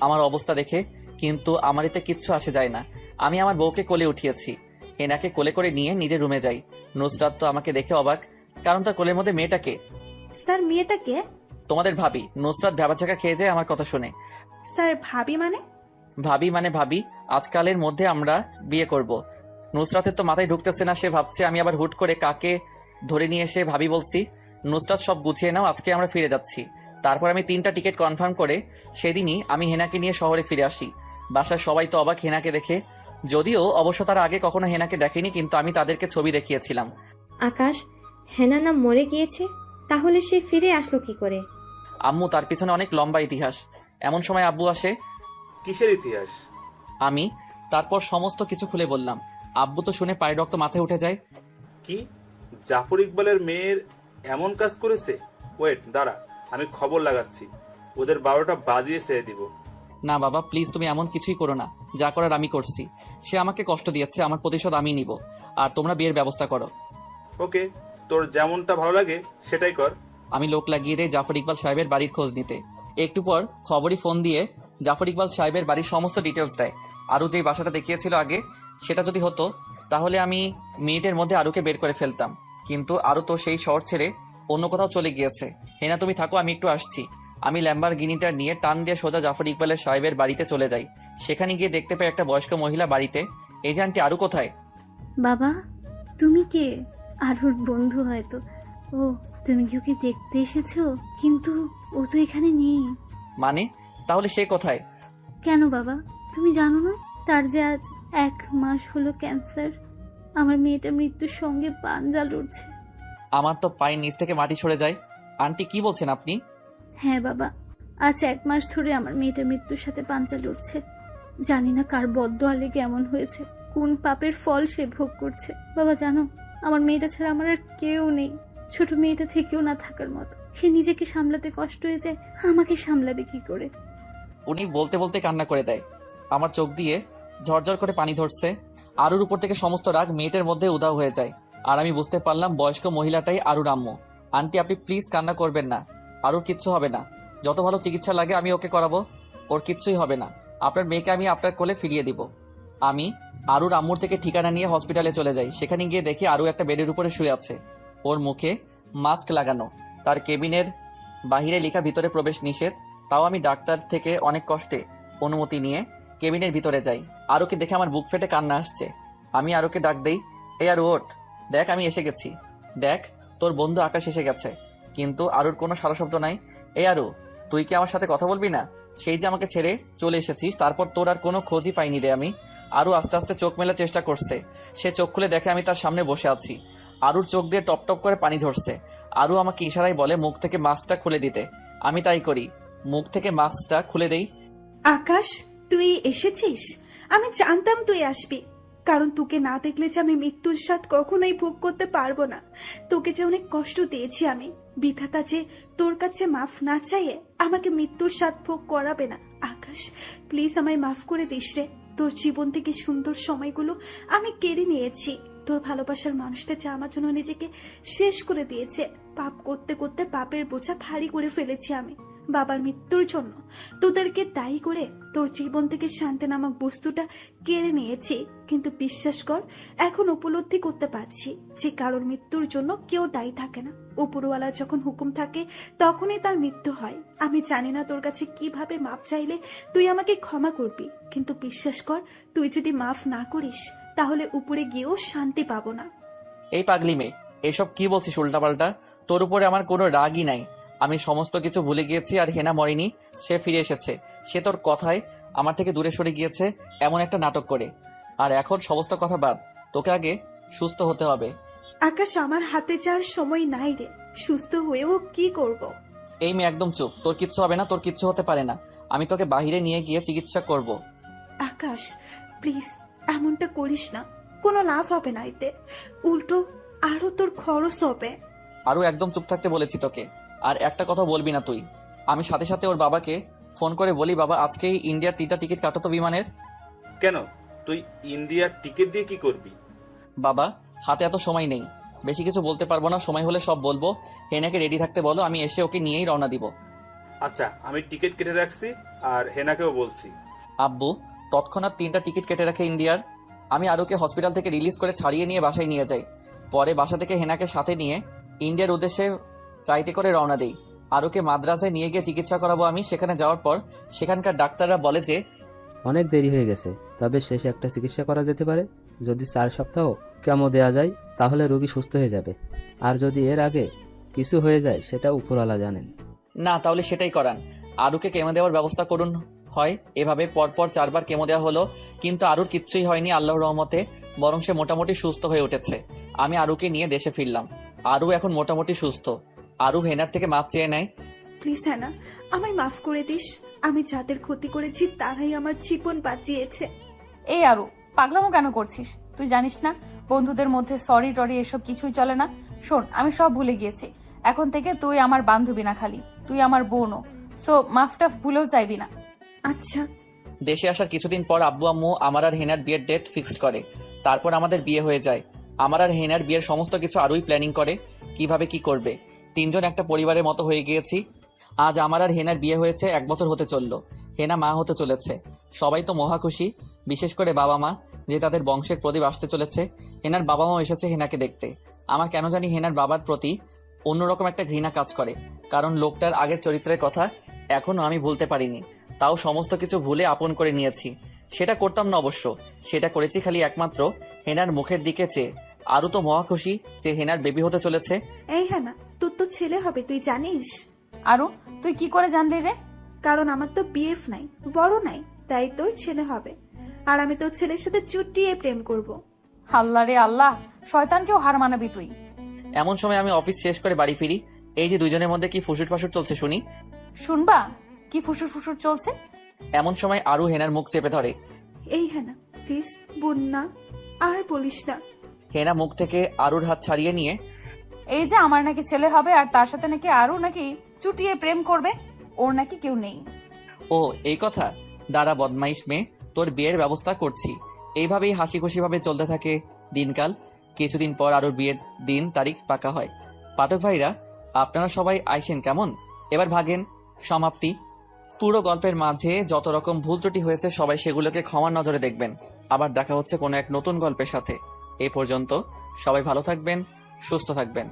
আমার অবস্থা দেখে, কিন্তু আমার এতে কিচ্ছু আসে যায় না। আমি আমার বউকে কোলে উঠিয়েছি। হেনাকে কোলে করে নিয়ে নিজের রুমে যাই। নুসরাত তো আমাকে দেখে অবাক, কারণ তার কোলের মধ্যে মেয়েটাকে। স্যার, মেয়েটাকে? তোমাদের ভাবি। নুসরাত ভ্যাবাচাকা খেয়ে যায় আমার কথা শুনে। স্যার, ভাবি মানে? ভাবি মানে ভাবি, আজকালের মধ্যে আমরা বিয়ে করব। নুসরাতের তো মাথায় ঢুকতেছে না, সে ভাবছে আমি আবার হুট করে কাকে ধরে নিয়ে এসে ভাবি বলছি। নুসরাত সব গুছিয়ে নাও, আজকে আমরা ফিরে যাচ্ছি। তারপর আমি 3টা টিকিট কনফার্ম করে সেদিনই আমি হেনাকে নিয়ে শহরে ফিরে আসি। বাসার সবাই তো অবাক হেনাকে দেখে, যদিও অবশ্য তারা আগে কখনো হেনাকে দেখেনি, কিন্তু আমি তাদেরকে ছবি দেখিয়েছিলাম। আকাশ, হেনা না মরে গিয়েছে, তাহলে সে ফিরে আসলো কি করে? আম্মু, তার পিছনে অনেক লম্বা ইতিহাস। এমন সময় আব্বু আসে। কিসের ইতিহাস? আমি তারপর সমস্ত কিছু খুলে বললাম। আব্বু তো শুনে পায়ের রক্ত মাথায় উঠে যায়। কি, জাফর ইকবালের মেয়ের এমন কাজ করেছে? ওয়েট, দাঁড়া, আমি খবর লাগাচ্ছি, ওদের 12টা বাজিয়ে ছেড়ে দিব। না বাবা, প্লিজ তুমি এমন কিছুই করো না। যা করার আমি করছি। সে আমাকে কষ্ট দিয়েছে, আমার প্রতিশোধ আমি নিব। আর তোমরা বিয়ের ব্যবস্থা করো। ওকে, তোর যেমনটা ভালো লাগে সেটাই কর। আমি লোক লাগিয়ে দেই জাফর ইকবাল সাহেবের বাড়ির খোঁজ নিতে। একটু পর খবরই ফোন দিয়ে জাফর ইকবাল সাহেবের বাড়ির সমস্ত ডিটেলস দেয়। আরও যেই বাসাটা দেখিয়েছিল আগে, সেটা যদি হতো তাহলে আমি মিনিটের মধ্যে আরুকে বের করে ফেলতাম। কিন্তু আরু তো সেই শহর ছেড়ে অন্য কোথাও চলে গিয়েছে। হেনা, তুমি থাকো, আমি একটু আসছি। আমি ল্যাম্বরগিনিটা নিয়ে টান দিয়ে সোজা জাফর ইকবালের সাহেবের বাড়িতে চলে যাই। সেখানে গিয়ে দেখতে পাই একটা বয়স্ক মহিলা বাড়িতে। এই যে আন্টি, আরু কোথায়? বাবা, তুমি কে? আরুর বন্ধু হয়তো। ও, তুমি কি ওকে দেখতে এসেছো? কিন্তু ও তো এখানে নেই। মানে, তাহলে সে কোথায়? কেন বাবা, তুমি জানো না তার যে আজ 1 মাস হলো ক্যান্সার? আমার মেয়েটা মৃত্যুর সঙ্গে পাঞ্জা লড়ছে। আমার তো পায়ের নিচ থেকে মাটি সরে যায়। আন্টি, কি বলছেন আপনি? হ্যাঁ বাবা, আজ 1 মাস ধরে আমার মেয়েটা মৃত্যুর সাথে পাঞ্জা লড়ছে। জানি না কার বদদোয়া লেগে এমন হয়েছে, কোন পাপের ফল সে ভোগ করছে। বাবা জানো, আমার মেয়েটা ছাড়া আমার আর কেউ নেই। ছোট মেয়েটা থেকেও না থাকার মতো। সে নিজেকে সামলাতে কষ্ট হয়ে যায়, আমাকে সামলাবে কি করে? উনি বলতে বলতে কান্না করে দেয়। আমার চোখ দিয়ে ঝরঝর করে পানি ধরছে। আরুর উপর থেকে সমস্ত রাগ মেয়েটার মধ্যে উধাও হয়ে যায়। আর আমি বুঝতে পারলাম বয়স্ক মহিলাটাই আরুর আম্মু। আন্টি, আপনি প্লিজ কান্না করবেন না। আরুর কিচ্ছু হবে না। যত ভালো চিকিৎসা লাগে আমি ওকে করাবো। ওর কিচ্ছুই হবে না। আপনার মেয়েকে আমি আপনার কোলে ফিরিয়ে দিব। আমি আরুর আম্মুর থেকে ঠিকানা নিয়ে হসপিটালে চলে যাই। সেখানে গিয়ে দেখি আরু একটা বেডের উপরে শুয়ে আছে। ওর মুখে মাস্ক লাগানো, তার কেবিনের বাহিরে লেখা ভিতরে প্রবেশ নিষেধ। তাও আমি ডাক্তার থেকে অনেক কষ্টে অনুমতি নিয়ে কেবিনের ভিতরে যাই। আরুকে দেখে আমার বুক ফেটে কান্না আসছে। আমি আরুকে ডাক দেই, এই আরু ওঠ, দেখ আমি এসে গেছি। দেখ, তোর বন্ধু আকাশ এসে গেছে। কিন্তু আরুর কোনো সারা শব্দ নাই। এই আরু, তুই কি আমার সাথে কথা বলবি না? সেই যে আমাকে ছেড়ে চলে এসেছিস, তারপর তোর আর কোনো খোঁজই পাইনি রে আমি। আরু আস্তে আস্তে চোখ মেলার চেষ্টা করছে। সে চোখ খুলে দেখে আমি তার সামনে বসে আছি। আরুর চোখ দিয়ে টপ টপ করে পানি ঝরছে। আরু আমাকে ইশারায় বলে মুখ থেকে মাস্কটা খুলে দিতে। আমি তাই করি, মুখ থেকে মাস্কটা খুলে দেই। আকাশ, তুই এসেছিস? আমি জানতাম তুই আসবি, কারণ তোকে না দেখলে যে আমি মৃত্যুর স্বাদ কখনোই ভোগ করতে পারবো না। তোকে যে অনেক কষ্ট দিয়েছি আমি, বিধাতা যে তোর কাছে মাফ না চাইয়ে আমাকে মৃত্যুর স্বাদ ভোগ করাবে না। আকাশ, প্লিজ আমায় মাফ করে দিস রে। তোর জীবন থেকে সুন্দর সময়গুলো আমি কেড়ে নিয়েছি। তোর ভালোবাসার মানুষটা যা আমার জন্য নিজেকে শেষ করে দিয়েছে। পাপ করতে করতে পাপের বোঝা ভারী করে ফেলেছি আমি। বাবার মৃত্যুর জন্য তোদেরকে দায়ী করে তোর জীবন থেকে শান্তি নামক বস্তুটা কেড়ে নিয়েছি। কিন্তু বিশ্বাস কর, এখন উপলব্ধি করতে পারছি যে কারোর মৃত্যুর জন্য কেউ দায়ী থাকে না। উপরওয়ালার যখন হুকুম থাকে তখনই তার মৃত্যু হয়। আমি জানি না তোর কাছে কিভাবে মাপ চাইলে তুই আমাকে ক্ষমা করবি, কিন্তু বিশ্বাস কর, তুই যদি মাফ না করিস তাহলে উপরে গিয়েও শান্তি পাবো না। এই পাগলি মেয়ে, এসব কি বলছিস উল্টাপাল্টা? তোর উপরে আমার কোনো রাগই নাই। আমি সমস্ত কিছু ভুলে গিয়েছি। আর হেনা মরেনি, সে ফিরে এসেছে। সে তোর কথায় আমার থেকে দূরে সরে গিয়েছে এমন একটা নাটক করে। আর এখন সমস্ত কথা বাদ, তোকে আগে সুস্থ হতে হবে। আকাশ, আমার হাতে যাওয়ার সময় নাই রে। সুস্থ হয়েও কি করব? এই মেয়ে একদম চুপ। তোর কিচ্ছু হবে না, তোর কিচ্ছু হতে পারে না। আমি তোকে বাহিরে নিয়ে গিয়ে চিকিৎসা করব। আকাশ, প্লিজ এমনটা করিস না। কোনো লাভ হবে না এতে, উল্টো আরো তোর খরচ হবে। আরও একদম চুপ থাকতে বলেছি তোকে। আর একটা কথা বলবি না তুই। আমি সাথে সাথে ওর বাবাকে ফোন করে বলি, বাবা আজকেই ইন্ডিয়ার 3টা টিকিট কাটো তো বিমানের। কেন, তুই ইন্ডিয়ার টিকিট দিয়ে কি করবি? বাবা, হাতে এত সময় নেই, বেশি কিছু বলতে পারবো না। সময় হলে সব বলবো। হেনাকে রেডি থাকতে বলো, আমি এসে ওকে নিয়েই রওনা দিব। আচ্ছা, আমি টিকিট কেটে রাখছি আর হেনাকেও বলছি। আব্বু তৎক্ষণাৎ 3টা টিকিট কেটে রাখে ইন্ডিয়ার। আমি আরুকে হসপিটাল থেকে রিলিজ করে ছাড়িয়ে নিয়ে বাসায় নিয়ে যাই। পরে বাসা থেকে হেনাকে সাথে নিয়ে ইন্ডিয়ার উদ্দেশ্যে ফ্লাইটে করে রওনা দেই। আরুকে মাদ্রাসায় নিয়ে গিয়ে চিকিৎসা করাবো আমি। সেখানে যাওয়ার পর সেখানকার ডাক্তাররা বলে যে অনেক দেরি হয়ে গেছে, তবে শেষে একটা চিকিৎসা করা যেতে পারে। যদি 4 সপ্তাহ কেমো দেওয়া যায় তাহলে রোগী সুস্থ হয়ে যাবে, আর যদি এর আগে কিছু হয়ে যায় সেটা উপরওয়ালা জানেন। না, তাহলে সেটাই করান। আরুকে কেমো দেওয়ার ব্যবস্থা করুন। হয় এভাবে পরপর 4 বার কেমো দেওয়া হলো, কিন্তু আরুর কিচ্ছুই হয়নি আল্লাহর রহমতে, বরং সে মোটামুটি সুস্থ হয়ে উঠেছে। আমি আরুকে নিয়ে দেশে ফিরলাম। আরু এখন মোটামুটি সুস্থ। আরু হেনার থেকে মাপ চেয়ে নেয়। প্লিজ হ্যানা, আমায় মাফ করে দিস। আমি যাদের ক্ষতি করেছি তারাই আমার জীবন বাঁচিয়েছে। এই আরু, পাগলামো কেন করছিস? তুই জানিস না বন্ধুদের মধ্যে সরি টরি এসব কিছুই চলে না। শোন, আমি সব ভুলে গিয়েছি। এখন থেকে তুই আমার বান্ধবী না, খালি তুই আমার বোনও। সো মাফটাফ ভুলেও চাইবি না। আচ্ছা। দেশে আসার কিছুদিন পর আব্বু আম্মু আমার আর হেনার বিয়ের ডেট ফিক্সড করে। তারপর আমাদের বিয়ে হয়ে যায়। আমার আর হেনার বিয়ের সমস্ত কিছু আরুই প্ল্যানিং করে, কিভাবে কি করবে। 3 জন একটা পরিবারের মতো হয়ে গিয়েছি। আজ আমার আর হেনার বিয়ে হয়েছে 1 বছর হতে চললো। হেনা মা হতে চলেছে। সবাই তো মহা খুশি, বিশেষ করে বাবা মা, যে তাদের বংশের প্রদীপ আসতে চলেছে। হেনার বাবা মাও এসেছে হেনাকে দেখতে। আমার কেন জানি হেনার বাবার প্রতি অন্যরকম একটা ঘৃণা কাজ করে, কারণ লোকটার আগের চরিত্রের কথা এখনো আমি ভুলতে পারিনি। তাও সমস্ত কিছু ভুলে আপন করে নিয়েছি। সেটা করতাম না অবশ্য, সেটা করেছি খালি একমাত্র হেনার মুখের দিকে চেয়ে। আরও তো মহা খুশি যে হেনার বেবি হতে চলেছে। এই হ্যানা, তোর তো ছেলে হবে, তুই জানিস? আরু, তুই কি করে জানলি রে? কারণ আমার তো বিএফ নাই, বড় নাই, তাই তোর ছেলে হবে। আর আমি তোর ছেলের সাথে চুটিয়ে প্রেম করব। আল্লাহ রে আল্লাহ, শয়তানকেও হার মানাবি তুই। এমন সময় আমি অফিস শেষ করে বাড়ি ফিরি। এই যে দুজনের মধ্যে কি ফুসুট ফাসুট চলছে শুনি। শুনবা কি ফুসুর ফুসুর চলছে? এমন সময় আরু হেনার মুখ চেপে ধরে। এই হ্যানা, প্লিজ বোন না, আর বলিস না। হেনা মুখ থেকে আরুর হাত ছাড়িয়ে নিয়ে, এই যে আমার নাকি ছেলে হবে আর তার সাথে নাকি আরু নাকি চুটিয়ে প্রেম করবে, ওর নাকি কেউ নেই। ও এই কথা, দাঁড়া বদমাইশ মেয়ে, তোর বিয়ের ব্যবস্থা করছি। এইভাবেই হাসি খুশি ভাবে চলতে থাকে দিনকাল। কিছুদিন পর আরুর বিয়ের দিন তারিখ পাকা হয়। পাঠক ভাইরা, আপনারা সবাই আইসেন কেমন? এবার ভাগেন। সমাপ্তি। পুরো গল্পের মাঝে যত রকম ভুল ত্রুটি হয়েছে সবাই সেগুলোকে ক্ষমার নজরে দেখবেন। আবার দেখা হচ্ছে কোনো এক নতুন গল্পের সাথে। এই পর্যন্ত সবাই ভালো থাকবেন, সুস্থ থাকবেন।